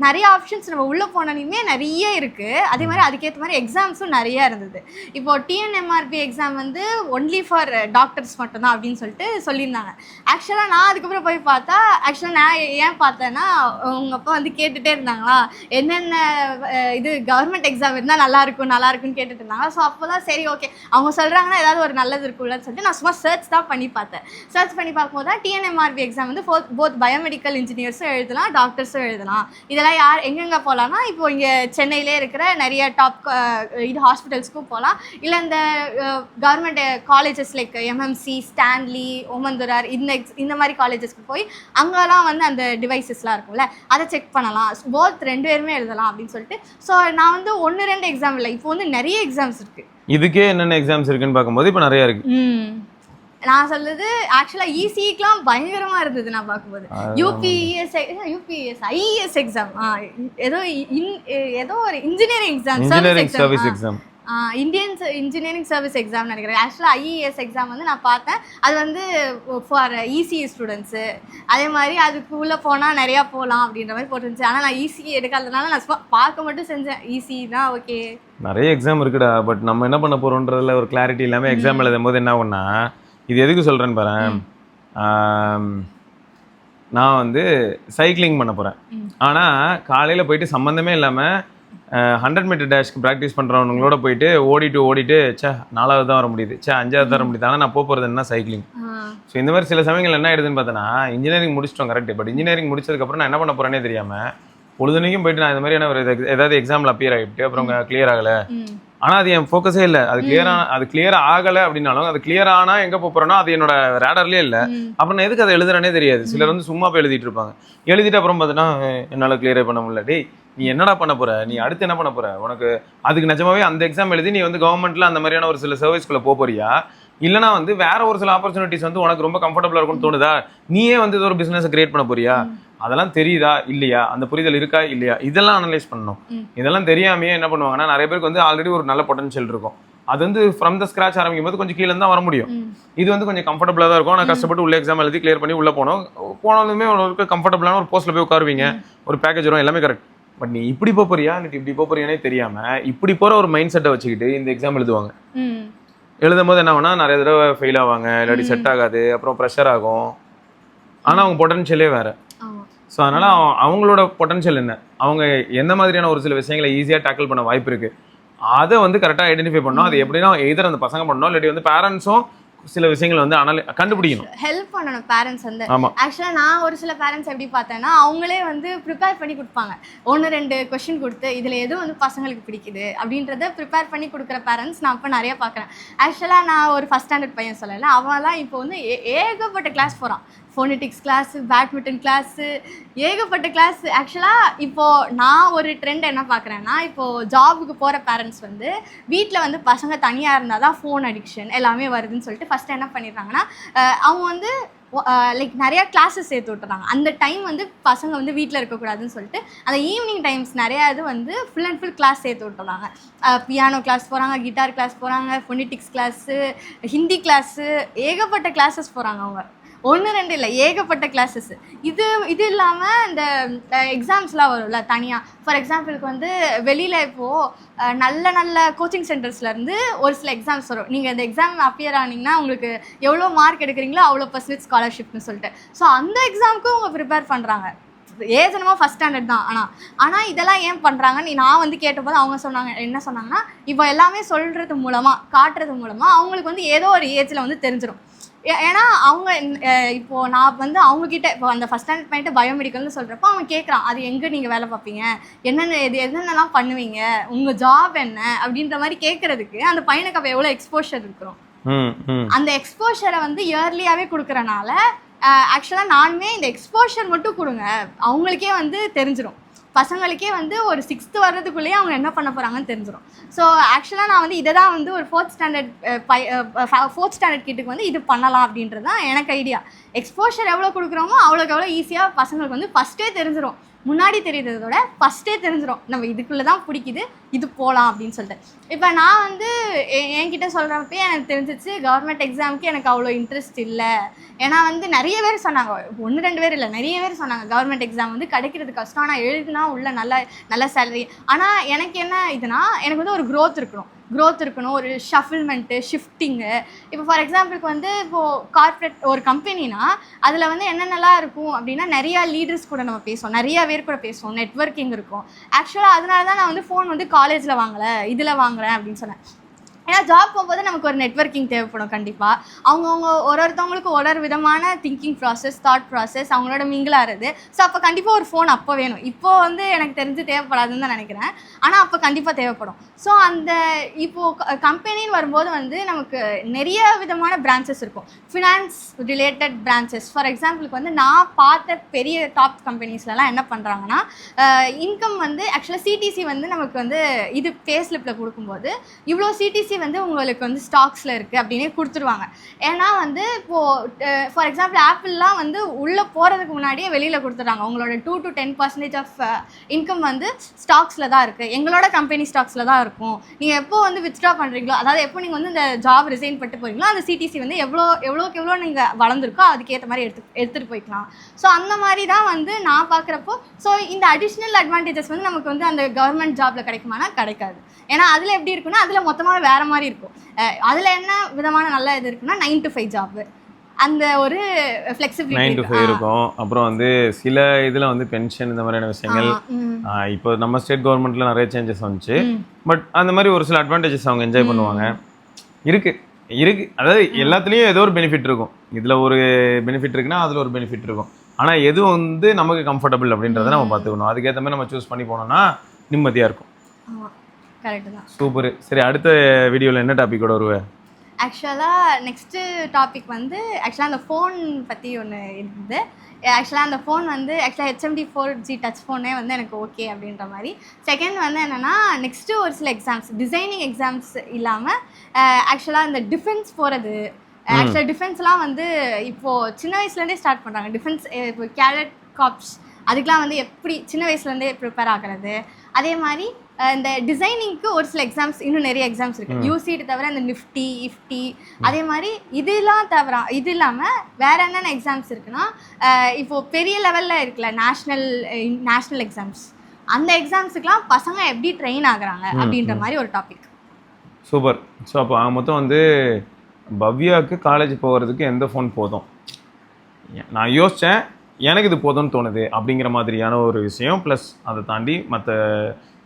நிறைய ஆப்ஷன்ஸ் நம்ம உள்ளே போனோன்னே நிறைய இருக்குது. அதே மாதிரி அதுக்கேற்ற மாதிரி எக்ஸாம்ஸும் நிறையா இருந்தது. இப்போது டிஎன்எம்ஆர்பி எக்ஸாம் வந்து ஒன்லி ஃபார் டாக்டர்ஸ் மட்டும்தான் அப்படின்னு சொல்லிட்டு சொல்லியிருந்தாங்க. ஆக்சுவலாக நான் அதுக்கப்புறம் போய் பார்த்தா, ஆக்சுவலாக நான் ஏன் பார்த்தேன்னா, உங்கள் அப்பா வந்து கேட்டுகிட்டே இருந்தாங்களா என்னென்ன இது கவர்மெண்ட் எக்ஸாம் இருந்தால் நல்லாயிருக்குன்னு கேட்டுட்டு இருந்தாங்க. ஸோ அப்போ தான் சரி ஓகே அவங்க சொல்கிறாங்கன்னா ஏதாவது ஒரு நல்லது இருக்குல்லன்னு சொல்லிட்டு நான் சும்மா சர்ச் தான் பண்ணி பார்த்தேன். சர்ச் பண்ணி பார்க்கும்போது தான் டிஎன்எம்ஆர்பி எக்ஸாம் வந்து போத் பயோமெடிக்கல் இன்ஜினியர்ஸும் எழுதலாம், டாக்டர்ஸும் எழுதலாம். இதெல்லாம் யார் எங்கெங்கே போகலான்னா, இப்போ இங்கே சென்னையிலே இருக்கிற நிறைய டாப் இது ஹாஸ்பிட்டல்ஸ்க்கும் போகலாம். இல்லை இந்த government colleges like MMC, Stanley, Omandurar இந்த மாதிரி காலேஜஸ்க்கு போய் அங்கெல்லாம் வந்து அந்த டிவைசஸ்லாம் இருக்கும்ல அதை செக் பண்ணலாம். போத் 2 பேருமே எழுதலாம் அப்படின்னு சொல்லிட்டு. ஸோ நான் வந்து 1-2 எக்ஸாம் இல்லை, இப்போ வந்து நிறைய எக்ஸாம்ஸ் இருக்குது. இதுக்கே என்னென்ன எக்ஸாம்ஸ் இருக்குன்னு பார்க்கும்போது இப்போ நிறைய இருக்குது. நான் சொல்றது ஆக்சுவலா இசிக்குலாம் பயங்கரமா இருந்தது. நான் பார்க்கும்போது யூபிஎஸ் ஐஏஎஸ் எக்ஸாம், ஏதோ ஒரு engineering service exam, Indian engineering service exam நினைக்கிறேன். ஆக்சுவலாக ஐஏஎஸ் எக்ஸாம் வந்து நான் பார்த்தேன். அது வந்து ஃபார் இசிஇ ஸ்டூடெண்ட்ஸு. அதே மாதிரி அதுக்குள்ளே போனால் நிறையா போகலாம் அப்படின்ற மாதிரி போட்டுருந்துச்சு. ஆனால் நான் இசிஇ எடுக்காததுனால நான் சும்மா பார்க்க மட்டும் செஞ்சேன். இசிஇ தான் ஓகே. நிறைய எக்ஸாம் இருக்குடா, பட் நம்ம என்ன பண்ண போகிறோன்றதுல ஒரு கிளாரிட்டி இல்லாமல் எக்ஸாம் எழுதும் போது என்ன ஆகும்னா, இது எதுக்கு சொல்கிறேன்னு பாரு, நான் வந்து சைக்கிளிங் பண்ண போகிறேன். ஆனால் காலையில் போயிட்டு சம்மந்தமே இல்லாமல் 100 மீட்டர் டேஷ்க்கு ப்ராக்டிஸ் பண்ணுறவங்களோட போயிட்டு ஓடிட்டு 4வது தான் வர முடியுது, 5வது தான் வர முடியுது. ஆனால் நான் போகிறது என்ன சைக்கிளிங். ஸோ இந்த மாதிரி சில சமயங்கள் என்ன ஆயிடுதுன்னு பார்த்தோன்னா, இன்ஜினியரிங் முடிச்சிட்டோம் கரெக்ட், பட் இன்ஜினியரிங் முடிச்சதுக்கப்புறம் நான் என்ன பண்ண போகிறேனே தெரியாமல் பொழுதுனைக்கும் போயிட்டு நான் இந்த மாதிரியான ஒரு ஏதாவது எக்ஸாமில் அப்பியர் ஆகிட்டு அப்புறம் கிளியர் ஆகலை. ஆனால் அது என் ஃபோக்கஸே இல்லை. அது கிளியர் ஆகலை அப்படின்னாலும் அது கிளியர் ஆனால் எங்கே போகிறோன்னா அது என்னோட ரேடர்லேயே இல்லை. அப்புறம் நான் எதுக்கு அதை எழுதுறேனே தெரியாது. சிலர் வந்து சும்மா போய் எழுதிட்டு இருப்பாங்க. எழுதிட்டு அப்புறம் பார்த்தீங்கன்னா என்னால் கிளியரே பண்ண முடியல. டேய் நீ என்னடா பண்ண போற, நீ அடுத்து என்ன பண்ண போற, உனக்கு அதுக்கு நிஜமாவே அந்த எக்ஸாம் எழுதி நீ வந்து கவர்மெண்ட்ல அந்த மாதிரியான ஒரு சில சர்வீஸ்குள்ள போறியா, இல்லைனா வந்து வேற ஒரு சில ஆப்பர்ச்சுனிட்டிஸ் வந்து உனக்கு ரொம்ப கம்ஃபர்டபுளா இருக்கும்னு தோணுதா, நீயே வந்து இது ஒரு பிசினஸ் கிரியேட் பண்ண போறியா, அதெல்லாம் தெரியுதா இல்லையா, அந்த புரிதல் இருக்கா இல்லையா, இதெல்லாம் அனலைஸ் பண்ணணும். இதெல்லாம் தெரியாமையே என்ன பண்ணுவாங்கன்னா, நிறைய பேருக்கு வந்து ஆல்ரெடி ஒரு நல்ல பொட்டன்ஷியல் இருக்கும். அது வந்து ஃப்ரம் த ஸ்கிராச் ஆரம்பிக்கும் போது கொஞ்சம் கீழே தான் வர முடியும். இது வந்து கொஞ்சம் கம்ஃபர்டபுளாக தான் இருக்கும். நான் கஷ்டப்பட்டு உள்ள எக்ஸாம் எழுதி கிளியர் பண்ணி உள்ள போனதுமே ஒரு கம்ஃபர்டபுளான ஒரு போஸ்ட்ல போய் உட்காருவீங்க, ஒரு பேக்கேஜ் வரும், எல்லாமே கரெக்ட். பட் நீ இப்படி போறியா இல்லை இப்படி போறியானே தெரியாம இப்படி போற ஒரு மைண்ட் செட்டை வச்சுக்கிட்டு இந்த எக்ஸாம் எழுதுவாங்க. எழுதும் போது என்ன ஆகும்னா, நிறைய தடவை ஃபெயில் ஆவாங்க, இல்லாட்டி செட் ஆகாது, அப்புறம் ப்ரெஷர் ஆகும். ஆனால் அவங்க பொட்டன்ஷியலே வேற. ஸோ அதனால அவங்களோட பொட்டன்ஷியல் என்ன, அவங்க எந்த மாதிரியான ஒரு சில விஷயங்களை ஈஸியாக டேக்கிள் பண்ண வாய்ப்பு இருக்கு, அதை வந்து கரெக்டாக ஐடென்டிஃபை பண்ணணும். அது எப்படின்னா எதிர அந்த பசங்க பண்ணணும், இல்லாட்டி வந்து பேரண்ட்ஸும் சில விஷயங்கள் வந்து கண்டுபிடிக்கணும், ஹெல்ப் பண்ணணும் பேரண்ட்ஸ் வந்து. ஆக்சுவலாக நான் ஒரு சில பேரண்ட்ஸ் எப்படி பார்த்தேன்னா, அவங்களே வந்து ப்ரிப்பேர் பண்ணி கொடுப்பாங்க. 1-2 கொஸ்டின் கொடுத்து இதில் எது வந்து பசங்களுக்கு பிடிக்குது அப்படின்றத ப்ரிப்பேர் பண்ணி கொடுக்குற பேரண்ட்ஸ் நான் இப்போ நிறைய பார்க்குறேன். ஆக்சுவலாக நான் ஒரு ஃபஸ்ட் ஸ்டாண்டர்ட் பையன் சொல்லலை, அவன்லாம் இப்போ வந்து ஏகப்பட்ட கிளாஸ் போகிறான். ஃபோனெட்டிக்ஸ் கிளாஸு, பேட்மிண்டன் கிளாஸு, ஏகப்பட்ட கிளாஸ். ஆக்சுவலாக இப்போது நான் ஒரு ட்ரெண்ட் என்ன பார்க்குறேன்னா, இப்போது ஜாபுக்கு போகிற பேரண்ட்ஸ் வந்து வீட்டில் வந்து பசங்க தனியாக இருந்தால் தான் ஃபோன் அடிக்ஷன் எல்லாமே வருதுன்னு சொல்லிட்டு ஃபஸ்ட்டு என்ன பண்ணிடுறாங்கன்னா, அவங்க வந்து லைக் நிறையா கிளாஸஸ் சேர்த்து விட்டுறாங்க. அந்த டைம் வந்து பசங்க வந்து வீட்டில் இருக்கக்கூடாதுன்னு சொல்லிட்டு அந்த ஈவினிங் டைம்ஸ் நிறையா இது வந்து ஃபுல் அண்ட் ஃபுல் கிளாஸ் சேர்த்து விட்டுறாங்க. பியானோ கிளாஸ் போகிறாங்க, கிட்டார் கிளாஸ் போகிறாங்க, ஃபோனெட்டிக்ஸ் கிளாஸு, ஹிந்தி கிளாஸு, ஏகப்பட்ட கிளாஸஸ் போகிறாங்க. அவங்க 1-2 இல்லை, ஏகப்பட்ட கிளாஸஸ். இது இல்லாமல் இந்த எக்ஸாம்ஸ்லாம் வரும்ல தனியாக. ஃபார் எக்ஸாம்பிளுக்கு வந்து வெளியில் இப்போது நல்ல கோச்சிங் சென்டர்ஸ்லேருந்து ஒரு சில எக்ஸாம்ஸ் வரும். நீங்கள் இந்த எக்ஸாம் அப்பியர் ஆனீங்கன்னா உங்களுக்கு எவ்வளோ மார்க் எடுக்கிறீங்களோ அவ்வளோ % ஸ்காலர்ஷிப்னு சொல்லிட்டு. ஸோ அந்த எக்ஸாமுக்கும் அவங்க ப்ரிப்பேர் பண்ணுறாங்க. ஏஜ் என்னமோ ஃபஸ்ட் ஸ்டாண்டர்ட் தான். ஆனால் இதெல்லாம் ஏன் பண்ணுறாங்கன்னு நான் வந்து கேட்டபோது அவங்க என்ன சொன்னாங்கன்னா, இப்போ எல்லாமே சொல்கிறது மூலமாக காட்டுறது மூலமாக அவங்களுக்கு வந்து ஏதோ ஒரு ஏஜில் வந்து தெரிஞ்சிடும். ஏன்னா அவங்க இப்போது நான் வந்து அவங்கக்கிட்ட இப்போ அந்த ஃபஸ்ட் ஸ்டாண்டர்ட் பண்ணிட்டு பயோமெடிக்கல்னு சொல்கிறப்போ அவன் கேட்குறான், அது எங்கே நீங்கள் வேலை பார்ப்பீங்க, என்னென்னலாம் பண்ணுவீங்க, உங்கள் ஜாப் என்ன அப்படின்ற மாதிரி கேட்குறதுக்கு அந்த பையனுக்கு அப்போ எவ்வளோ எக்ஸ்போஷர் இருக்கிறோம். அந்த எக்ஸ்போஷரை வந்து இயர்லியாகவே கொடுக்குறனால ஆக்சுவலாக நானுமே இந்த எக்ஸ்போஷர் மட்டும் கொடுங்க, அவங்களுக்கே வந்து தெரிஞ்சிடும். பசங்களுக்கே வந்து ஒரு 6th வர்றதுக்குள்ளேயே அவங்க என்ன பண்ண போகிறாங்கன்னு தெரிஞ்சிடும். ஸோ ஆக்சுவலாக நான் வந்து இதை தான் வந்து ஒரு 4th ஸ்டாண்டர்ட் கிட்டுக்கு வந்து இது பண்ணலாம் அப்படின்றது தான் எனக்கு ஐடியா. எக்ஸ்போஷர் எவ்வளோ கொடுக்குறோமோ அவ்வளோக்கு எவ்வளோ ஈஸியாக பசங்களுக்கு வந்து ஃபஸ்ட்டே தெரிஞ்சிடும். முன்னாடி தெரியுறதோட ஃபஸ்ட்டே தெரிஞ்சிடும் நம்ம இதுக்குள்ளே தான் பிடிக்குது, இது போகலாம் அப்படின்னு சொல்லிட்டு. இப்போ நான் வந்து என்கிட்ட சொல்கிறப்பே எனக்கு தெரிஞ்சிச்சு கவர்மெண்ட் எக்ஸாமுக்கு எனக்கு அவ்வளோ இன்ட்ரெஸ்ட் இல்லை. ஏன்னா வந்து நிறைய பேர் சொன்னாங்க, 1-2 பேர் இல்லை, நிறைய பேர் சொன்னாங்க கவர்மெண்ட் எக்ஸாம் வந்து கிடைக்கிறது கஷ்டம், ஆனால் எழுதுனா உள்ள நல்ல சேலரி. ஆனால் எனக்கு என்ன இதுனா, எனக்கு வந்து ஒரு க்ரோத் இருக்கணும், ஒரு ஷஃபில்மெண்ட்டு, ஷிஃப்டிங்கு. இப்போ ஃபார் எக்ஸாம்பிளுக்கு வந்து இப்போது கார்ப்பரேட் ஒரு கம்பெனினா அதில் வந்து என்னென்னலாம் இருக்கும் அப்படின்னா, நிறையா லீடர்ஸ் கூட நம்ம பேசுவோம், நிறையா பேர் கூட பேசுவோம், நெட்வொர்க்கிங் இருக்கும். ஆக்சுவலாக அதனால தான் நான் வந்து ஃபோன் வந்து காலேஜில் வாங்கலை, இதில் வாங்குறேன் அப்படின்னு சொன்னேன். ஏன்னா ஜாப் போகும்போது நமக்கு ஒரு நெட்வொர்க்கிங் தேவைப்படும் கண்டிப்பாக. அவங்கவுங்க ஒருத்தவங்களுக்கு ஒரு விதமான திங்கிங் ப்ராசஸ், தாட் ப்ராசஸ், அவங்களோட மிங்கிள் ஆகிறது. ஸோ அப்போ கண்டிப்பாக ஒரு ஃபோன் அப்போ வேணும். இப்போது வந்து எனக்கு தெரிஞ்சு தேவைப்படாதுன்னு தான் நினைக்கிறேன், ஆனால் அப்போ கண்டிப்பாக தேவைப்படும். ஸோ அந்த இப்போது கம்பெனின்னு வரும்போது வந்து நமக்கு நிறைய விதமான பிரான்ச்சஸ் இருக்கும், ஃபினான்ஸ் ரிலேட்டட் பிரான்ச்சஸ். ஃபார் எக்ஸாம்பிளுக்கு வந்து நான் பார்த்த பெரிய டாப் கம்பெனிஸ்லலாம் என்ன பண்ணுறாங்கன்னா, இன்கம் வந்து ஆக்சுவலாக சிடிசி வந்து நமக்கு வந்து இது பே ஸ்லிப்பில் கொடுக்கும்போது இவ்வளோ சிடிசி வந்து உங்களுக்கு வந்து ஸ்டாக்ஸில் இருக்குது அப்படின்னே கொடுத்துருவாங்க. ஏன்னா வந்து இப்போது ஃபார் எக்ஸாம்பிள் ஆப்பிள்லாம் வந்து உள்ளே போகிறதுக்கு முன்னாடியே வெளியில் கொடுத்துட்றாங்க, உங்களோட 2 to 10% ஆஃப் இன்கம் வந்து ஸ்டாக்ஸில் தான் இருக்குது, எங்களோட கம்பெனி ஸ்டாக்ஸில் தான் இருக்கும். நீங்கள் எப்போ வந்து வித்ட்ரா பண்ணுறீங்களோ, அதாவது எப்போ நீங்கள் வந்து இந்த ஜாப் ரிசைன் பண்ணிட்டு போகிறீங்களோ, அந்த சிடிசி வந்து எவ்வளோக்கு எவ்வளோ நீங்கள் வளர்ந்துருக்கோ அதுக்கேற்ற மாதிரி எடுத்துகிட்டு போய்க்கலாம். ஸோ அந்த மாதிரி தான் வந்து நான் பார்க்குறப்போ, ஸோ இந்த அடிஷ்னல் அட்வான்டேஜஸ் வந்து நமக்கு வந்து அந்த கவர்மெண்ட் ஜாபில் கிடைக்குமானா கிடைக்காது. ஏன்னா அதில் எப்படி இருக்குன்னா, அதில் மொத்தமாக வேறு மாதிரி இருக்கும். அதில் என்ன விதமான நல்ல இது இருக்குன்னா 9 to 5 ஜாப், அந்த ஒரு ஃப்ளெக்சிபிலிட்டி 9 to 5 இருக்கும். அப்புறம் வந்து சில இதில் வந்து பென்ஷன் இந்த மாதிரியான விஷயங்கள் இப்போ நம்ம ஸ்டேட் கவர்மெண்ட்டில் நிறைய சேஞ்சஸ் வந்துச்சு. பட் அந்த மாதிரி ஒரு சில அட்வான்டேஜஸ் அவங்க என்ஜாய் பண்ணுவாங்க. இருக்கு அதாவது எல்லாத்துலேயும் ஏதோ ஒரு பெனிஃபிட் இருக்கும். இதில் ஒரு பெனிஃபிட் இருக்குன்னா அதில் ஒரு பெனிஃபிட் இருக்கும். ஆனால் எது வந்து நமக்கு கம்ஃபர்டபுள் அப்படின்றத நம்ம பார்த்துக்கணும். அதுக்கேற்ற மாதிரி நம்ம சூஸ் பண்ணி போனோம்னா நிம்மதியாக இருக்கும். கரெக்டு தான். சூப்பர். சரி, அடுத்த வீடியோவில் என்ன டாப்பிக்கோட வருவேன்? ஆக்சுவலாக நெக்ஸ்ட்டு டாபிக் வந்து ஆக்சுவலாக அந்த ஃபோன் பற்றி ஒன்று இருந்தது. ஆக்சுவலாக அந்த ஃபோன் வந்து ஆக்சுவலாக HMD 4G டச் ஃபோனே வந்து எனக்கு ஓகே அப்படின்ற மாதிரி. செகண்ட் வந்து என்னென்னா, நெக்ஸ்ட்டு ஒரு சில எக்ஸாம்ஸ், டிசைனிங் எக்ஸாம்ஸ் இல்லாமல் ஆக்சுவலாக இந்த டிஃபென்ஸ் போகிறது. ஆக்சுவலாக டிஃபென்ஸ்லாம் வந்து இப்போது சின்ன வயசுலேருந்தே ஸ்டார்ட் பண்ணுறாங்க. டிஃபென்ஸ் இப்போ கேடட் காப்ஸ் அதுக்கெலாம் வந்து எப்படி சின்ன வயசுலேருந்தே ப்ரிப்பேர் ஆகிறது. அதே மாதிரி இந்த டிசைனிங்க்கு ஒரு சில எக்ஸாம்ஸ், இன்னும் நிறைய எக்ஸாம்ஸ் இருக்குது. யூசிடி தவிர இந்த நிஃப்டி, இஃப்டி, அதே மாதிரி இதெல்லாம் தவிர இது இல்லாமல் வேறு என்னென்ன எக்ஸாம்ஸ் இருக்குன்னா, இப்போது பெரிய லெவலில் இருக்குல்ல நேஷ்னல் எக்ஸாம்ஸ், அந்த எக்ஸாம்ஸுக்கெலாம் பசங்க எப்படி ட்ரெயின் ஆகுறாங்க அப்படின்ற மாதிரி ஒரு டாபிக். சூப்பர். ஸோ அப்போ மொத்தம் வந்து பவ்யாவுக்கு காலேஜ் போகிறதுக்கு எந்த ஃபோன் போதும்? நான் யோசித்தேன், எனக்கு இது போதும்னு தோணுது அப்படிங்கிற மாதிரியான ஒரு விஷயம். ப்ளஸ் அதை தாண்டி மற்ற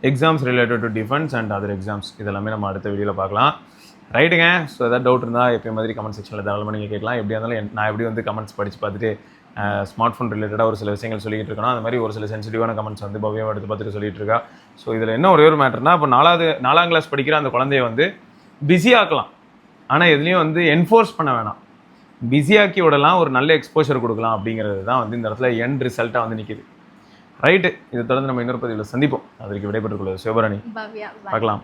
exams related to defence and other exams இதெல்லாமே நம்ம அடுத்த வீடியோவில் பார்க்கலாம். ரைட்டுங்க. ஸோ எதாவது டவுட் இருந்தால் எப்பயும் மாதிரி கமெண்ட் செக்ஷனில் தாராளமாக நீங்கள் கேட்கலாம். எப்படியா இருந்தாலும் நான் எப்படி வந்து கமெண்ட்ஸ் படித்து பார்த்துட்டு ஸ்மார்ட் ஃபோன் ரிலேட்டடாக ஒரு சில விஷயங்கள் சொல்லிகிட்டு இருக்கணும். அந்த மாதிரி ஒரு சில சென்சிட்டிவான கமெண்ட்ஸ் வந்து பவ்யாவை எடுத்து பார்த்துட்டு சொல்லிட்டு இருக்கா. ஸோ இதில் என்ன ஒரே ஒரு மேட்டர்னா, இப்போ 4ஆம் கிளாஸ் படிக்கிற அந்த குழந்தைய வந்து பிஸியாக்கலாம், ஆனால் எதுலேயும் வந்து என்ஃபோர்ஸ் பண்ண வேணாம். பிஸியாக்கி விடலாம், ஒரு நல்ல எக்ஸ்போஷர் கொடுக்கலாம். அப்படிங்கிறது தான் வந்து இந்த இடத்துல எண்ட் ரிசல்ட்டாக வந்து நிற்கிது. ரைட்டு. இதை தொடர்ந்து நம்ம இன்னொரு பதிவில் சந்திப்போம். அதற்கு விடைபெற்றுக் கொள்வது சிவபரணி. பார்க்கலாம்.